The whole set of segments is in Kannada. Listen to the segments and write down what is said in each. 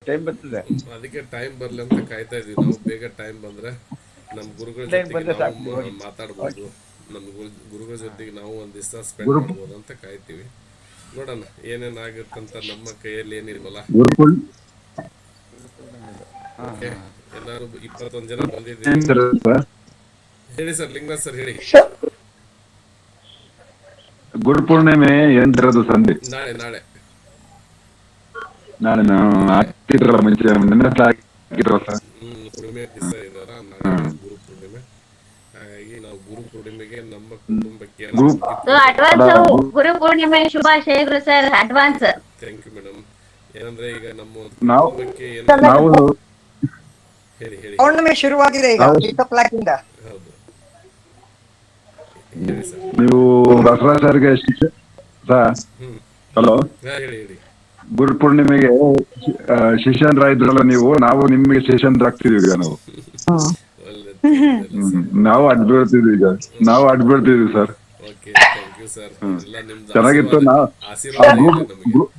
ಟೈಮ್ ಬರ್ತದೆ. ಅದಕ್ಕೆ ಟೈಮ್ ಬರ್ಲಿ ಅಂತ ಕಾಯ್ತಾ ಇದೀವಿ ನಾವು. ಬೇಗ ಟೈಮ್ ಬಂದ್ರೆ ನಮ್ಮ ಗುರುಗಳ ಟೈಮ್ ಜೊತೆಗೆ ಬಂದ್ರೆ ನಾವು ಸಾಕು ಹೋಗಿ. ಮಾತಾಡ್ಬೋದು, ನಮ್ಮ ಗುರುಗಳ ಜೊತೆಗೆ ನಾವು ಒಂದು ದಿವಸ ಸ್ಪೆಂಡ್ ಗುರು ಮಾಡ್ಬೋದು ಅಂತ ಕಾಯ್ತೀವಿ. ನೋಡೋಣ ಏನೇನಾಗುತ್ತಂತ, ನಮ್ಮ ಕೈಯಲ್ಲಿ ಏನಿಲ್ವಲ್ಲ. ಗುರುಪೂರ್ಣಿಮೆ ಹಾ ಓಕೆ, ಹಾ. ಎಲ್ಲರೂ 21 ಜನ ಬಂದಿದ್ದೀವಿ. ಸರ್, ಹೇಳಿ ಸರ್, ಲಿಂಗರಾಜ್ ಸರ್ ಹೇಳಿ. ಗುರುಪೂರ್ಣಿಮೆ ಎಂದಿರೋದು ಸಂಧಿ. ನಾಳೆ ನಾಳೆ ನಾಳೆ ಹಾಕಿದ್ರಲ್ಲ ಮುಂಚೆ ನಿನ್ನೆ ಹಾಕಿದ್ರ ಸರ್. ಪೂರ್ಣಿಮೆ ದಿವಸ ಇದಾರ, ನಾಳೆ ಗುರು ಪೂರ್ಣಿಮೆ. ಹಾಗಾಗಿ ನಾವು ಗುರು ಪೂರ್ಣಿಮೆಗೆ ನಮ್ಮ ಕುಟುಂಬಕ್ಕೆ ಗುರು ಏನಾದ್ರು ಗಿಫ್ಟ್ ಅಲ್ಲ, ಕೊಡ್ಬೇಕು. ಅಡ್ವಾನ್ಸ್ ಗುರು ಪೂರ್ಣಿಮೆ ಶುಭಾಶಯಗಳು sir, advance. Thank you madam. ಏನಂದ್ರೆ ಈಗ ನಮ್ಮ ಒಂದು ನಾವು ಕುಟುಂಬಕ್ಕೆ ಏನಾದ್ರು ನಾವು ಹೇಳಿ ಹೇಳಿ. ಪೌರ್ಣಮಿ ಶುರುವಾಗಿದೆ ಈಗ ನಾವು ಪಿಕಪ್ಲಾಕಿಂದ. ಹೌದು, ಹೇಳಿ ಸರ್. ನೀವು ಬಸವರಾಜ್ ಸರ್ಗೆ ಸರ್, ಹ್ಮ್ ಹಲೋ, ಹೇಳಿ ಹೇಳಿ. ಗುರುಪೂರ್ಣಿಮೆಗೆ ಶಿಷ್ಯಂದ್ರಾಗಿದ್ರಲ್ಲ ನೀವು, ನಾವು ನಿಮ್ಗೆ ಶಿಷ್ಯಂದ್ರಾಗ್ತಿದೀವಿ ಈಗ ನಾವು. ಒಳ್ಳೆದು ಸರ್. ನಾವು ಅಡ್ಡ ಬೀಳ್ತಿದ್ವಿ ಈಗ, ನಾವು ಅಡ್ಡ ಬೀಳ್ತಿದ್ವಿ sir. Okay, thank you sir. ಎಲ್ಲ ನಿಮ್ದು ಚೆನ್ನಾಗಿತ್ತು. ಆಶೀರ್ವಾದ ಇದೆ ನಮಗೆ. ಗು-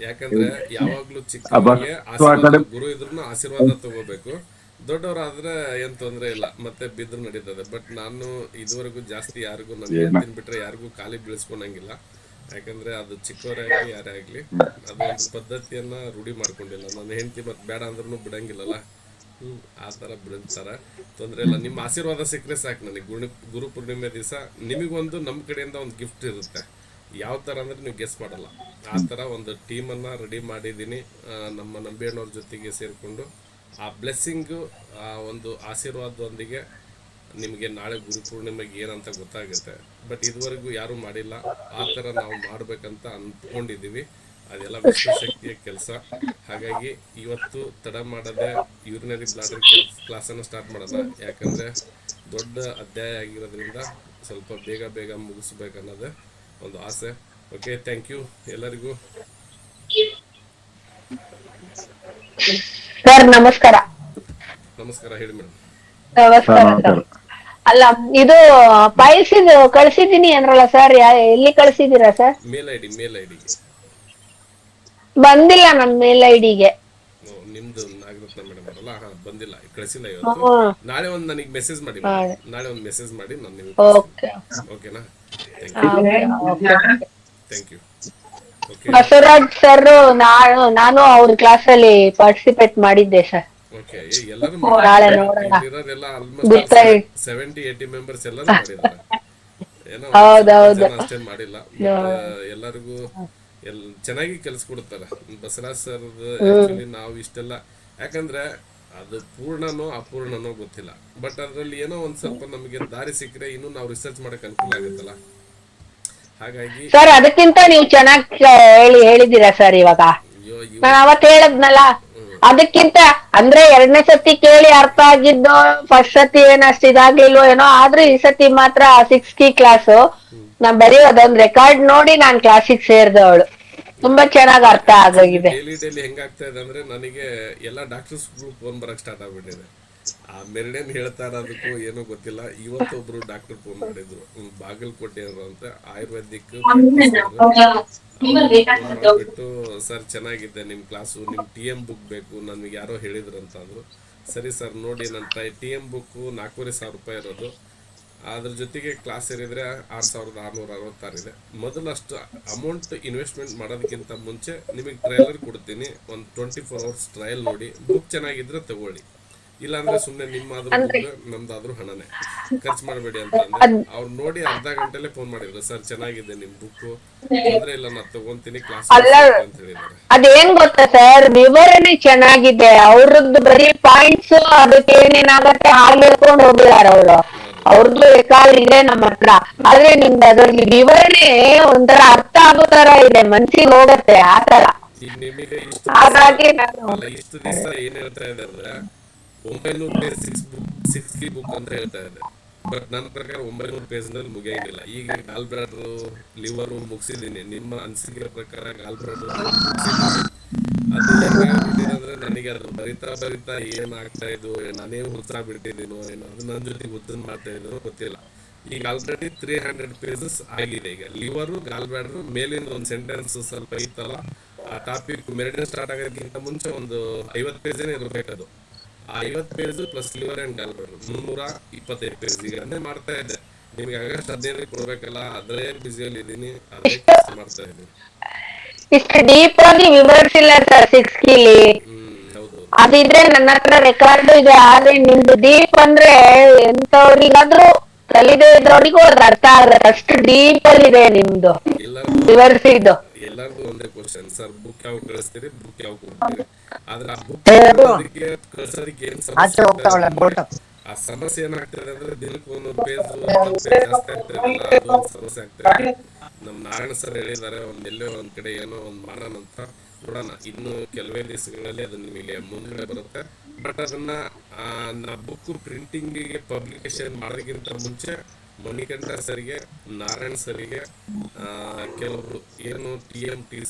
ಯಾಕಂದ್ರೆ ಯಾವಾಗ್ಲೂ ಆ ಚಿಕ್ಕವರಿಗೆ ಆ ಕಡೆ ಗುರು ಇದ್ರೂ ಆಶೀರ್ವಾದ ತಗೋಬೇಕು. ದೊಡ್ಡವರಾದ್ರೆ ಏನ್ ತೊಂದ್ರೆ ಇಲ್ಲ, ಮತ್ತೆ ಬಿದ್ರು ನಡೀತದೆ. ಬಟ್ ನಾನು ಇದುವರೆಗೂ ಜಾಸ್ತಿ ಯಾರಿಗೂ ನನ್ನ ಹೆಂಡತಿನ ಬಿಟ್ರೆ ಯಾರಿಗೂ ಕಾಲಿ ಬೀಳಿಸ್ಕೊಂಡಂಗಿಲ್ಲ. ಯಾಕಂದ್ರೆ ಅದು ಚಿಕ್ಕವರೇ ಆಗ್ಲಿ ಯಾರೇ ಆಗ್ಲಿ ಅದೊಂದು ಪದ್ಧತಿಯನ್ನ ರೂಢಿ ಮಾಡ್ಕೊಂಡಿಲ್ಲ. ನನ್ನ ಹೆಂಡತಿ ಮತ್ತೆ ಬೇಡ ಅಂದ್ರೂ ಬಿಡಂಗಿಲ್ಲಲ್ಲ. ಆ ಥರ ಬಿಡ್ತಾರೆ, ತೊಂದರೆ ಇಲ್ಲ. ನಿಮ್ಮ ಆಶೀರ್ವಾದ ಸಿಕ್ಕರೆ ಸಾಕು ನನಗೆ. ಗುರು ಪೂರ್ಣಿಮೆ ದಿವಸ ನಿಮಗೊಂದು ನಮ್ಮ ಕಡೆಯಿಂದ ಒಂದು ಗಿಫ್ಟ್ ಇರುತ್ತೆ. ಯಾವ ಥರ ಅಂದರೆ ನೀವು ಗೆಸ್ ಮಾಡಲ್ಲ. ಆ ಥರ ಒಂದು ಟೀಮನ್ನು ರೆಡಿ ಮಾಡಿದ್ದೀನಿ, ನಮ್ಮ ನಂಬಿಯಣ್ಣವ್ರ ಜೊತೆಗೆ ಸೇರಿಕೊಂಡು. ಆ ಬ್ಲೆಸ್ಸಿಂಗು, ಆ ಒಂದು ಆಶೀರ್ವಾದದೊಂದಿಗೆ ನಿಮಗೆ ನಾಳೆ ಗುರು ಪೂರ್ಣಿಮೆಗೆ ಏನಂತ ಗೊತ್ತಾಗುತ್ತೆ. ಬಟ್ ಇದುವರೆಗೂ ಯಾರೂ ಮಾಡಿಲ್ಲ. ಆ ಥರ ನಾವು ಮಾಡಬೇಕಂತ ಅಂದ್ಕೊಂಡಿದ್ದೀವಿ. ಅದೆಲ್ಲ ವಿಶ್ವಶಕ್ತಿಯ ಕೆಲಸ. ಹಾಗಾಗಿ ಇವತ್ತು ತಡ ಮಾಡದೆ ಯೂರಿನರಿ ಬ್ಲಾಡರ್ ಕ್ಲಾಸನ್ನು ಸ್ಟಾರ್ಟ್ ಮಾಡೋಣ. ಯಾಕಂದರೆ ದೊಡ್ಡ ಅಧ್ಯಾಯ ಆಗಿರೋದ್ರಿಂದ ಸ್ವಲ್ಪ ಬೇಗ ಬೇಗ ಮುಗಿಸ್ಬೇಕನ್ನೋದೇ ಒಂದು ಆಸೆ. ಓಕೆ, ಥ್ಯಾಂಕ್ ಯು ಎಲ್ಲರಿಗೂ. ಸರ್ ನಮಸ್ಕಾರ. ನಮಸ್ಕಾರ, ಹೇಳಿ ಮೇಡಮ್. ನಮಸ್ಕಾರ ಸರ್. ನಮಸ್ಕಾರ. ಅಲ್ಲ, ಇದು ಫೈಲ್ಸ್ ಇದು ಕಳ್ಸಿದೀನಿ ಅಂದ್ರಲ್ಲ ಸರ್, ಎಲ್ಲಿ ಕಳ್ಸಿದೀರಾ ಸರ್? ಮೇಲ್ ಐ ಡಿ ಬಂದಿಲ್ಲ ನನ್ ಮೇಲ್ ಐಡಿಗೆ. ನಿಮ್ದು ನಾಗರತ್ನ ಮೇಡಮ್ ಅವರಲ್ಲ, ಬಂದಿಲ್ಲ, ಕಳಿಸಿಲ್ಲ ಇವತ್ತು. ನಾಳೆ ಒಂದು ನನಗೆ ಮೆಸೇಜ್ ಮಾಡಿ ಮೇಡಮ್. ನಾಳೆ ಒಂದು ಮೆಸೇಜ್ ಮಾಡಿ ನಾನು ನಿಮಗೆ ಓಕೆ ಓಕೆನಾ? Thank you. Okay Basavaraj sir, ನಾನು ಅವ್ರ ಕ್ಲಾಸ್ ಅಲ್ಲಿ ಪಾರ್ಟಿಸಿಪೇಟ್ ಮಾಡಿದ್ದೆ ಸರ್. ಓಕೆ, ಎಲ್ಲರೂ ನಾಳೆ ನೋಡೋಣ. ಇರೋರೆಲ್ಲ ಆಲ್ಮೋಸ್ಟ್ ಗೊತ್ತಾಯ್ 70-80 ಮೆಂಬರ್ಸ್ ಎಲ್ಲರೂ ಮಾಡಿದ್ದಾರೆ. ಏನೋ ಹೌದೌದು. ಜನ ಅಷ್ಟೇ ಮಾಡಿಲ್ಲ. ಎಲ್ಲರಿಗೂ ಚೆನ್ನಾಗಿ ಕೆಲಸ ಕೊಡ್ತಾರೆ. ಬಸವರಾಜ್ ಸರ್ ಆಕ್ಚುಲಿ ನಾವು ಇಷ್ಟೆಲ್ಲ, ಯಾಕಂದ್ರೆ ಅದು ಪೂರ್ಣನೋ ಅಪೂರ್ಣನೋ ಗೊತ್ತಿಲ್ಲ. ಬಟ್ ಅದರಲ್ಲಿ ಏನೋ ಒಂದ್ ಸ್ವಲ್ಪ ನಮಗೆ ದಾರಿ ಸಿಕ್ಕರೆ ಇನ್ನೂ ನಾವು ರಿಸರ್ಚ್ ಮಾಡಕ್ ಅನುಕೂಲ ಆಗುತ್ತಲ್ಲ. ಹಾಗಾಗಿ ಸರ್ ಅದಕ್ಕಿಂತ ನೀವು ಚೆನ್ನಾಗಿ ಹೇಳಿದ್ದೀರಾ ಸರ್. ಇವಾಗ ನಾನು ಅವತ್ತು ಹೇಳದ್ನಲ್ಲ, ಅದಕ್ಕಿಂತ ಅಂದ್ರೆ 2ನೇ ಸತಿ ಕೇಳಿ ಅರ್ಥ ಆಗಿದ್ದು, ಫಸ್ಟ್ ಸತಿ ಏನಷ್ಟು ಇದಾಗ್ಲಿಲ್ವೋ ಏನೋ, ಆದ್ರೂ ಈ ಸತಿ ಮಾತ್ರ 6 ಕ್ಲಾಸ್ ನಾನ್ ಬರೀ ಅದೊಂದ್ ರೆಕಾರ್ಡ್ ನೋಡಿ ನಾನ್ ಕ್ಲಾಸಿಗೆ ಸೇರಿದವಳು. ತುಂಬಾ ಚೆನ್ನಾಗಿ ಅರ್ಥ ಆಗೋಗಿದೆ. ಡೈಲಿ ಹೆಂಗಾಗ್ತಾ ಇದೆ ಅಂದ್ರೆ, ನನಗೆ ಎಲ್ಲ ಡಾಕ್ಟರ್ಸ್ ಗ್ರೂಪ್ ಫೋನ್ ಬರಕ್ ಸ್ಟಾರ್ಟ್ ಆಗ್ಬಿಟ್ಟಿದೆ. ಆ ಮೆರಡೇನ್ ಹೇಳ್ತಾ ಇರೋದಕ್ಕೂ ಏನೋ ಗೊತ್ತಿಲ್ಲ. ಇವತ್ತೊಬ್ರು ಡಾಕ್ಟರ್ ಫೋನ್ ಮಾಡಿದ್ರು, ಬಾಗಲಕೋಟೆ ಅವರು ಅಂತ, ಆಯುರ್ವೇದಿಕ್ ಮಾಡ್ಬಿಟ್ಟು, ಸರ್ ಚೆನ್ನಾಗಿದೆ ನಿಮ್ ಕ್ಲಾಸು, ನಿಮ್ TM ಬುಕ್ ಬೇಕು, ನನಗೆ ಯಾರೋ ಹೇಳಿದ್ರು ಅಂತ ಅಂದ್ರು. ಸರಿ ಸರ್, ನೋಡಿ ನನ್ನ TM ಬುಕ್ 4,500 ರೂಪಾಯಿ ಇರೋದು. ಅದ್ರ ಜೊತೆಗೆ ಕ್ಲಾಸ್ ಸೇರಿದ್ರೆ 6,666 ಇದೆ. ಮೊದಲು ಅಷ್ಟು ಅಮೌಂಟ್ ಇನ್ವೆಸ್ಟ್ಮೆಂಟ್ ಮಾಡೋದಕ್ಕಿಂತ ಮುಂಚೆ ನಿಮಗೆ ಟ್ರಯಲರ್ ಕೊಡ್ತೀನಿ, ಒಂದು 24 hours ಟ್ರಯಲ್ ನೋಡಿ, ಬುಕ್ ಚೆನ್ನಾಗಿದ್ರೆ ತಗೊಳ್ಳಿ, ಇಲ್ಲಾಂದ್ರೆ ಸುಮ್ಮನೆ ನಿಮ್ಮಾದ್ರೂ ನಮ್ದಾದ್ರೂ ಹಣನೇ, ಖರ್ಚು ಮಾಡಬೇಡಿ ಅಂತ ಅಂದ್ರೆ. ಅವ್ರು ನೋಡಿ ಅರ್ಧ ಗಂಟೆಲೆ ಫೋನ್ ಮಾಡಿದ್ರು, ಸರ್ ಚೆನ್ನಾಗಿದೆ ನಿಮ್ ಬುಕ್, ಅಂದ್ರೆ ಇಲ್ಲ ನಾ ತಗೊಂತೀನಿ ಕ್ಲಾಸ್ ಅಂತ ಹೇಳಿದ್ದಾರೆ. ಅದೇನ್ ಗೊತ್ತಾ ಸರ್, ವಿವರಣೆ ಚೆನ್ನಾಗಿದೆ ಅವ್ರದ್ದು, ಬರೀ ಪಾಯಿಂಟ್ಸ್ ಅದಕ್ಕೆ ಏನೇನಾಗತ್ತೆ ಹಾಗೆ ಹೇಳ್ಕೊಂಡು ಹೋಗಿದಾರ ಅವರು. ಅವ್ರದ್ದು ರೆಕಾರ್ಡ್ ಇದೆ ನಮ್ಮ ಹತ್ರ. ಆದ್ರೆ ನಿಮ್ದು ಅದ್ರಲ್ಲಿ ವಿವರಣೆ ಒಂಥರ ಅರ್ಥ ಆಗೋ ತರ ಇದೆ, ಮನ್ಸಿಗೆ ಹೋಗತ್ತೆ ಆ ತರ. ಈಗ ನಿಮಗೆ ಹಾಗಾಗಿ ಇಷ್ಟು ದಿವಸ ಏನ್ ಹೇಳ್ತಾ ಇದೆ ಅಂದ್ರೆ 900 ಪೇಜ್ 6 ಬುಕ್ ಅಂತ ಹೇಳ್ತಾ ಇದೆ. ಬಟ್ ನನ್ನ ಪ್ರಕಾರ 900 ಪೇಜ್ ನಲ್ಲಿ ಮುಗಿಯಂಗಿಲ್ಲ. ಈಗ ಗಾಲ್ ಬ್ಲಾಡರ್ ಲಿವರ್ ಮುಗಿಸಿದೀನಿ. ನಿಮ್ಮ ಅನಿಸಿಕೆ ಪ್ರಕಾರ ಗಾಲ್ ಬ್ಲಾಡರ್ ಅದು ಹೆಂಗಾಗ್ಬಿಟ್ಟಿದೆ ಅಂದ್ರೆ, ನನಗೆ ಅದು ಬರಿತಾ ಏನಾಗ್ತಾ ಇದ್ದು, ನಾನೇ ಹುಚ್ಚಾ ಬಿಟ್ಟಿದ್ದೀನೋ ಏನೋ, ಅದು ನನ್ನ ಜೊತೆಗೆ ಹುಚ್ಚನ್ ಮಾಡ್ತಾ ಇದ್ದೀನೋ ಗೊತ್ತಿಲ್ಲ. ಈಗ ಆಲ್ರೆಡಿ 300 ಪೇಜಸ್ ಆಗಿದೆ. ಈಗ ಲಿವರು ಗಾಲ್ ಬ್ಲಾಡರ್ ಮೇಲಿನ ಒಂದು ಸೆಂಟೆನ್ಸ್ ಸ್ವಲ್ಪ ಇತ್ತಲ್ಲ, ಆ ಟಾಪಿಕ್ ಮೆರಿಡಿಯನ್ ಸ್ಟಾರ್ಟ್ ಆಗೋದಕ್ಕಿಂತ ಮುಂಚೆ ಒಂದು 50 ಪೇಜೇ ಇರಬೇಕದು. ಆ 50 page plus liver and gallbladder 325 page ಈಗ ಅದನ್ನೇ ಮಾಡ್ತಾ ಇದ್ದೆ. ನಿಮ್ಗೆ ಆಗಸ್ಟ್ 15 ಕೊಡ್ಬೇಕಲ್ಲ, ಅದೇ ಬಿಸಿಯಲ್ಲಿ ಇದ್ದೀನಿ, ಅದೇ ಕೆಲಸ ಮಾಡ್ತಾ ಇದ್ದೀನಿ. ಇಷ್ಟು ಡೀಪ್ ಆಗಿ ವಿವರಿಸಿಲ್ಲ ಸರ್ 6 ಕೀಲಿ. ಹೌದು. ಅದಿದ್ರೆ ನನ್ನ ಹತ್ರ ರೆಕಾರ್ಡ್ ಇದೆ. ಆದ್ರೆ ನಿಮ್ದು ಡೀಪ್ ಅಂದ್ರೆ ಎಂತವ್ರಿಗಾದ್ರೂ ಕಲಿದೇ ಇದ್ರವ್ರಿಗೂ ಅದ್ ಅರ್ಥ ಆಗತ್ತೆ, ಅಷ್ಟು ಡೀಪ್ ಅಲ್ಲಿ ಇದೆ ನಿಮ್ದು ವಿವರಿಸಿದ್ದು. ಎಲ್ಲಾರ್ದು ಒಂದೇ ಕ್ವಶನ್ ಸರ್, ಬುಕ್ ಯಾವ ಕಳಿಸ್ತೀರಿ, ಬುಕ್ ಯಾವ ಕೊಡ್ತೀರಿ. ಆದ್ರೆ ಆ ಬುಕ್ ಕಳ್ಸೋದಕ್ಕೆ ಏನ್ ಸಮಸ್ಯೆ ಆಗ್ತದೆ, ಆ ಸಮಸ್ಯೆ ಏನಾಗ್ತದೆ ಅಂದ್ರೆ ದಿನಕ್ಕೆ ಒಂದೊಂದು ಪೇಜ್ ಜಾಸ್ತಿ ಆಗ್ತದೆ, ಅದೊಂದು ಸಮಸ್ಯೆ ಆಗ್ತದೆ. ನಮ್ ನಾರಾಯಣ ಸರ್ ಹೇಳಿದ್ದಾರೆ, ಎಲ್ಲೇ ಒಂದ್ ಕಡೆ ಏನೋ ಒಂದ್ ಮಾಡೋಣ ಅಂತ. ನೋಡೋಣ, ಇನ್ನು ಕೆಲವೇ ದಿವಸಗಳಲ್ಲಿ ಅದು ನಿಮಗೆ ಮುಂದ್ಗಡೆ ಬರುತ್ತೆ. ಬಟ್ ಅದನ್ನ ನಾ ಬುಕ್ ಪ್ರಿಂಟಿಂಗಿಗೆ ಪಬ್ಲಿಕೇಶನ್ ಮಾಡೋದಕ್ಕಿಂತ ಮುಂಚೆ ಮಣಿಕಂಠ ಸರಿಗೆ, ನಾರಾಯಣ್ ಸರಿಗೆ, ಕೆಲವರು ಏನು TM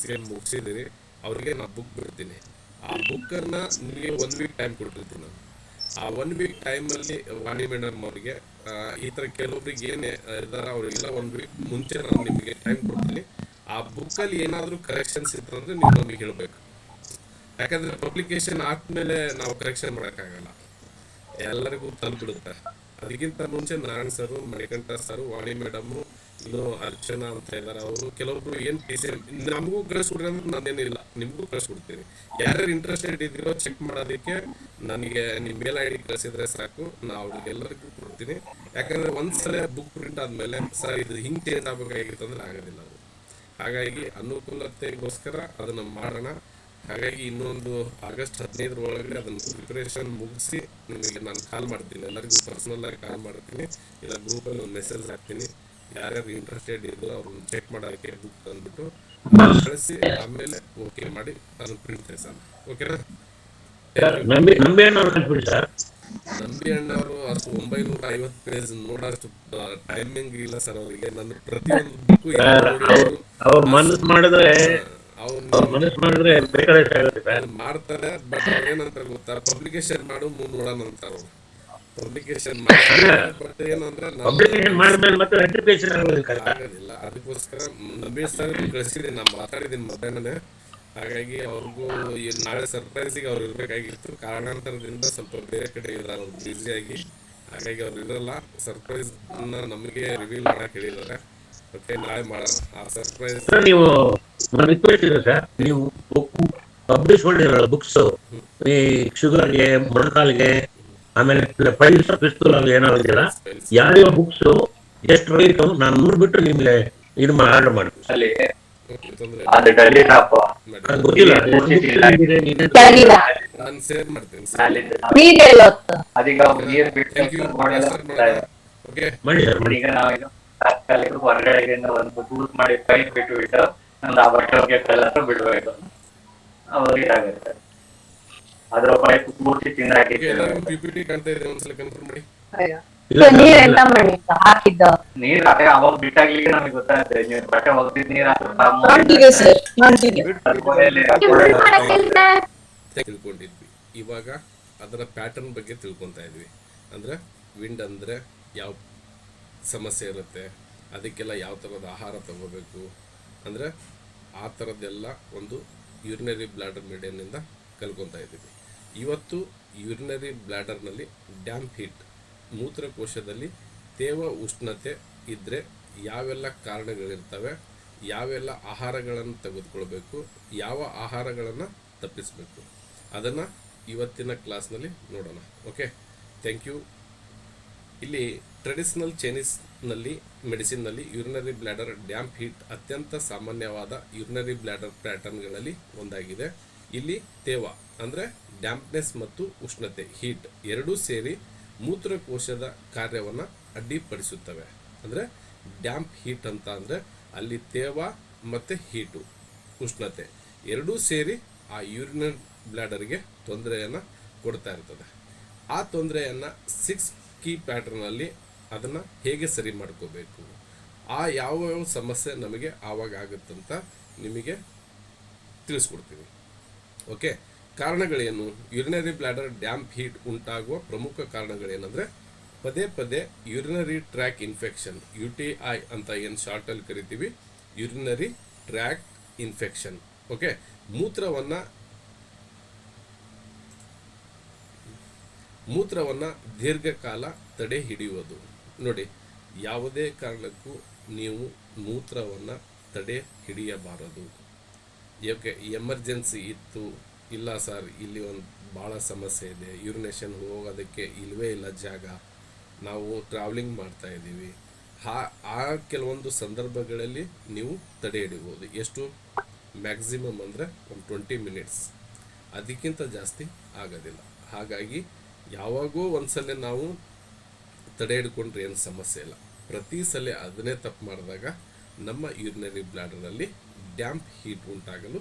ಮುಗಿಸಿದಿರಿ ಅವ್ರಿಗೆ ನಾ ಬುಕ್ ಬಿಡ್ತೀನಿ. ಆ ಬುಕ್ಕನ್ನ ನಿಮಗೆ 1 ವೀಕ್ ಟೈಮ್ ಕೊಟ್ಟಿರ್ತೀನಿ ನಾನು. ಆ 1 ವೀಕ್ ಟೈಮಲ್ಲಿ ವಾಣಿ ಮೇಡಮ್ ಅವರಿಗೆ ಈ ಥರ ಕೆಲವೊಬ್ರಿಗೆ ಏನೇ ಇದಾರ ಅವರಿಗೆಲ್ಲ 1 ವೀಕ್ ಮುಂಚೆ ನಾನು ನಿಮಗೆ ಟೈಮ್ ಕೊಡ್ತೀನಿ. ಆ ಬುಕ್ಕಲ್ಲಿ ಏನಾದರೂ ಕರೆಕ್ಷನ್ಸ್ ಇತ್ತಂದ್ರೆ ನೀವು ನಮಗೆ ಹೇಳಬೇಕು. ಯಾಕಂದ್ರೆ ಪಬ್ಲಿಕೇಶನ್ ಆದ್ಮೇಲೆ ನಾವು ಕರೆಕ್ಷನ್ ಮಾಡೋಕ್ಕಾಗಲ್ಲ, ಎಲ್ಲರಿಗೂ ತಲುಪಿಡುತ್ತೆ. ಅದಕ್ಕಿಂತ ಮುಂಚೆ ನಾರಾಯಣ್ ಸರು, ಮಣಿಕಂಠ ಸರು, ವಾಣಿ ಮೇಡಮು, ಇನ್ನು ಅರ್ಚನಾ ಅಂತ ಇದ್ದಾರೆ, ಅವರು ಕೆಲವೊಬ್ರು ಏನು ನಮಗೂ ಕಳಿಸ್ಕೊಡ್ರಿ ಅಂದ್ರೆ ನಾನೇನಿಲ್ಲ, ನಿಮಗೂ ಕಳಿಸ್ಕೊಡ್ತೀನಿ. ಯಾರ್ಯಾರು ಇಂಟ್ರೆಸ್ಟೆಡ್ ಇದ್ದೀರೋ ಚೆಕ್ ಮಾಡೋದಕ್ಕೆ ನನಗೆ ನಿಮ್ಮ ಮೇಲ್ ID ಕಳಿಸಿದ್ರೆ ಸಾಕು, ನಾವು ಅವ್ರಿಗೆಲ್ಲರಿಗೂ ಕೊಡ್ತೀನಿ. ಯಾಕಂದ್ರೆ ಒಂದ್ಸಲ ಬುಕ್ ಪ್ರಿಂಟ್ ಆದ್ಮೇಲೆ ಸರ್ ಇದು ಹಿಂಗೆ ಚೇಂಜ್ ಆಗಬೇಕಾಗಿತ್ತು ಅಂದ್ರೆ ಆಗೋದಿಲ್ಲ ಅದು. ಹಾಗಾಗಿ ಅನುಕೂಲತೆಗೋಸ್ಕರ ಅದನ್ನು ಮಾಡೋಣ. ಹಾಗಾಗಿ ಇನ್ನೊಂದು ಆಗಸ್ಟ್ 15 ಒಳಗಡೆ ಅದನ್ನು ಪ್ರಿಪರೇಷನ್ ಮುಗಿಸಿ ನಿಮಗೆ ನಾನು ಕಾಲ್ ಮಾಡ್ತೀನಿ, ಎಲ್ಲರಿಗೂ ಪರ್ಸನಲ್ ಆಗಿ ಕಾಲ್ ಮಾಡ್ತೀನಿ, ಇಲ್ಲ ಗ್ರೂಪಲ್ಲಿ ಒಂದು ಮೆಸೇಜ್ ಹಾಕ್ತೀನಿ. ಯಾರ್ಯಾರು ಇಂಟ್ರೆಸ್ಟೆಡ್ ಇದ್ರು ಅವ್ರನ್ನ ಚೆಕ್ ಮಾಡೋಕ್ಕೆ ಬುಕ್ ಅಂದ್ಬಿಟ್ಟು ಕಳಿಸಿ, ಆಮೇಲೆ ಓಕೆ ಮಾಡಿ ಅದನ್ನು ಪ್ರಿಂಟ್ ತೆಗೆಸೋಣ. ಓಕೆನಾ? ನಂಬಿ ಅಣ್ಣವರು ಅಷ್ಟು 950 ಪೇಜ್ ನೋಡೋಷ್ಟು ಟೈಮಿಂಗ್ ಇಲ್ಲ ಸರ್ ಅವರಿಗೆ. ನನ್ನ ಪ್ರತಿಯೊಂದು ಬುಕ್ಕು ಅವ್ರ ಮನಸ್ಸು ಮಾಡಿದ್ರೆ ಮಾಡ್ತಾರೆ. ಬಟ್ ಅವ್ರೇನಂತಾರೆ ಗೊತ್ತಾ, ಪಬ್ಲಿಕೇಶನ್ ಮಾಡು ಮುಂದೆ ನೋಡೋಣ ಅಂತಾರ ಅವ್ರು. ಪಬ್ಲಿಕೇಶನ್ ಮಾಡ್ತಾರೆ, ಬಟ್ ಏನಂದ್ರೆ ಆಗೋದಿಲ್ಲ. ಅದಕ್ಕೋಸ್ಕರ ನಂಬಿ ಸರ್ ಕಳಿಸಿದ್ದೀನಿ, ನಾನು ಮಾತಾಡಿದ್ದೀನಿ ಮಧ್ಯಾಹ್ನನೇ. ಹಾಗಾಗಿ ಅವ್ರಿಗೂ ನಾಳೆ ಸರ್ಪ್ರೈಸಿಗೆ ಅವ್ರು ಇರಬೇಕಾಗಿತ್ತು, ಕಾರಣಾಂತರದಿಂದ ಸ್ವಲ್ಪ ಬೇರೆ ಕಡೆ ಇದ್ದಾರೆ ಅವ್ರು ಬ್ಯುಸಿಯಾಗಿ. ಹಾಗಾಗಿ ಅವ್ರು ಇರಲ್ಲ. ಸರ್ಪ್ರೈಸ್ ನಮಗೆ ರಿವೀಲ್ ಮಾಡಕ್ಕೆ ಹೇಳಿದ್ದಾರೆ. ಓಕೆ, ನಾಳೆ ಮಾಡೋಣ ಆ ಸರ್ಪ್ರೈಸ್. ನೀವು ರಿಕ್ವೆಸ್ಟ್ ಇದೆ ಸರ್, ನೀವು ಪಬ್ಲಿಷ್ ಮಾಡಿರೋ ಬುಕ್ಸ್ ಈ ಶುಗರ್ಗೆ, ಮೊಣಕಾಲ್ಗೆ, ಆಮೇಲೆ ಫೈಲ್ಸ್ ಪಿಸ್ತೂಲ್ ಏನಾಗಿಲ್ಲ, ಯಾವ್ಯಾವ ಬುಕ್ಸ್ ಎಷ್ಟು ರೇಟು ನಾನು ನೋಡ್ಬಿಟ್ಟು ನಿಮ್ಗೆ ಇದು ಆರ್ಡರ್ ಮಾಡ್ತೀನಿ. ನಾನು ಸೇವ್ ಮಾಡ್ತೀನಿ. ತಾತ್ಕಾಲಿಕ ಹೊರಗಡೆಯಿಂದ ಒಂದು ಬೂತ್ ಮಾಡಿ ಪೈಪ್ ಬಿಟ್ಟು ಒಂದು ಆ ಬಟ್ಟೆ ಕಲರ್ ಬಿಡಬೇಕು, ಅವ್ರಿಗೆ ಆಗುತ್ತೆ. ಅದ್ರ ಪೈಪ್ ಪೂರ್ತಿ ತಿಂದಾಕಿ PPT ಕಾಣ್ತಾ ಇದೆ, ಒಂದ್ಸಲ ಕನ್ಫರ್ಮ್ ಮಾಡಿ. ನೀರ್ ಅವಾಗ ಬಿಟ್ಟಾಗ್ಲಿಕ್ಕೆ ನಮಗೆ ಗೊತ್ತಾಗುತ್ತೆ, ನೀವು ಬಟ್ಟೆ ಹೋಗ್ತಿದ್ ನೀರ್ ತಿಳ್ಕೊಂಡಿದ್ವಿ. ಇವಾಗ ಅದರ ಪ್ಯಾಟರ್ನ್ ಬಗ್ಗೆ ತಿಳ್ಕೊತಾ ಇದ್ವಿ. ಅಂದ್ರೆ ವಿಂಡ್ ಅಂದ್ರೆ ಯಾವ ಸಮಸ್ಯೆ ಇರುತ್ತೆ, ಅದಕ್ಕೆಲ್ಲ ಯಾವ ಥರದ ಆಹಾರ ತಗೋಬೇಕು, ಅಂದರೆ ಆ ಥರದ್ದೆಲ್ಲ ಒಂದು ಯೂರಿನರಿ ಬ್ಲಾಡರ್ ಮೀಡಿಯನ್ನಿಂದ ಕಲ್ಕೊತಾ ಇದ್ದೀವಿ. ಇವತ್ತು ಯೂರಿನರಿ ಬ್ಲಾಡರ್ನಲ್ಲಿ ಡ್ಯಾಮ್ ಹೀಟ್, ಮೂತ್ರಕೋಶದಲ್ಲಿ ತೇವ ಉಷ್ಣತೆ ಇದ್ದರೆ ಯಾವೆಲ್ಲ ಕಾರಣಗಳಿರ್ತವೆ, ಯಾವೆಲ್ಲ ಆಹಾರಗಳನ್ನು ತೆಗೆದುಕೊಳ್ಬೇಕು, ಯಾವ ಆಹಾರಗಳನ್ನು ತಪ್ಪಿಸಬೇಕು, ಅದನ್ನು ಇವತ್ತಿನ ಕ್ಲಾಸ್ನಲ್ಲಿ ನೋಡೋಣ. Okay, thank you. ಇಲ್ಲಿ ಟ್ರೆಡಿಷನಲ್ ಚೈನೀಸ್ನಲ್ಲಿ ಮೆಡಿಸಿನ್ನಲ್ಲಿ ಯೂರಿನರಿ ಬ್ಲ್ಯಾಡರ್ ಡ್ಯಾಂಪ್ ಹೀಟ್ ಅತ್ಯಂತ ಸಾಮಾನ್ಯವಾದ ಯೂರಿನರಿ ಬ್ಲ್ಯಾಡರ್ ಪ್ಯಾಟರ್ನ್ಗಳಲ್ಲಿ ಒಂದಾಗಿದೆ. ಇಲ್ಲಿ ತೇವ ಅಂದರೆ ಡ್ಯಾಂಪ್ನೆಸ್ ಮತ್ತು ಉಷ್ಣತೆ ಹೀಟ್ ಎರಡೂ ಸೇರಿ ಮೂತ್ರಕೋಶದ ಕಾರ್ಯವನ್ನು ಅಡ್ಡಿಪಡಿಸುತ್ತವೆ. ಅಂದರೆ ಡ್ಯಾಂಪ್ ಹೀಟ್ ಅಂತ ಅಂದರೆ ಅಲ್ಲಿ ತೇವ ಮತ್ತು ಹೀಟು ಉಷ್ಣತೆ ಎರಡೂ ಸೇರಿ ಆ ಯೂರಿನರಿ ಬ್ಲ್ಯಾಡರ್ಗೆ ತೊಂದರೆಯನ್ನು ಕೊಡ್ತಾ ಇರ್ತದೆ. ಆ ತೊಂದರೆಯನ್ನು 6 ಕೀ ಪ್ಯಾಟರ್ನಲ್ಲಿ ಅದನ್ನು ಹೇಗೆ ಸರಿ ಮಾಡ್ಕೋಬೇಕು, ಆ ಯಾವ ಸಮಸ್ಯೆ ನಮಗೆ ಆವಾಗ ಆಗುತ್ತಂತ ನಿಮಗೆ ತಿಳಿಸ್ಕೊಡ್ತೀನಿ. ಓಕೆ, ಕಾರಣಗಳೇನು? ಯೂರಿನರಿ ಬ್ಲ್ಯಾಡರ್ ಡ್ಯಾಂಪ್ ಹೀಟ್ ಉಂಟಾಗುವ ಪ್ರಮುಖ ಕಾರಣಗಳೇನೆಂದರೆ ಪದೇ ಪದೇ ಯೂರಿನರಿ ಟ್ರ್ಯಾಕ್ ಇನ್ಫೆಕ್ಷನ್, UTI ಅಂತ ಏನು ಶಾರ್ಟಲ್ಲಿ ಕರಿತೀವಿ, ಯೂರಿನರಿ ಟ್ರ್ಯಾಕ್ ಇನ್ಫೆಕ್ಷನ್ ಓಕೆ, ಮೂತ್ರವನ್ನು ದೀರ್ಘಕಾಲ ತಡೆ ಹಿಡಿಯುವುದು. ನೋಡಿ, ಯಾವುದೇ ಕಾರಣಕ್ಕೂ ನೀವು ಮೂತ್ರವನ್ನು ತಡೆ ಹಿಡಿಯಬಾರದು. ಯಾಕೆ ಎಮರ್ಜೆನ್ಸಿ ಇತ್ತು, ಇಲ್ಲ ಸರ್ ಇಲ್ಲಿ ಒಂದು ಭಾಳ ಸಮಸ್ಯೆ ಇದೆ, ಯೂರಿನೇಷನ್ ಹೋಗೋದಕ್ಕೆ ಇಲ್ಲವೇ ಇಲ್ಲ ಜಾಗ, ನಾವು ಟ್ರಾವೆಲಿಂಗ್ ಮಾಡ್ತಾ ಇದ್ದೀವಿ, ಆ ಕೆಲವೊಂದು ಸಂದರ್ಭಗಳಲ್ಲಿ ನೀವು ತಡೆ ಹಿಡಿಬೋದು. ಎಷ್ಟು ಮ್ಯಾಕ್ಸಿಮಮ್ ಅಂದರೆ ಒಂದು 20 ಮಿನಿಟ್ಸ್, ಅದಕ್ಕಿಂತ ಜಾಸ್ತಿ ಆಗೋದಿಲ್ಲ. ಹಾಗಾಗಿ ಯಾವಾಗೋ ಒಂದ್ಸಲ ನಾವು ತಡೆ ಹಿಡ್ಕೊಂಡ್ರೆ ಏನು ಸಮಸ್ಯೆ ಇಲ್ಲ. ಪ್ರತಿ ಸಲ ಅದನ್ನೇ ತಪ್ಪು ಮಾಡಿದಾಗ ನಮ್ಮ ಯೂರಿನರಿ ಬ್ಲಾಡರ್ನಲ್ಲಿ ಡ್ಯಾಂಪ್ ಹೀಟ್ ಉಂಟಾಗಲು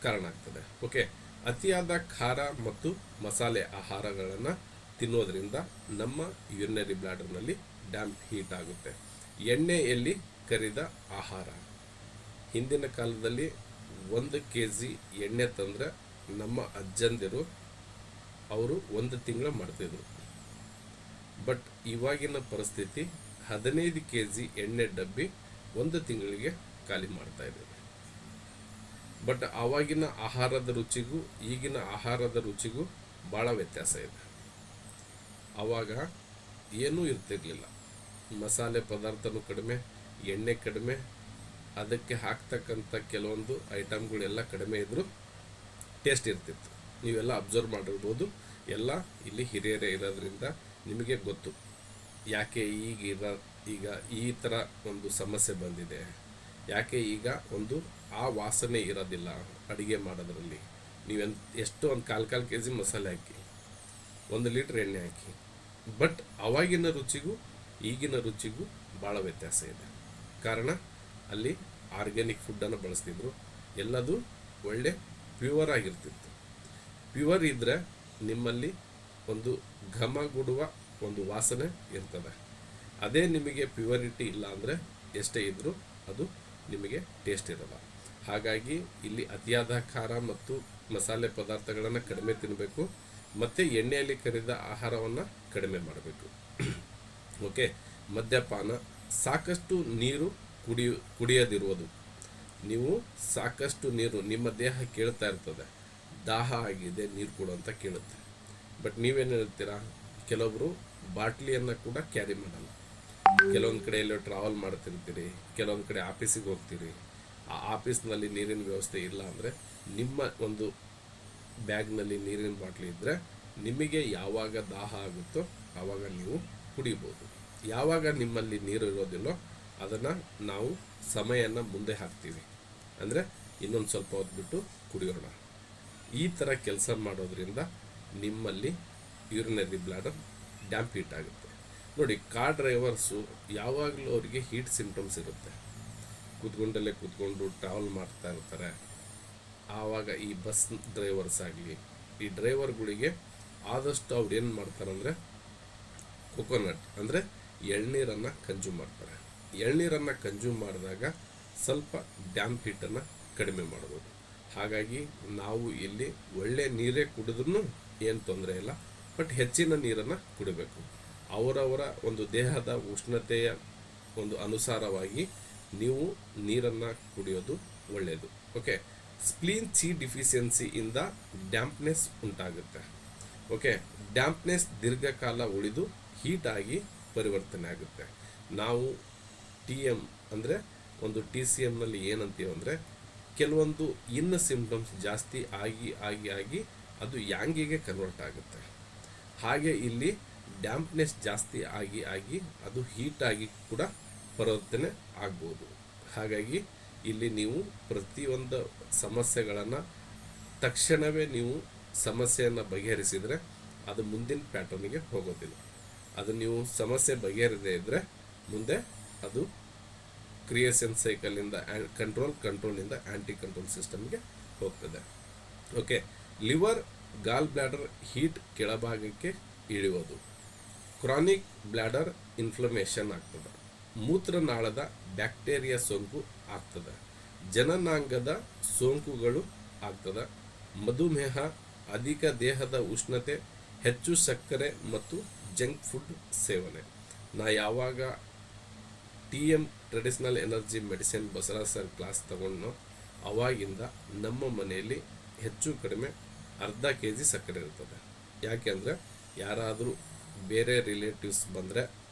ಕಾರಣ ಆಗ್ತದೆ. ಓಕೆ, ಅತಿಯಾದ ಖಾರ ಮತ್ತು ಮಸಾಲೆ ಆಹಾರಗಳನ್ನು ತಿನ್ನೋದ್ರಿಂದ ನಮ್ಮ ಯೂರಿನರಿ ಬ್ಲಾಡರ್ನಲ್ಲಿ ಡ್ಯಾಂಪ್ ಹೀಟ್ ಆಗುತ್ತೆ. ಎಣ್ಣೆಯಲ್ಲಿ ಕರಿದ ಆಹಾರ. ಹಿಂದಿನ ಕಾಲದಲ್ಲಿ 1 kg ಎಣ್ಣೆ ತಂದರೆ ನಮ್ಮ ಅಜ್ಜಂದಿರು ಅವರು 1 ತಿಂಗಳು ಮಾಡ್ತಿದ್ರು. ಬಟ್ ಇವಾಗಿನ ಪರಿಸ್ಥಿತಿ 15 kg ಎಣ್ಣೆ ಡಬ್ಬಿ 1 ತಿಂಗಳಿಗೆ ಖಾಲಿ ಮಾಡ್ತಾ ಇದ್ದೀವಿ. ಬಟ್ ಆವಾಗಿನ ಆಹಾರದ ರುಚಿಗೂ ಈಗಿನ ಆಹಾರದ ರುಚಿಗೂ ಭಾಳ ವ್ಯತ್ಯಾಸ ಇದೆ. ಆವಾಗ ಏನೂ ಇರ್ತಿರ್ಲಿಲ್ಲ, ಮಸಾಲೆ ಪದಾರ್ಥನೂ ಕಡಿಮೆ, ಎಣ್ಣೆ ಕಡಿಮೆ, ಅದಕ್ಕೆ ಹಾಕ್ತಕ್ಕಂಥ ಕೆಲವೊಂದು ಐಟಮ್ಗಳೆಲ್ಲ ಕಡಿಮೆ ಇದ್ದರೂ ಟೇಸ್ಟ್ ಇರ್ತಿತ್ತು. ನೀವೆಲ್ಲ ಅಬ್ಸರ್ವ್ ಮಾಡಿರ್ಬೋದು. ಎಲ್ಲ ಇಲ್ಲಿ ಹಿರಿಯರೇ ಇರೋದ್ರಿಂದ ನಿಮಗೆ ಗೊತ್ತು ಯಾಕೆ ಈಗ ಈ ಥರ ಒಂದು ಸಮಸ್ಯೆ ಬಂದಿದೆ, ಯಾಕೆ ಈಗ ಒಂದು ಆ ವಾಸನೆ ಇರೋದಿಲ್ಲ ಅಡುಗೆ ಮಾಡೋದ್ರಲ್ಲಿ. ಎಷ್ಟು ಒಂದು ಕಾಲು kg ಮಸಾಲೆ ಹಾಕಿ, 1 ಲೀಟ್ರ್ ಎಣ್ಣೆ ಹಾಕಿ. ಬಟ್ ಅವಾಗಿನ ರುಚಿಗೂ ಈಗಿನ ರುಚಿಗೂ ಭಾಳ ವ್ಯತ್ಯಾಸ ಇದೆ. ಕಾರಣ ಅಲ್ಲಿ ಆರ್ಗ್ಯಾನಿಕ್ ಫುಡ್ಡನ್ನು ಬಳಸ್ತಿದ್ರು, ಎಲ್ಲದು ಒಳ್ಳೆ ಪ್ಯೂವರ್ ಆಗಿರ್ತಿತ್ತು. ಪ್ಯೂವರ್ ಇದ್ದರೆ ನಿಮ್ಮಲ್ಲಿ ಒಂದು ಘಮಗುಡುವ ಒಂದು ವಾಸನೆ ಇರ್ತದೆ. ಅದೇ ನಿಮಗೆ ಪ್ಯೂರಿಟಿ ಇಲ್ಲ ಅಂದರೆ ಎಷ್ಟೇ ಇದ್ದರೂ ಅದು ನಿಮಗೆ ಟೇಸ್ಟ್ ಇರಲ್ಲ. ಹಾಗಾಗಿ ಇಲ್ಲಿ ಅತಿಯಾದ ಖಾರ ಮತ್ತು ಮಸಾಲೆ ಪದಾರ್ಥಗಳನ್ನು ಕಡಿಮೆ ತಿನ್ನಬೇಕು, ಮತ್ತು ಎಣ್ಣೆಯಲ್ಲಿ ಕರಿದ ಆಹಾರವನ್ನು ಕಡಿಮೆ ಮಾಡಬೇಕು. ಓಕೆ, ಮದ್ಯಪಾನ, ಸಾಕಷ್ಟು ನೀರು ಕುಡಿಯದಿರುವುದು. ನೀವು ಸಾಕಷ್ಟು ನೀರು, ನಿಮ್ಮ ದೇಹ ಕೇಳ್ತಾ ಇರ್ತದೆ, ದಾಹ ಆಗಿದೆ ನೀರು ಕೊಡು ಅಂತ ಕೇಳುತ್ತೆ. ಬಟ್ ನೀವೇನು ಹೇಳ್ತೀರಾ, ಕೆಲವೊಬ್ಬರು ಬಾಟ್ಲಿಯನ್ನು ಕೂಡ ಕ್ಯಾರಿ ಮಾಡಲ್ಲ. ಕೆಲವೊಂದು ಕಡೆ ಎಲ್ಲೋ ಟ್ರಾವೆಲ್ ಮಾಡ್ತಿರ್ತೀರಿ, ಕೆಲವೊಂದು ಕಡೆ ಆಫೀಸಿಗೆ ಹೋಗ್ತೀರಿ, ಆ ಆಫೀಸ್ನಲ್ಲಿ ನೀರಿನ ವ್ಯವಸ್ಥೆ ಇಲ್ಲ ಅಂದರೆ ನಿಮ್ಮ ಒಂದು ಬ್ಯಾಗ್ನಲ್ಲಿ ನೀರಿನ ಬಾಟ್ಲಿ ಇದ್ದರೆ ನಿಮಗೆ ಯಾವಾಗ ದಾಹ ಆಗುತ್ತೋ ಆವಾಗ ನೀವು ಕುಡಿಬೋದು. ಯಾವಾಗ ನಿಮ್ಮಲ್ಲಿ ನೀರು ಇರೋದಿಲ್ಲೋ ಅದನ್ನು ನಾವು ಸಮಯನ ಮುಂದೆ ಹಾಕ್ತೀವಿ, ಅಂದರೆ ಇನ್ನೊಂದು ಸ್ವಲ್ಪ ಹೊತ್ತು ಬಿಟ್ಟು ಕುಡಿಯೋಣ. ಈ ಥರ ಕೆಲಸ ಮಾಡೋದ್ರಿಂದ ನಿಮ್ಮಲ್ಲಿ ಯೂರಿನರಿ ಬ್ಲಾಡರ್ ಡ್ಯಾಂಪ್ ಹೀಟ್ ಆಗುತ್ತೆ. ನೋಡಿ, ಕಾರ್ ಡ್ರೈವರ್ಸು ಯಾವಾಗಲೂ ಅವರಿಗೆ ಹೀಟ್ ಸಿಂಪ್ಟಮ್ಸ್ ಇರುತ್ತೆ. ಕೂತ್ಕೊಂಡು ಟ್ರಾವೆಲ್ ಮಾಡ್ತಾ ಇರ್ತಾರೆ. ಆವಾಗ ಈ ಬಸ್ ಡ್ರೈವರ್ಸ್ ಆಗಲಿ, ಈ ಡ್ರೈವರ್ಗಳಿಗೆ ಆದಷ್ಟು ಅವ್ರು ಏನು ಮಾಡ್ತಾರಂದರೆ ಕೊಕೊನಟ್ ಅಂದರೆ ಎಳ್ನೀರನ್ನು ಕನ್ಸ್ಯೂಮ್ ಮಾಡ್ತಾರೆ. ಎಳ್ನೀರನ್ನು ಕನ್ಸ್ಯೂಮ್ ಮಾಡಿದಾಗ ಸ್ವಲ್ಪ ಡ್ಯಾಂಪ್ ಹೀಟನ್ನು ಕಡಿಮೆ ಮಾಡ್ಬೋದು. ಹಾಗಾಗಿ ನಾವು ಇಲ್ಲಿ ಒಳ್ಳೆ ನೀರೇ ಕುಡಿದ್ರೂ ಏನು ತೊಂದರೆ ಇಲ್ಲ, ಬಟ್ ಹೆಚ್ಚಿನ ನೀರನ್ನು ಕುಡಿಬೇಕು. ಅವರವರ ಒಂದು ದೇಹದ ಉಷ್ಣತೆಯ ಒಂದು ಅನುಸಾರವಾಗಿ ನೀವು ನೀರನ್ನು ಕುಡಿಯೋದು ಒಳ್ಳೆಯದು. ಓಕೆ, ಸ್ಪ್ಲೀನ್ ಸಿ ಡಿಫಿಷಿಯನ್ಸಿಯಿಂದ ಡ್ಯಾಂಪ್ನೆಸ್ ಉಂಟಾಗುತ್ತೆ. ಓಕೆ, ಡ್ಯಾಂಪ್ನೆಸ್ ದೀರ್ಘಕಾಲ ಉಳಿದು ಹೀಟಾಗಿ ಪರಿವರ್ತನೆ ಆಗುತ್ತೆ. ನಾವು TM ಅಂದರೆ ಒಂದು TCMನಲ್ಲಿ ಏನಂತೀವಿ ಅಂದರೆ ಕೆಲವೊಂದು ಸಿಂಪ್ಟಮ್ಸ್ ಜಾಸ್ತಿ ಆಗಿ ಅದು ಯಾಂಗಿಗೆ ಕನ್ವರ್ಟ್ ಆಗುತ್ತೆ. ಹಾಗೆ ಇಲ್ಲಿ ಡ್ಯಾಂಪ್ನೆಸ್ ಜಾಸ್ತಿ ಆಗಿ ಅದು ಹೀಟಾಗಿ ಕೂಡ ಪರಿವರ್ತನೆ ಆಗ್ಬೋದು. ಹಾಗಾಗಿ ಇಲ್ಲಿ ನೀವು ಪ್ರತಿಯೊಂದು ಸಮಸ್ಯೆಗಳನ್ನು ತಕ್ಷಣವೇ ನೀವು ಸಮಸ್ಯೆಯನ್ನು ಬಗೆಹರಿಸಿದರೆ ಅದು ಮುಂದಿನ ಪ್ಯಾಟರ್ನಿಗೆ ಹೋಗೋದಿಲ್ಲ. ಅದು ನೀವು ಸಮಸ್ಯೆ ಬಗೆಹರಿದೇ ಇದ್ದರೆ ಮುಂದೆ ಅದು ಕ್ರಿಯೇಷನ್ ಸೈಕಲಿಂದ ಕಂಟ್ರೋಲಿಂದ ಆ್ಯಂಟಿ ಕಂಟ್ರೋಲ್ ಸಿಸ್ಟಮ್ಗೆ ಹೋಗ್ತದೆ. ಓಕೆ, ಲಿವರ್ ಗಾಲ್ ಬ್ಲ್ಯಾಡರ್ ಹೀಟ್ ಕೆಳಭಾಗಕ್ಕೆ ಇಳಿಯೋದು, ಕ್ರಾನಿಕ್ ಬ್ಲ್ಯಾಡರ್ ಇನ್ಫ್ಲಮೇಷನ್ ಆಗ್ತದೆ, ಮೂತ್ರನಾಳದ ಬ್ಯಾಕ್ಟೀರಿಯಾ ಸೋಂಕು ಆಗ್ತದೆ, ಜನನಾಂಗದ ಸೋಂಕುಗಳು ಆಗ್ತದೆ, ಮಧುಮೇಹ, ಅಧಿಕ ದೇಹದ ಉಷ್ಣತೆ, ಹೆಚ್ಚು ಸಕ್ಕರೆ ಮತ್ತು ಜಂಕ್ ಫುಡ್ ಸೇವನೆ. ನಾ ಯಾವಾಗ TM traditional energy medicine Basavaraj sir class ತಗೊಂಡು ಅವಾಗಿಂದ ನಮ್ಮ ಮನೆಯಲ್ಲಿ ಹೆಚ್ಚು ಕಡಿಮೆ ಅರ್ಧ ಕೆ ಜಿ ಸಕ್ಕರೆ ಇರ್ತದೆ. ಯಾಕೆಂದರೆ ಯಾರಾದರೂ ಬೇರೆ ರಿಲೇಟಿವ್ಸ್ ಬಂದರೆ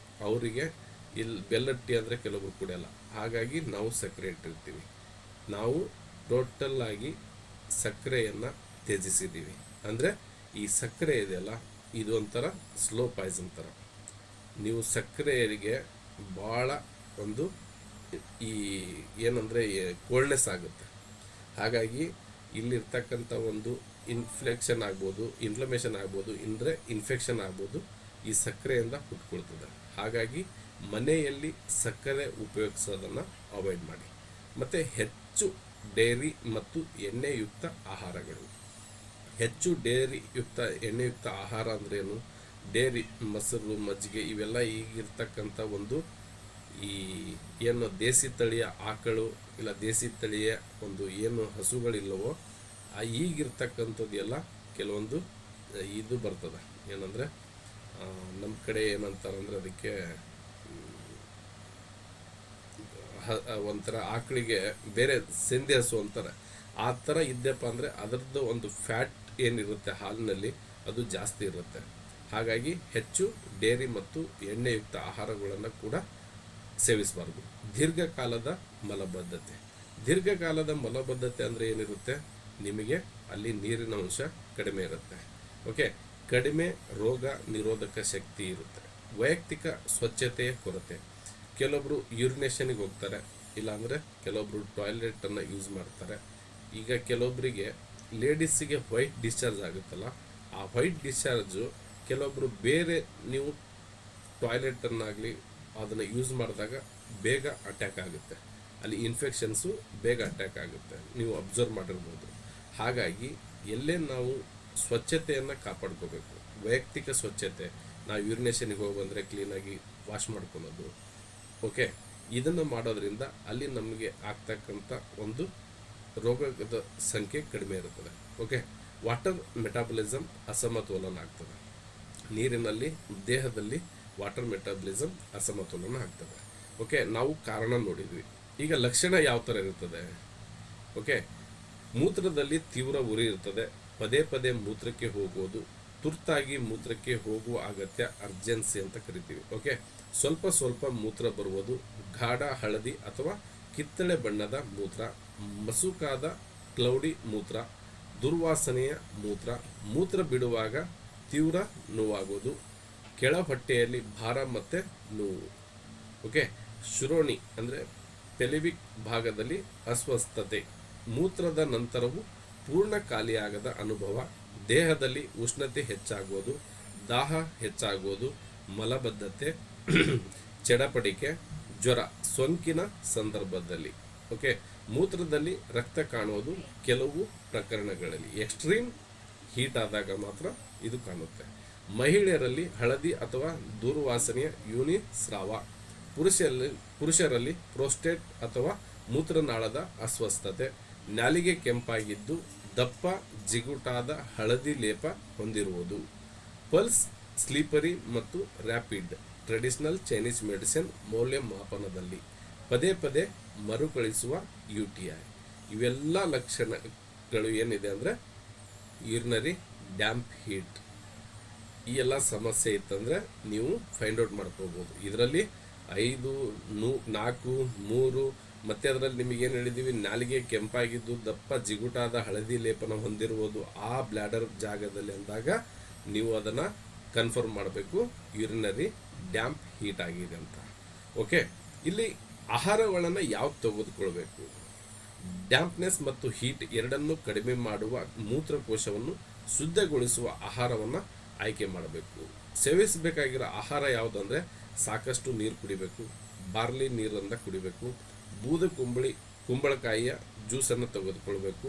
ಅವರಿಗೆ ಇಲ್ಲಿ ಬೆಲ್ಲದ ಟೀ ಅಂದರೆ ಕೆಲವರು ಕುಡಿಯಲ್ಲ, ಹಾಗಾಗಿ ನಾವು ಸಕ್ಕರೆ ಇಟ್ಟಿರ್ತೀವಿ. ನಾವು ಟೋಟಲ್ ಆಗಿ ಸಕ್ಕರೆಯನ್ನು ತ್ಯಜಿಸಿದ್ದೀವಿ. ಅಂದರೆ ಈ ಸಕ್ಕರೆ ಇದೆಯಲ್ಲ, ಇದು ಒಂಥರ ಸ್ಲೋ ಪಾಯ್ಸನ್ ಥರ. ನೀವು ಸಕ್ಕರೆಗೆ ಭಾಳ ಒಂದು ಈ ಏನಂದರೆ ಕೋಲ್ಡ್ನೆಸ್ ಆಗುತ್ತೆ. ಹಾಗಾಗಿ ಇಲ್ಲಿರ್ತಕ್ಕಂಥ ಒಂದು ಇನ್ಫ್ಲೆಕ್ಷನ್ ಆಗ್ಬೋದು, ಇನ್ಫ್ಲಮೇಷನ್ ಆಗ್ಬೋದು, ಅಂದರೆ ಇನ್ಫೆಕ್ಷನ್ ಆಗ್ಬೋದು, ಈ ಸಕ್ಕರೆಯಿಂದ ಹುಟ್ಕೊಳ್ತದೆ. ಹಾಗಾಗಿ ಮನೆಯಲ್ಲಿ ಸಕ್ಕರೆ ಉಪಯೋಗಿಸೋದನ್ನು ಅವಾಯ್ಡ್ ಮಾಡಿ. ಮತ್ತು ಹೆಚ್ಚು ಡೈರಿ ಮತ್ತು ಎಣ್ಣೆಯುಕ್ತ ಆಹಾರಗಳು. ಹೆಚ್ಚು ಡೈರಿಯುಕ್ತ ಎಣ್ಣೆಯುಕ್ತ ಆಹಾರ ಅಂದ್ರೇನು? ಡೈರಿ, ಮೊಸರು, ಮಜ್ಜಿಗೆ ಇವೆಲ್ಲ ಈಗಿರ್ತಕ್ಕಂಥ ಒಂದು ಈ ಏನು ದೇಸಿ ತಳಿಯ ಆಕಳು ಇಲ್ಲ ದೇಸಿ ತಳಿಯ ಒಂದು ಏನು ಹಸುಗಳಿಲ್ಲವೋ ಈಗಿರ್ತಕ್ಕಂಥದ್ದು ಎಲ್ಲ ಕೆಲವೊಂದು ಇದು ಬರ್ತದೆ. ಏನಂದರೆ ನಮ್ಮ ಕಡೆ ಏನಂತಾರಂದ್ರೆ ಅದಕ್ಕೆ ಒಂಥರ ಆಕಳಿಗೆ ಬೇರೆ ಸೆಂದೆ ಹಸು ಅಂತಾರೆ. ಆ ಥರ ಇದ್ದಪ್ಪ ಅಂದರೆ ಅದರದ್ದು ಒಂದು ಫ್ಯಾಟ್ ಏನಿರುತ್ತೆ ಹಾಲಿನಲ್ಲಿ ಅದು ಜಾಸ್ತಿ ಇರುತ್ತೆ. ಹಾಗಾಗಿ ಹೆಚ್ಚು ಡೇರಿ ಮತ್ತು ಎಣ್ಣೆಯುಕ್ತ ಆಹಾರಗಳನ್ನು ಕೂಡ ಸೇವಿಸಬಾರ್ದು. ದೀರ್ಘಕಾಲದ ಮಲಬದ್ಧತೆ. ದೀರ್ಘಕಾಲದ ಮಲಬದ್ಧತೆ ಅಂದರೆ ಏನಿರುತ್ತೆ? ನಿಮಗೆ ಅಲ್ಲಿ ನೀರಿನ ಅಂಶ ಕಡಿಮೆ ಇರುತ್ತೆ. ಓಕೆ, ಕಡಿಮೆ ರೋಗ ನಿರೋಧಕ ಶಕ್ತಿ ಇರುತ್ತೆ. ವೈಯಕ್ತಿಕ ಸ್ವಚ್ಛತೆಯ ಕೊರತೆ. ಕೆಲವೊಬ್ಬರು ಯೂರಿನೇಷನ್ಗೆ ಹೋಗ್ತಾರೆ, ಇಲ್ಲಾಂದರೆ ಕೆಲವೊಬ್ಬರು ಟಾಯ್ಲೆಟನ್ನು ಯೂಸ್ ಮಾಡ್ತಾರೆ. ಈಗ ಕೆಲವೊಬ್ಬರಿಗೆ ಲೇಡೀಸಿಗೆ ವೈಟ್ ಡಿಸ್ಚಾರ್ಜ್ ಆಗುತ್ತಲ್ಲ, ಆ ವೈಟ್ ಡಿಸ್ಚಾರ್ಜು ಕೆಲವೊಬ್ಬರು ಬೇರೆ ನೀವು ಟಾಯ್ಲೆಟನ್ನಾಗಲಿ ಅದನ್ನು ಯೂಸ್ ಮಾಡಿದಾಗ ಬೇಗ ಅಟ್ಯಾಕ್ ಆಗುತ್ತೆ. ಅಲ್ಲಿ ಇನ್ಫೆಕ್ಷನ್ಸು ಬೇಗ ಅಟ್ಯಾಕ್ ಆಗುತ್ತೆ, ನೀವು ಅಬ್ಸರ್ವ್ ಮಾಡಿರ್ಬೋದು. ಹಾಗಾಗಿ ಎಲ್ಲೇ ನಾವು ಸ್ವಚ್ಛತೆಯನ್ನು ಕಾಪಾಡ್ಕೋಬೇಕು. ವೈಯಕ್ತಿಕ ಸ್ವಚ್ಛತೆ, ನಾವು ಯೂರಿನೇಷನ್ಗೆ ಹೋಗಿ ಬಂದರೆ ಕ್ಲೀನಾಗಿ ವಾಶ್ ಮಾಡ್ಕೊಳೋದು. ಓಕೆ, ಇದನ್ನು ಮಾಡೋದ್ರಿಂದ ಅಲ್ಲಿ ನಮಗೆ ಆಗ್ತಕ್ಕಂಥ ಒಂದು ರೋಗದ ಸಂಖ್ಯೆ ಕಡಿಮೆ ಇರುತ್ತದೆ. ಓಕೆ, ವಾಟರ್ ಮೆಟಾಬಲಿಸಮ್ ಅಸಮತೋಲನ ಆಗ್ತದೆ. ನೀರಿನಲ್ಲಿ ದೇಹದಲ್ಲಿ ವಾಟರ್ ಮೆಟಾಬಲಿಸಮ್ ಅಸಮತೋಲನ ಆಗ್ತದೆ. ಓಕೆ, ನಾವು ಕಾರಣ ನೋಡಿದ್ವಿ. ಈಗ ಲಕ್ಷಣ ಯಾವ ಥರ ಇರ್ತದೆ? ಓಕೆ, ಮೂತ್ರದಲ್ಲಿ ತೀವ್ರ ಉರಿ ಇರ್ತದೆ, ಪದೇ ಪದೇ ಮೂತ್ರಕ್ಕೆ ಹೋಗೋದು, ತುರ್ತಾಗಿ ಮೂತ್ರಕ್ಕೆ ಹೋಗುವ ಅಗತ್ಯ, ಅರ್ಜೆನ್ಸಿ ಅಂತ ಕರಿತೀವಿ. ಓಕೆ, ಸ್ವಲ್ಪ ಸ್ವಲ್ಪ ಮೂತ್ರ ಬರುವುದು, ಗಾಢ ಹಳದಿ ಅಥವಾ ಕಿತ್ತಳೆ ಬಣ್ಣದ ಮೂತ್ರ, ಮಸುಕಾದ ಕ್ಲೌಡಿ ಮೂತ್ರ, ದುರ್ವಾಸನೆಯ ಮೂತ್ರ, ಮೂತ್ರ ಬಿಡುವಾಗ ತೀವ್ರ ನೋವಾಗೋದು, ಕೆಳ ಹೊಟ್ಟೆಯಲ್ಲಿ ಭಾರ ಮತ್ತು ನೋವು. ಓಕೆ, ಶುರೋಣಿ ಅಂದರೆ ಪೆಲಿವಿಕ್ ಭಾಗದಲ್ಲಿ ಅಸ್ವಸ್ಥತೆ, ಮೂತ್ರದ ನಂತರವೂ ಪೂರ್ಣ ಖಾಲಿಯಾಗದ ಅನುಭವ, ದೇಹದಲ್ಲಿ ಉಷ್ಣತೆ ಹೆಚ್ಚಾಗುವುದು, ದಾಹ ಹೆಚ್ಚಾಗುವುದು, ಮಲಬದ್ಧತೆ, ಚಡಪಡಿಕೆ, ಜ್ವರ ಸೋಂಕಿನ ಸಂದರ್ಭದಲ್ಲಿ. ಓಕೆ, ಮೂತ್ರದಲ್ಲಿ ರಕ್ತ ಕಾಣುವುದು ಕೆಲವು ಪ್ರಕರಣಗಳಲ್ಲಿ. ಎಕ್ಸ್ಟ್ರೀಮ್ ಹೀಟ್ ಆದಾಗ ಮಾತ್ರ ಇದು ಕಾಣುತ್ತೆ. ಮಹಿಳೆಯರಲ್ಲಿ ಹಳದಿ ಅಥವಾ ದುರ್ವಾಸನೆಯ ಯೋನಿ ಸ್ರಾವ, ಪುರುಷರಲ್ಲಿ ಪ್ರೋಸ್ಟೇಟ್ ಅಥವಾ ಮೂತ್ರನಾಳದ ಅಸ್ವಸ್ಥತೆ, ನಾಲಿಗೆ ಕೆಂಪಾಗಿದ್ದು ದಪ್ಪ ಜಿಗುಟಾದ ಹಳದಿ ಲೇಪ ಹೊಂದಿರುವುದು. ಪಲ್ಸ್ ಸ್ಲೀಪರಿ ಮತ್ತು ರ್ಯಾಪಿಡ್ ಟ್ರೆಡಿಷನಲ್ ಚೈನೀಸ್ ಮೆಡಿಸಿನ್ ಮೌಲ್ಯಮಾಪನದಲ್ಲಿ ಪದೇ ಪದೇ ಮರುಕಳಿಸುವ UTI. ಇವೆಲ್ಲ ಲಕ್ಷಣಗಳು ಏನಿದೆ ಅಂದರೆ ಯೂರಿನರಿ ಡ್ಯಾಂಪ್ ಹೀಟ್. ಈ ಎಲ್ಲ ಸಮಸ್ಯೆ ಇತ್ತಂದರೆ ನೀವು ಫೈಂಡ್ ಔಟ್ ಮಾಡ್ಕೋಬೋದು. ಇದರಲ್ಲಿ 5, 4, 3 ಮತ್ತು ಅದರಲ್ಲಿ ನಿಮಗೇನು ಹೇಳಿದ್ದೀವಿ, ನಾಲಿಗೆ ಕೆಂಪಾಗಿದ್ದು ದಪ್ಪ ಜಿಗುಟಾದ ಹಳದಿ ಲೇಪನ ಹೊಂದಿರುವುದು ಆ ಬ್ಲ್ಯಾಡರ್ ಜಾಗದಲ್ಲಿ ಅಂದಾಗ ನೀವು ಅದನ್ನು ಕನ್ಫರ್ಮ್ ಮಾಡಬೇಕು ಯೂರಿನರಿ ಡ್ಯಾಂಪ್ ಹೀಟ್ ಆಗಿದೆ ಅಂತ. ಓಕೆ, ಇಲ್ಲಿ ಆಹಾರಗಳನ್ನು ಯಾವ್ದು ತೆಗೆದುಕೊಳ್ಬೇಕು? ಡ್ಯಾಂಪ್ನೆಸ್ ಮತ್ತು ಹೀಟ್ ಎರಡನ್ನೂ ಕಡಿಮೆ ಮಾಡುವ, ಮೂತ್ರಕೋಶವನ್ನು ಶುದ್ಧಗೊಳಿಸುವ ಆಹಾರವನ್ನು ಆಯ್ಕೆ ಮಾಡಬೇಕು. ಸೇವಿಸಬೇಕಾಗಿರೋ ಆಹಾರ ಯಾವುದಂದರೆ ಸಾಕಷ್ಟು ನೀರು ಕುಡಿಬೇಕು, ಬಾರ್ಲಿ ನೀರನ್ನು ಕುಡಿಬೇಕು, ಬೂದ ಕುಂಬಳಕಾಯಿಯ ಜ್ಯೂಸನ್ನು ತೆಗೆದುಕೊಳ್ಬೇಕು.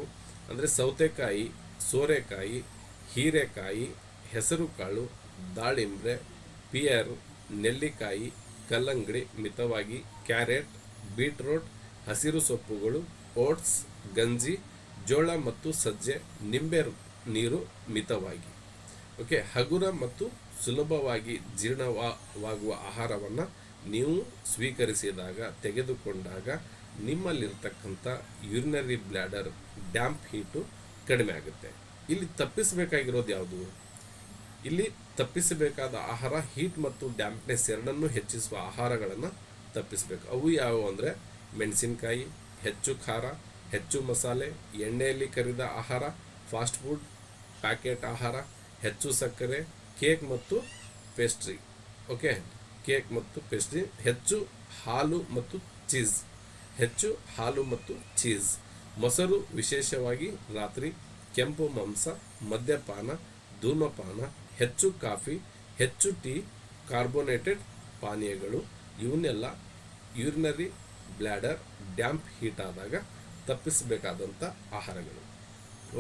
ಅಂದರೆ ಸೌತೆಕಾಯಿ, ಸೋರೆಕಾಯಿ, ಹೀರೆಕಾಯಿ, ಹೆಸರು ಕಾಳು, ದಾಳಿಂಬ್ರೆ, ಪಿಯರ್, ನೆಲ್ಲಿಕಾಯಿ, ಕಲ್ಲಂಗಡಿ ಮಿತವಾಗಿ, ಕ್ಯಾರೆಟ್, ಬೀಟ್ರೋಟ್, ಹಸಿರು ಸೊಪ್ಪುಗಳು, ಓಟ್ಸ್, ಗಂಜಿ, ಜೋಳ ಮತ್ತು ಸಜ್ಜೆ, ನಿಂಬೆ ನೀರು ಮಿತವಾಗಿ. ಓಕೆ, ಹಗುರ ಮತ್ತು ಸುಲಭವಾಗಿ ಜೀರ್ಣವಾಗುವ ಆಹಾರವನ್ನು ನೀವು ಸ್ವೀಕರಿಸಿದಾಗ, ತೆಗೆದುಕೊಂಡಾಗ ನಿಮ್ಮಲ್ಲಿರ್ತಕ್ಕಂಥ ಯೂರಿನರಿ ಬ್ಲ್ಯಾಡರ್ ಡ್ಯಾಂಪ್ ಹೀಟು ಕಡಿಮೆ ಆಗುತ್ತೆ. ಇಲ್ಲಿ ತಪ್ಪಿಸಬೇಕಾಗಿರೋದು ಯಾವುದು? ಇಲ್ಲಿ ತಪ್ಪಿಸಬೇಕಾದ ಆಹಾರ ಹೀಟ್ ಮತ್ತು ಡ್ಯಾಂಪ್ನೆಸ್ ಎರಡನ್ನೂ ಹೆಚ್ಚಿಸುವ ಆಹಾರಗಳನ್ನು ತಪ್ಪಿಸಬೇಕು. ಅವು ಯಾವುವು ಅಂದರೆ ಮೆಣಸಿನಕಾಯಿ, ಹೆಚ್ಚು ಖಾರ, ಹೆಚ್ಚು ಮಸಾಲೆ, ಎಣ್ಣೆಯಲ್ಲಿ ಕರಿದ ಆಹಾರ, ಫಾಸ್ಟ್ ಫುಡ್, ಪ್ಯಾಕೆಟ್ ಆಹಾರ, ಹೆಚ್ಚು ಸಕ್ಕರೆ, ಕೇಕ್ ಮತ್ತು ಪೇಸ್ಟ್ರಿ. ಓಕೆ, ಕೇಕ್ ಮತ್ತು ಪೇಸ್ಟ್ರಿ, ಹೆಚ್ಚು ಹಾಲು ಮತ್ತು ಚೀಸ್, ಹೆಚ್ಚು ಹಾಲು ಮತ್ತು ಚೀಸ್, ಮೊಸರು, ವಿಶೇಷವಾಗಿ ರಾತ್ರಿ, ಕೆಂಪು ಮಾಂಸ, ಮದ್ಯಪಾನ, ಧೂಮಪಾನ, ಹೆಚ್ಚು ಕಾಫಿ, ಹೆಚ್ಚು ಟೀ, ಕಾರ್ಬೋನೇಟೆಡ್ ಪಾನೀಯಗಳು, ಇವನ್ನೆಲ್ಲ ಯೂರಿನರಿ ಬ್ಲ್ಯಾಡರ್ ಡ್ಯಾಂಪ್ ಹೀಟ್ ಆದಾಗ ತಪ್ಪಿಸಬೇಕಾದಂಥ ಆಹಾರಗಳು.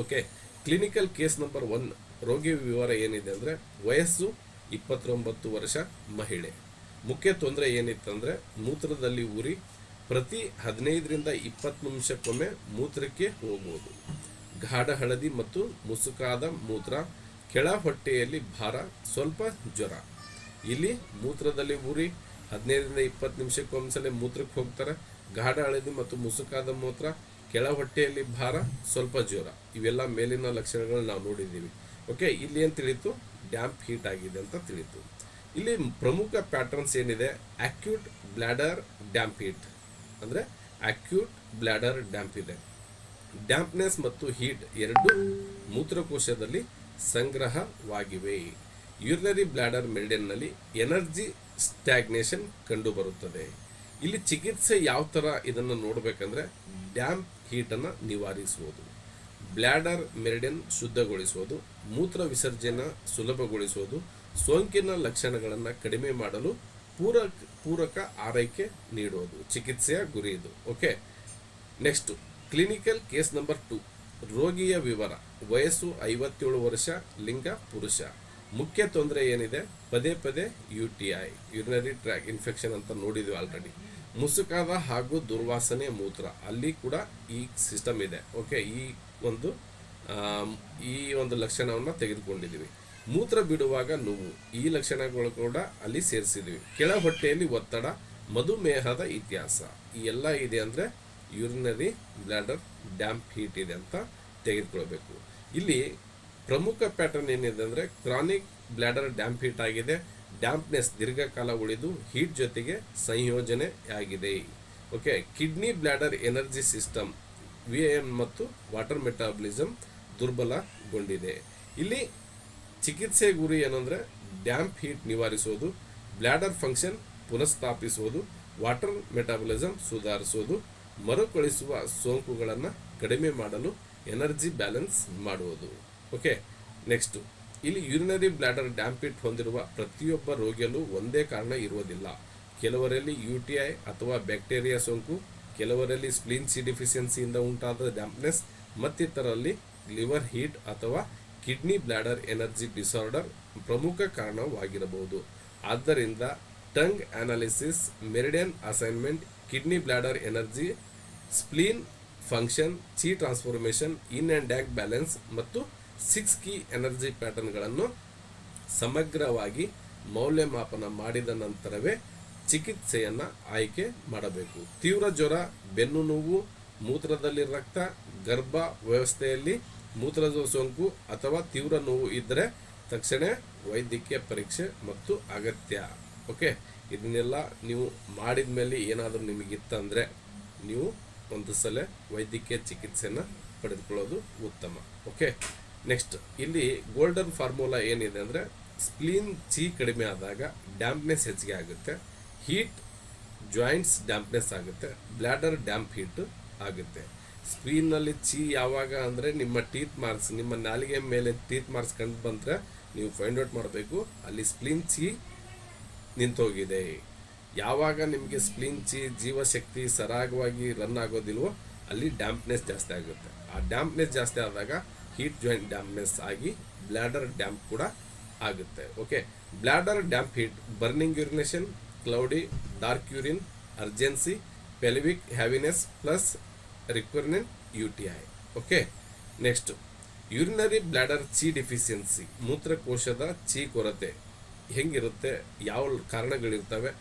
ಓಕೆ, ಕ್ಲಿನಿಕಲ್ ಕೇಸ್ ನಂಬರ್ 1 ರೋಗಿ ವಿವರ ಏನಿದೆ ಅಂದರೆ ವಯಸ್ಸು 29 ವರ್ಷ, ಮಹಿಳೆ. ಮುಖ್ಯ ತೊಂದರೆ ಏನಿತ್ತಂದರೆ ಮೂತ್ರದಲ್ಲಿ ಉರಿ, ಪ್ರತಿ 15ರಿಂದ 20 ನಿಮಿಷಕ್ಕೊಮ್ಮೆ ಮೂತ್ರಕ್ಕೆ ಹೋಗುವುದು, ಗಾಢ ಹಳದಿ ಮತ್ತು ಮುಸುಕಾದ ಮೂತ್ರ, ಕೆಳ ಹೊಟ್ಟೆಯಲ್ಲಿ ಭಾರ, ಸ್ವಲ್ಪ ಜ್ವರ. ಇಲ್ಲಿ ಮೂತ್ರದಲ್ಲಿ ಉರಿ, 15ರಿಂದ 20 ನಿಮಿಷಕ್ಕೊಂದ್ಸಲ ಮೂತ್ರಕ್ಕೆ ಹೋಗ್ತಾರೆ, ಗಾಢ ಹಳದಿ ಮತ್ತು ಮುಸುಕಾದ ಮೂತ್ರ, ಕೆಳ ಹೊಟ್ಟೆಯಲ್ಲಿ ಭಾರ, ಸ್ವಲ್ಪ ಜ್ವರ. ಇವೆಲ್ಲ ಮೇಲಿನ ಲಕ್ಷಣಗಳು ನಾವು ನೋಡಿದ್ದೀವಿ. ಓಕೆ, ಇಲ್ಲಿ ಏನು ತಿಳಿತು? ಡ್ಯಾಂಪ್ ಹೀಟ್ ಆಗಿದೆ ಅಂತ ತಿಳಿತು. ಇಲ್ಲಿ ಪ್ರಮುಖ ಪ್ಯಾಟರ್ನ್ಸ್ ಏನಿದೆ, ಅಕ್ಯೂಟ್ ಬ್ಲ್ಯಾಡರ್ ಡ್ಯಾಂಪ್ ಹೀಟ್ ಅಂದರೆ ಅಕ್ಯೂಟ್ ಬ್ಲ್ಯಾಡರ್ ಡ್ಯಾಂಪ್ ಇದೆ. ಡ್ಯಾಂಪ್ನೆಸ್ ಮತ್ತು ಹೀಟ್ ಎರಡು ಮೂತ್ರಕೋಶದಲ್ಲಿ ಸಂಗ್ರಹವಾಗಿವೆ. ಯೂರಿನರಿ ಬ್ಲ್ಯಾಡರ್ ಮೆರಿಡಿಯನ್ನಲ್ಲಿ ಎನರ್ಜಿ ಸ್ಟ್ಯಾಗ್ನೇಷನ್ ಕಂಡುಬರುತ್ತದೆ. ಇಲ್ಲಿ ಚಿಕಿತ್ಸೆ ಯಾವ ಥರ ಇದನ್ನು ನೋಡಬೇಕಂದ್ರೆ ಡ್ಯಾಂಪ್ ಹೀಟನ್ನು ನಿವಾರಿಸುವುದು, ಬ್ಲ್ಯಾಡರ್ ಮೆರಿಡಿಯನ್ ಶುದ್ಧಗೊಳಿಸುವುದು, ಮೂತ್ರ ವಿಸರ್ಜನೆ ಸುಲಭಗೊಳಿಸುವುದು, ಸೋಂಕಿನ ಲಕ್ಷಣಗಳನ್ನು ಕಡಿಮೆ ಮಾಡಲು ಪೂರಕ ಆರೈಕೆ ನೀಡುವುದು ಚಿಕಿತ್ಸೆಯ ಗುರಿ ಇದು. Okay, next clinical case number 2 ರೋಗಿಯ ವಿವರ. ವಯಸ್ಸು 57 ವರ್ಷ, ಲಿಂಗ ಪುರುಷ. ಮುಖ್ಯ ತೊಂದರೆ ಏನಿದೆ? ಪದೇ ಪದೇ UTI ಯೂರಿನರಿ ಟ್ರ್ಯಾಕ್ ಇನ್ಫೆಕ್ಷನ್ ಅಂತ ನೋಡಿದ್ವಿ ಆಲ್ರೆಡಿ. ಮುಸುಕಾದ ಹಾಗೂ ದುರ್ವಾಸನೆ ಮೂತ್ರ, ಅಲ್ಲಿ ಕೂಡ ಈ ಸಿಸ್ಟಮ್ ಇದೆ. ಓಕೆ, ಈ ಒಂದು ಲಕ್ಷಣವನ್ನು ತೆಗೆದುಕೊಂಡಿದ್ದೀವಿ. ಮೂತ್ರ ಬಿಡುವಾಗ ನೋವು, ಈ ಲಕ್ಷಣಗಳು ಕೂಡ ಅಲ್ಲಿ ಸೇರಿಸಿದ್ವಿ. ಕೆಳ ಹೊಟ್ಟೆಯಲ್ಲಿ ಒತ್ತಡ, ಮಧುಮೇಹದ ಇತಿಹಾಸ, ಈ ಎಲ್ಲ ಇದೆ ಅಂದರೆ ಯೂರಿನರಿ ಬ್ಲ್ಯಾಡರ್ ಡ್ಯಾಂಪ್ ಹೀಟ್ ಇದೆ ಅಂತ ತೆಗೆದುಕೊಳ್ಬೇಕು. ಇಲ್ಲಿ ಪ್ರಮುಖ ಪ್ಯಾಟರ್ನ್ ಏನಿದೆ ಅಂದರೆ ಕ್ರಾನಿಕ್ ಬ್ಲ್ಯಾಡರ್ ಡ್ಯಾಂಪ್ ಹೀಟ್ ಆಗಿದೆ, ಡ್ಯಾಂಪ್ನೆಸ್ ದೀರ್ಘಕಾಲ ಉಳಿದು ಹೀಟ್ ಜೊತೆಗೆ ಸಂಯೋಜನೆ ಆಗಿದೆ. Okay, kidney bladder energy system VAM ಮತ್ತು ವಾಟರ್ ಮೆಟಾಬಲಿಸಮ್ ದುರ್ಬಲಗೊಂಡಿದೆ. ಇಲ್ಲಿ ಚಿಕಿತ್ಸೆ ಗುರಿ ಏನಂದರೆ ಡ್ಯಾಂಪ್ ಹೀಟ್ ನಿವಾರಿಸೋದು, ಬ್ಲ್ಯಾಡರ್ ಫಂಕ್ಷನ್ ಪುನಃಸ್ಥಾಪಿಸುವುದು, ವಾಟರ್ ಮೆಟಾಬಲಿಸಮ್ ಸುಧಾರಿಸೋದು, ಮರುಕಳಿಸುವ ಸೋಂಕುಗಳನ್ನು ಕಡಿಮೆ ಮಾಡಲು ಎನರ್ಜಿ ಬ್ಯಾಲೆನ್ಸ್ ಮಾಡುವುದು. ಓಕೆ, ನೆಕ್ಸ್ಟ್ ಇಲ್ಲಿ ಯೂರಿನರಿ ಬ್ಲ್ಯಾಡರ್ ಡ್ಯಾಂಪ್ ಹೀಟ್ ಹೊಂದಿರುವ ಪ್ರತಿಯೊಬ್ಬ ರೋಗಿಯಲ್ಲೂ ಒಂದೇ ಕಾರಣ ಇರುವುದಿಲ್ಲ. ಕೆಲವರಲ್ಲಿ UTI ಅಥವಾ ಬ್ಯಾಕ್ಟೀರಿಯಾ ಸೋಂಕು, ಕೆಲವರಲ್ಲಿ ಸ್ಪ್ಲೀನ್ ಸಿ ಡಿಫಿಷಿಯನ್ಸಿಯಿಂದ ಉಂಟಾದ ಡ್ಯಾಂಪ್ನೆಸ್, ಮತ್ತಿತರರಲ್ಲಿ ಲಿವರ್ ಹೀಟ್ ಅಥವಾ ಕಿಡ್ನಿ ಬ್ಲ್ಯಾಡರ್ ಎನರ್ಜಿ ಡಿಸಾರ್ಡರ್ ಪ್ರಮುಖ ಕಾರಣವಾಗಿರಬಹುದು. ಆದ್ದರಿಂದ tongue analysis, meridian assignment, kidney bladder energy, spleen function, chi transformation, yin and dank balance ಮತ್ತು 6 ಕೀ ಎನರ್ಜಿ ಪ್ಯಾಟರ್ನ್ಗಳನ್ನು ಸಮಗ್ರವಾಗಿ ಮೌಲ್ಯಮಾಪನ ಮಾಡಿದ ನಂತರವೇ ಚಿಕಿತ್ಸೆಯನ್ನು ಆಯ್ಕೆ ಮಾಡಬೇಕು. ತೀವ್ರ ಜ್ವರ, ಬೆನ್ನು ನೋವು, ಮೂತ್ರದಲ್ಲಿ ರಕ್ತ, ಗರ್ಭ ವ್ಯವಸ್ಥೆಯಲ್ಲಿ ಮೂತ್ರದ ಸೋಂಕು ಅಥವಾ ತೀವ್ರ ನೋವು ಇದ್ದರೆ ತಕ್ಷಣ ವೈದ್ಯಕೀಯ ಪರೀಕ್ಷೆ ಮತ್ತು ಅಗತ್ಯ. ಓಕೆ, ಇದನ್ನೆಲ್ಲ ನೀವು ಮಾಡಿದ ಮೇಲೆ ಏನಾದರೂ ನಿಮಗಿತ್ತಂದರೆ ನೀವು ಒಂದು ಸಲ ವೈದ್ಯಕೀಯ ಚಿಕಿತ್ಸೆಯನ್ನು ಪಡೆದುಕೊಳ್ಳೋದು ಉತ್ತಮ. ಓಕೆ, ನೆಕ್ಸ್ಟ್ ಇಲ್ಲಿ ಗೋಲ್ಡನ್ ಫಾರ್ಮುಲಾ ಏನಿದೆ ಅಂದರೆ ಸ್ಪ್ಲೀನ್ ಚಿ ಕಡಿಮೆ ಆದಾಗ ಡ್ಯಾಂಪ್ನೆಸ್ ಹೆಚ್ಚಿಗೆ ಆಗುತ್ತೆ, ಹೀಟ್ ಜಾಯಿಂಟ್ಸ್ ಡ್ಯಾಂಪ್ನೆಸ್ ಆಗುತ್ತೆ, ಬ್ಲ್ಯಾಡರ್ ಡ್ಯಾಂಪ್ ಹೀಟ್ ಆಗುತ್ತೆ. ಸ್ಪ್ಲೀನ್ನಲ್ಲಿ ಚಿ ಯಾವಾಗ ಅಂದರೆ ನಿಮ್ಮ ಟೀತ್ ಮಾರ್ಕ್ಸ್, ನಿಮ್ಮ ನಾಲಿಗೆ ಮೇಲೆ ಟೀತ್ ಮಾರ್ಕ್ಸ್ ಕಂಡು ಬಂದರೆ ನೀವು ಫೈಂಡ್ ಔಟ್ ಮಾಡಬೇಕು ಅಲ್ಲಿ ಸ್ಪ್ಲೀನ್ ಚಿ ನಿಂತೋಗಿದೆ. ಯಾವಾಗ ನಿಮಗೆ ಸ್ಪ್ಲೀನ್ ಚಿ ಜೀವಶಕ್ತಿ ಸರಾಗವಾಗಿ ರನ್ ಆಗೋದಿಲ್ವೋ ಅಲ್ಲಿ ಡ್ಯಾಂಪ್ನೆಸ್ ಜಾಸ್ತಿ ಆಗುತ್ತೆ. ಆ ಡ್ಯಾಂಪ್ನೆಸ್ ಜಾಸ್ತಿ ಆದಾಗ ಹೀಟ್ ಜಾಯಿಂಟ್ ಡ್ಯಾಂಪ್ನೆಸ್ ಆಗಿ ಬ್ಲ್ಯಾಡರ್ ಡ್ಯಾಂಪ್ ಕೂಡ ಆಗುತ್ತೆ. Okay, bladder damp heat, burning urination, cloudy, dark urine, urgency, pelvic heaviness plus recurrent UTI. Okay, next urinary bladder ಚಿ ಡಿಫಿಷಿಯನ್ಸಿ, ಮೂತ್ರಕೋಶದ ಚಿ ಕೊರತೆ ಹೆಂಗಿರುತ್ತೆ, ಯಾವ ಕಾರಣಗಳಿರ್ತವೆ,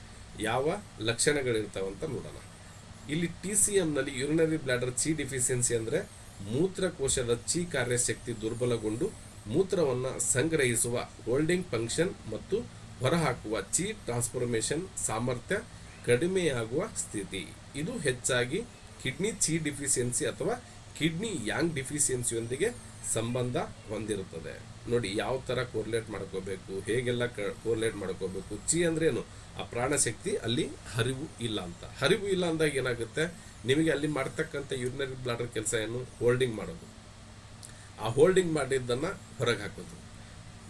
ಯಾವ ಲಕ್ಷಣಗಳಿರ್ತವೆ ಅಂತ ನೋಡೋಣ. ಇಲ್ಲಿ TCM ನಲ್ಲಿ ಯೂರಿನರಿ ಬ್ಲಾಡರ್ ಚಿ ಡಿಫಿಷಿಯನ್ಸಿ ಅಂದರೆ ಮೂತ್ರಕೋಶದ ಚಿ ಕಾರ್ಯಶಕ್ತಿ ದುರ್ಬಲಗೊಂಡು ಮೂತ್ರವನ್ನು ಸಂಗ್ರಹಿಸುವ ಹೋಲ್ಡಿಂಗ್ ಫಂಕ್ಷನ್ ಮತ್ತು ಹೊರಹಾಕುವ ಚಿ ಟ್ರಾನ್ಸ್ಫಾರ್ಮೇಷನ್ ಸಾಮರ್ಥ್ಯ ಕಡಿಮೆಯಾಗುವ ಸ್ಥಿತಿ. ಇದು ಹೆಚ್ಚಾಗಿ ಕಿಡ್ನಿ ಚಿ ಡಿಫಿಷಿಯನ್ಸಿ ಅಥವಾ ಕಿಡ್ನಿ ಯಾಂಗ್ ಡಿಫಿಷಿಯನ್ಸಿಯೊಂದಿಗೆ ಸಂಬಂಧ ಹೊಂದಿರುತ್ತದೆ. ನೋಡಿ ಯಾವ ಥರ ಕೋರ್ಲೇಟ್ ಮಾಡ್ಕೋಬೇಕು, ಹೇಗೆಲ್ಲ ಕೋರ್ಲೇಟ್ ಮಾಡ್ಕೋಬೇಕು. ಚಿ ಅಂದ್ರೆ ಏನು? ಆ ಪ್ರಾಣಶಕ್ತಿ ಅಲ್ಲಿ ಹರಿವು ಇಲ್ಲ ಅಂತ. ಹರಿವು ಇಲ್ಲ ಅಂದಾಗ ಏನಾಗುತ್ತೆ, ನಿಮಗೆ ಅಲ್ಲಿ ಮಾಡ್ತಕ್ಕಂಥ ಯೂರಿನರಿ ಬ್ಲಾಡರ್ ಕೆಲಸ ಏನು? ಹೋಲ್ಡಿಂಗ್ ಮಾಡೋದು. ಆ ಹೋಲ್ಡಿಂಗ್ ಮಾಡಿದ್ದನ್ನು ಹೊರಗೆ ಹಾಕೋದು.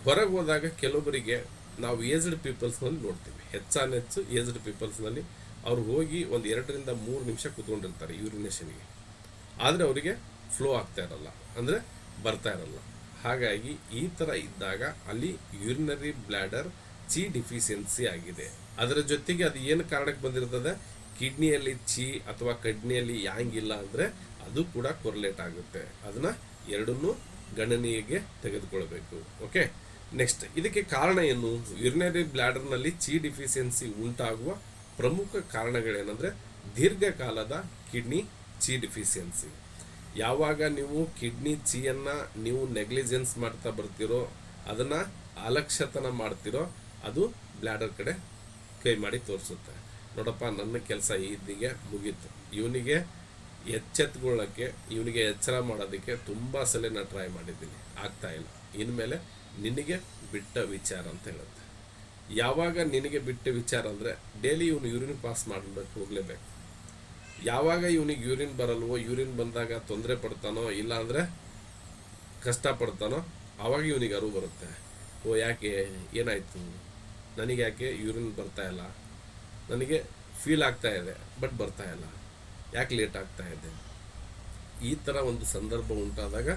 ಹೊರಗೆ ಹೋದಾಗ ಕೆಲವೊಬ್ಬರಿಗೆ ನಾವು ಏಜ್ಡ್ ಪೀಪಲ್ಸ್ನಲ್ಲಿ ನೋಡ್ತೀವಿ, ಹೆಚ್ಚಾನೆಚ್ಚು ಏಜ್ಡ್ ಪೀಪಲ್ಸ್ನಲ್ಲಿ ಅವ್ರು ಹೋಗಿ ಒಂದು 2 ರಿಂದ 3 ನಿಮಿಷ ಕೂತ್ಕೊಂಡಿರ್ತಾರೆ ಯೂರಿನೇಷನ್ಗೆ, ಆದರೆ ಅವರಿಗೆ ಫ್ಲೋ ಆಗ್ತಾ ಇರಲ್ಲ, ಅಂದರೆ ಬರ್ತಾ ಇರಲ್ಲ. ಹಾಗಾಗಿ ಈ ಥರ ಇದ್ದಾಗ ಅಲ್ಲಿ ಯೂರಿನರಿ ಬ್ಲ್ಯಾಡರ್ ಚಿ ಡಿಫಿಷಿಯನ್ಸಿ ಆಗಿದೆ. ಅದರ ಜೊತೆಗೆ ಅದು ಏನು ಕಾರಣಕ್ಕೆ ಬಂದಿರ್ತದೆ, ಕಿಡ್ನಿಯಲ್ಲಿ ಚಿ ಅಥವಾ ಕಿಡ್ನಿಯಲ್ಲಿ ಯಾಂಗ್ ಇಲ್ಲ ಅಂದರೆ ಅದು ಕೂಡ ಕೊರ್ಲೇಟ್ ಆಗುತ್ತೆ. ಅದನ್ನು ಎರಡನ್ನೂ ಗಣನೆಗೆ ತೆಗೆದುಕೊಳ್ಬೇಕು. ಓಕೆ, ನೆಕ್ಸ್ಟ್ ಇದಕ್ಕೆ ಕಾರಣ ಏನು? ಯೂರಿನರಿ ಬ್ಲ್ಯಾಡರ್ನಲ್ಲಿ ಚಿ ಡಿಫಿಷಿಯನ್ಸಿ ಉಂಟಾಗುವ ಪ್ರಮುಖ ಕಾರಣಗಳೇನೆಂದರೆ ದೀರ್ಘಕಾಲದ ಕಿಡ್ನಿ ಚಿ ಡಿಫಿಷಿಯನ್ಸಿ. ಯಾವಾಗ ನೀವು ಕಿಡ್ನಿ ಚಿಯನ್ನು ನೀವು ನೆಗ್ಲಿಜೆನ್ಸ್ ಮಾಡ್ತಾ ಬರ್ತೀರೋ, ಅದನ್ನು ಅಲಕ್ಷ್ಯತನ ಮಾಡ್ತಿರೋ, ಅದು ಬ್ಲ್ಯಾಡರ್ ಕಡೆ ಕೈ ಮಾಡಿ ತೋರಿಸುತ್ತೆ. ನೋಡಪ್ಪ, ನನ್ನ ಕೆಲಸ ಇದ್ದಿಗೆ ಮುಗೀತು, ಇವನಿಗೆ ಎಚ್ಚೆತ್ಕೊಳ್ಳೋಕ್ಕೆ, ಇವನಿಗೆ ಎಚ್ಚರ ಮಾಡೋದಕ್ಕೆ ತುಂಬ ಸಲ ನಾನು ಟ್ರೈ ಮಾಡಿದ್ದೀನಿ, ಆಗ್ತಾ ಇಲ್ಲ, ಇನ್ಮೇಲೆ ನಿನಗೆ ಬಿಟ್ಟ ವಿಚಾರ ಅಂತ ಹೇಳುತ್ತೆ. ಯಾವಾಗ ನಿನಗೆ ಬಿಟ್ಟ ವಿಚಾರ ಅಂದರೆ ಡೈಲಿ ಇವನು ಯೂರಿನ್ ಪಾಸ್ ಮಾಡಬೇಕು, ಹೋಗಲೇಬೇಕು. ಯಾವಾಗ ಇವನಿಗೆ ಯೂರಿನ್ ಬರಲ್ವೋ, ಯೂರಿನ್ ಬಂದಾಗ ತೊಂದರೆ ಪಡ್ತಾನೋ, ಇಲ್ಲ ಅಂದರೆ ಕಷ್ಟಪಡ್ತಾನೋ, ಆವಾಗ ಇವನಿಗೆ ಅರಿವು ಬರುತ್ತೆ. ಓ, ಯಾಕೆ, ಏನಾಯಿತು, ನನಗೆ ಯಾಕೆ ಯೂರಿನ್ ಬರ್ತಾ ಇಲ್ಲ, ನನಗೆ ಫೀಲ್ ಆಗ್ತಾ ಇದೆ ಬಟ್ ಬರ್ತಾ ಇಲ್ಲ, ಯಾಕೆ ಲೇಟ್ ಆಗ್ತಾ ಇದೆ. ಈ ಥರ ಒಂದು ಸಂದರ್ಭ ಉಂಟಾದಾಗ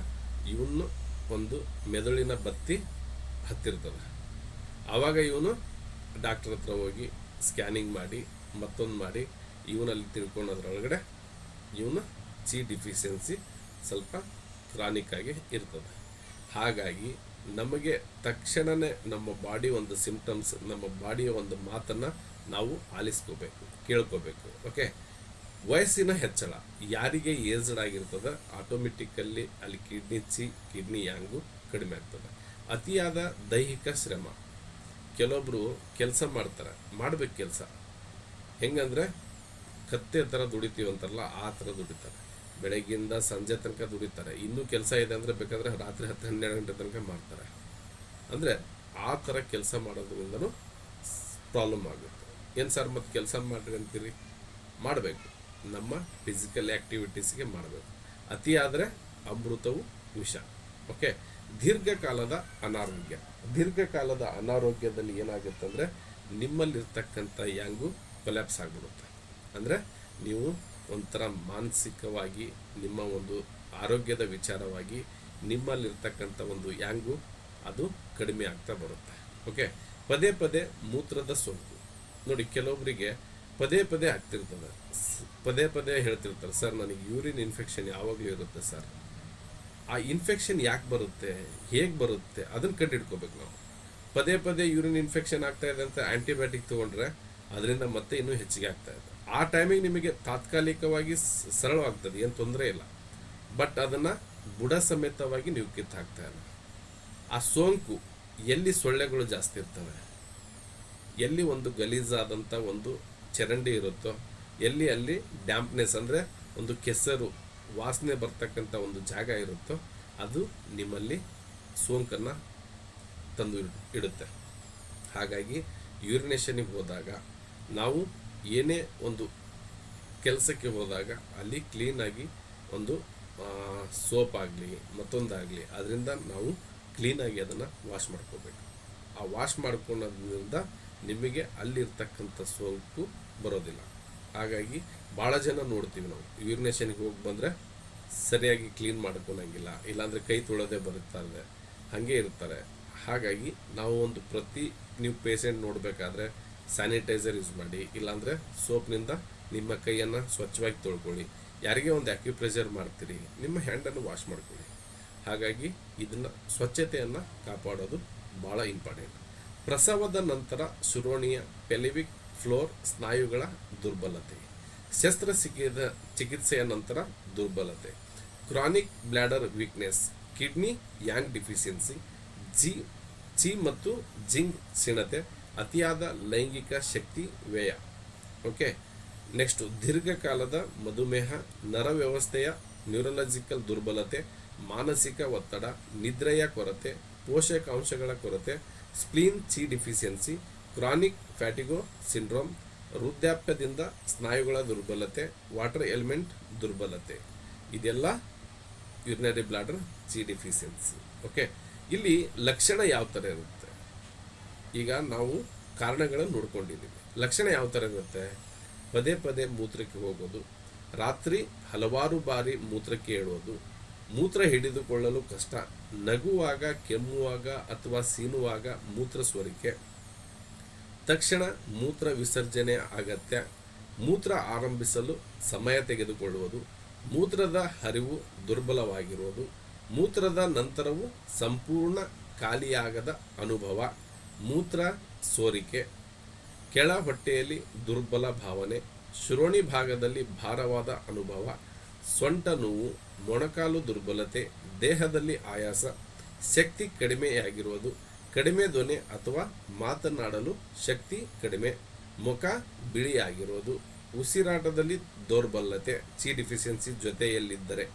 ಇವನು ಒಂದು ಮೆದುಳಿನ ಬತ್ತಿ ಹತ್ತಿರ್ತದೆ. ಆವಾಗ ಇವನು ಡಾಕ್ಟರ್ ಹತ್ರ ಹೋಗಿ ಸ್ಕ್ಯಾನಿಂಗ್ ಮಾಡಿ ಮತ್ತೊಂದು ಮಾಡಿ ಇವನಲ್ಲಿ ತಿಳ್ಕೊಳ್ಳೋದ್ರೊಳಗಡೆ ಇವನು ಚಿ ಡಿಫಿಷಿಯನ್ಸಿ ಸ್ವಲ್ಪ ಕ್ರಾನಿಕ್ ಆಗಿ ಇರ್ತದೆ. ಹಾಗಾಗಿ ನಮಗೆ ತಕ್ಷಣವೇ ನಮ್ಮ ಬಾಡಿ ಒಂದು ಸಿಂಪ್ಟಮ್ಸ್, ನಮ್ಮ ಬಾಡಿಯ ಒಂದು ಮಾತನ್ನು ನಾವು ಆಲಿಸ್ಕೋಬೇಕು, ಕೇಳ್ಕೋಬೇಕು. ಓಕೆ, ವಯಸ್ಸಿನ ಹೆಚ್ಚಳ ಯಾರಿಗೆ ಏಜ್ಡ್ ಆಗಿರ್ತದೆ ಆಟೋಮೆಟಿಕಲ್ಲಿ ಅಲ್ಲಿ ಕಿಡ್ನಿ ಚಿ ಕಿಡ್ನಿ ಯಾಂಗು ಕಡಿಮೆ ಆಗ್ತದೆ. ಅತಿಯಾದ ದೈಹಿಕ ಶ್ರಮ, ಕೆಲವೊಬ್ಬರು ಕೆಲಸ ಮಾಡ್ತಾರೆ, ಮಾಡ್ಬೇಕು ಕೆಲಸ, ಹೆಂಗಂದ್ರೆ ಕತ್ತೆ ಥರ ದುಡಿತೀವಂತಾರಲ್ಲ ಆ ಥರ ದುಡಿತಾರೆ. ಬೆಳಗ್ಗಿಂದ ಸಂಜೆ ತನಕ ದುಡಿತಾರೆ. ಇನ್ನೂ ಕೆಲಸ ಇದೆ ಅಂದರೆ ಬೇಕಾದರೆ ರಾತ್ರಿ 10-12 ಗಂಟೆ ತನಕ ಮಾಡ್ತಾರೆ. ಅಂದರೆ ಆ ಥರ ಕೆಲಸ ಮಾಡೋದ್ರಿಂದನೂ ಪ್ರಾಬ್ಲಮ್ ಆಗುತ್ತೆ. ಏನು ಸರ್ ಮತ್ತೆ ಕೆಲಸ ಮಾಡ್ರಿ ಅಂತೀರಿ? ಮಾಡಬೇಕು, ನಮ್ಮ ಫಿಸಿಕಲ್ ಆ್ಯಕ್ಟಿವಿಟೀಸ್ಗೆ ಮಾಡಬೇಕು. ಅತಿ ಆದರೆ ಅಮೃತವು ವಿಷ. ಓಕೆ, ದೀರ್ಘಕಾಲದ ಅನಾರೋಗ್ಯ. ದೀರ್ಘಕಾಲದ ಅನಾರೋಗ್ಯದಲ್ಲಿ ಏನಾಗುತ್ತೆ ಅಂದರೆ ನಿಮ್ಮಲ್ಲಿರ್ತಕ್ಕಂಥ ಯಾಂಗು ಕೊಲ್ಯಾಪ್ಸ್ ಆಗಿಬಿಡುತ್ತೆ. ಅಂದರೆ ನೀವು ಒಂಥರ ಮಾನಸಿಕವಾಗಿ ನಿಮ್ಮ ಒಂದು ಆರೋಗ್ಯದ ವಿಚಾರವಾಗಿ ನಿಮ್ಮಲ್ಲಿರ್ತಕ್ಕಂಥ ಒಂದು ಯಾಂಗು ಅದು ಕಡಿಮೆ ಆಗ್ತಾ ಬರುತ್ತೆ. ಓಕೆ, ಪದೇ ಪದೇ ಮೂತ್ರದ ಸೋಂಕು. ನೋಡಿ, ಕೆಲವೊಬ್ಬರಿಗೆ ಪದೇ ಪದೇ ಆಗ್ತಿರ್ತದೆ, ಪದೇ ಪದೇ ಹೇಳ್ತಿರ್ತಾರೆ, ಸರ್ ನನಗೆ ಯೂರಿನ್ ಇನ್ಫೆಕ್ಷನ್ ಯಾವಾಗಲೂ ಇರುತ್ತೆ ಸರ್. ಆ ಇನ್ಫೆಕ್ಷನ್ ಯಾಕೆ ಬರುತ್ತೆ, ಹೇಗೆ ಬರುತ್ತೆ, ಅದನ್ನು ಕಂಡುಹಿಡ್ಕೋಬೇಕು ನಾವು. ಪದೇ ಪದೇ ಯೂರಿನ್ ಇನ್ಫೆಕ್ಷನ್ ಆಗ್ತಾ ಇದೆ ಅಂತ ಆ್ಯಂಟಿಬಯೋಟಿಕ್ ತೊಗೊಂಡ್ರೆ ಅದರಿಂದ ಮತ್ತೆ ಇನ್ನೂ ಹೆಚ್ಚಿಗೆ ಆಗ್ತಾ ಇದೆ. ಆ ಟೈಮಿಗೆ ನಿಮಗೆ ತಾತ್ಕಾಲಿಕವಾಗಿ ಸರಳವಾಗ್ತದೆ, ಏನು ತೊಂದರೆ ಇಲ್ಲ. ಬಟ್ ಅದನ್ನು ಬುಡ ಸಮೇತವಾಗಿ ನೀವು ಕಿತ್ತು ಹಾಕ್ತಾ ಇಲ್ಲ. ಆ ಸೋಂಕು ಎಲ್ಲಿ ಸೊಳ್ಳೆಗಳು ಜಾಸ್ತಿ ಇರ್ತವೆ, ಎಲ್ಲಿ ಒಂದು ಗಲೀಜಾದಂಥ ಒಂದು ಚರಂಡಿ ಇರುತ್ತೋ, ಎಲ್ಲಿ ಅಲ್ಲಿ ಡ್ಯಾಂಪ್ನೆಸ್ ಅಂದರೆ ಒಂದು ಕೆಸರು ವಾಸನೆ ಬರ್ತಕ್ಕಂಥ ಒಂದು ಜಾಗ ಇರುತ್ತೋ, ಅದು ನಿಮ್ಮಲ್ಲಿ ಸೋಂಕನ್ನು ತಂದು ಇಡುತ್ತೆ. ಹಾಗಾಗಿ ಯೂರಿನೇಷನ್ಗೆ ಹೋದಾಗ ನಾವು ಏನೇ ಒಂದು ಕೆಲಸಕ್ಕೆ ಹೋದಾಗ ಅಲ್ಲಿ ಕ್ಲೀನಾಗಿ ಒಂದು ಸೋಪ್ ಆಗಲಿ ಮತ್ತೊಂದಾಗಲಿ ಅದರಿಂದ ನಾವು ಕ್ಲೀನಾಗಿ ಅದನ್ನು ವಾಶ್ ಮಾಡ್ಕೋಬೇಕು. ಆ ವಾಶ್ ಮಾಡ್ಕೊಳ್ಳೋದ್ರಿಂದ ನಿಮಗೆ ಅಲ್ಲಿರ್ತಕ್ಕಂಥ ಸೋಂಕು ಬರೋದಿಲ್ಲ. ಹಾಗಾಗಿ ಭಾಳ ಜನ ನೋಡ್ತೀವಿ ನಾವು ಯೂರಿನೇಷನ್ಗೆ ಹೋಗಿ ಬಂದರೆ ಸರಿಯಾಗಿ ಕ್ಲೀನ್ ಮಾಡ್ಕೊಳಂಗಿಲ್ಲ, ಇಲ್ಲಾಂದರೆ ಕೈ ತೊಳೆದೇ ಬರುತ್ತಾರೆ, ಹಾಗೆ ಇರ್ತಾರೆ. ಹಾಗಾಗಿ ನಾವು ಒಂದು ನೀವು ಪೇಷಂಟ್ ನೋಡಬೇಕಾದ್ರೆ ಸ್ಯಾನಿಟೈಸರ್ ಯೂಸ್ ಮಾಡಿ, ಇಲ್ಲಾಂದರೆ ಸೋಪ್ನಿಂದ ನಿಮ್ಮ ಕೈಯನ್ನು ಸ್ವಚ್ಛವಾಗಿ ತೊಳ್ಕೊಳ್ಳಿ. ಯಾರಿಗೆ ಒಂದು ಆಕ್ಯುಪ್ರೆಷರ್ ಮಾಡ್ತೀರಿ, ನಿಮ್ಮ ಹ್ಯಾಂಡನ್ನು ವಾಶ್ ಮಾಡ್ಕೊಳ್ಳಿ. ಹಾಗಾಗಿ ಇದನ್ನು ಸ್ವಚ್ಛತೆಯನ್ನು ಕಾಪಾಡೋದು ಭಾಳ ಇಂಪಾರ್ಟೆಂಟ್. ಪ್ರಸವದ ನಂತರ ಶುರೋಣಿಯ ಪೆಲಿವಿಕ್ ಫ್ಲೋರ್ ಸ್ನಾಯುಗಳ ದುರ್ಬಲತೆ. ಚಿಕಿತ್ಸೆಯ ನಂತರ ದುರ್ಬಲತೆ. Chronic bladder weakness, kidney yang deficiency, qi ಮತ್ತು ಜಿಂಕ್ ಕ್ಷೀಣತೆ, ಅತಿಯಾದ ಲೈಂಗಿಕ ಶಕ್ತಿ ವ್ಯಯ. ಓಕೆ, ನೆಕ್ಸ್ಟ್ ದೀರ್ಘಕಾಲದ ಮಧುಮೇಹ, ನರವ್ಯವಸ್ಥೆಯ ನ್ಯೂರಲಾಜಿಕಲ್ ದುರ್ಬಲತೆ, ಮಾನಸಿಕ ಒತ್ತಡ, ನಿದ್ರೆಯ ಕೊರತೆ, ಪೋಷಕಾಂಶಗಳ ಕೊರತೆ, spleen qi deficiency, chronic ಫ್ಯಾಟಿಗೋ syndrome, ವೃದ್ಧಾಪ್ಯದಿಂದ ಸ್ನಾಯುಗಳ ದುರ್ಬಲತೆ, ವಾಟರ್ ಎಲಿಮೆಂಟ್ ದುರ್ಬಲತೆ. ಇದೆಲ್ಲ urinary bladder qi deficiency. Okay, ಇಲ್ಲಿ ಲಕ್ಷಣ ಯಾವ ಥರ ಇರುತ್ತೆ? ಈಗ ನಾವು ಕಾರಣಗಳನ್ನು ನೋಡ್ಕೊಂಡಿದ್ದೀವಿ. ಲಕ್ಷಣ ಯಾವ ಥರ ಇರುತ್ತೆ? ಪದೇ ಪದೇ ಮೂತ್ರಕ್ಕೆ ಹೋಗೋದು, ರಾತ್ರಿ ಹಲವಾರು ಬಾರಿ ಮೂತ್ರಕ್ಕೆ ಏಳುವುದು, ಮೂತ್ರ ಹಿಡಿದುಕೊಳ್ಳಲು ಕಷ್ಟ, ನಗುವಾಗ, ಕೆಮ್ಮುವಾಗ ಅಥವಾ ಸೀನುವಾಗ ಮೂತ್ರ ಸೋರಿಕೆ, ತಕ್ಷಣ ಮೂತ್ರ ವಿಸರ್ಜನೆ ಅಗತ್ಯ, ಮೂತ್ರ ಆರಂಭಿಸಲು ಸಮಯ ತೆಗೆದುಕೊಳ್ಳುವುದು, ಮೂತ್ರದ ಹರಿವು ದುರ್ಬಲವಾಗಿರುವುದು, ಮೂತ್ರದ ನಂತರವೂ ಸಂಪೂರ್ಣ ಖಾಲಿಯಾಗದ ಅನುಭವ, ಮೂತ್ರ ಸೋರಿಕೆ, ಕೆಳ ಹೊಟ್ಟೆಯಲ್ಲಿ ದುರ್ಬಲ ಭಾವನೆ, ಶಿರೋಣಿ ಭಾಗದಲ್ಲಿ ಭಾರವಾದ ಅನುಭವ, ಸೊಂಟ ನೋವು, ಮೊಣಕಾಲು ದುರ್ಬಲತೆ, ದೇಹದಲ್ಲಿ ಆಯಾಸ, ಶಕ್ತಿ ಕಡಿಮೆಯಾಗಿರುವುದು, ಕಡಿಮೆ ಧ್ವನಿ ಅಥವಾ ಮಾತನಾಡಲು ಶಕ್ತಿ ಕಡಿಮೆ, ಮುಖ ಬಿಳಿಯಾಗಿರುವುದು, ಉಸಿರಾಟದಲ್ಲಿ ದೌರ್ಬಲ್ಯತೆ ಚಿ ಡಿಫಿಷಿಯನ್ಸಿ ಜೊತೆಯಲ್ಲಿದ್ದರೆ,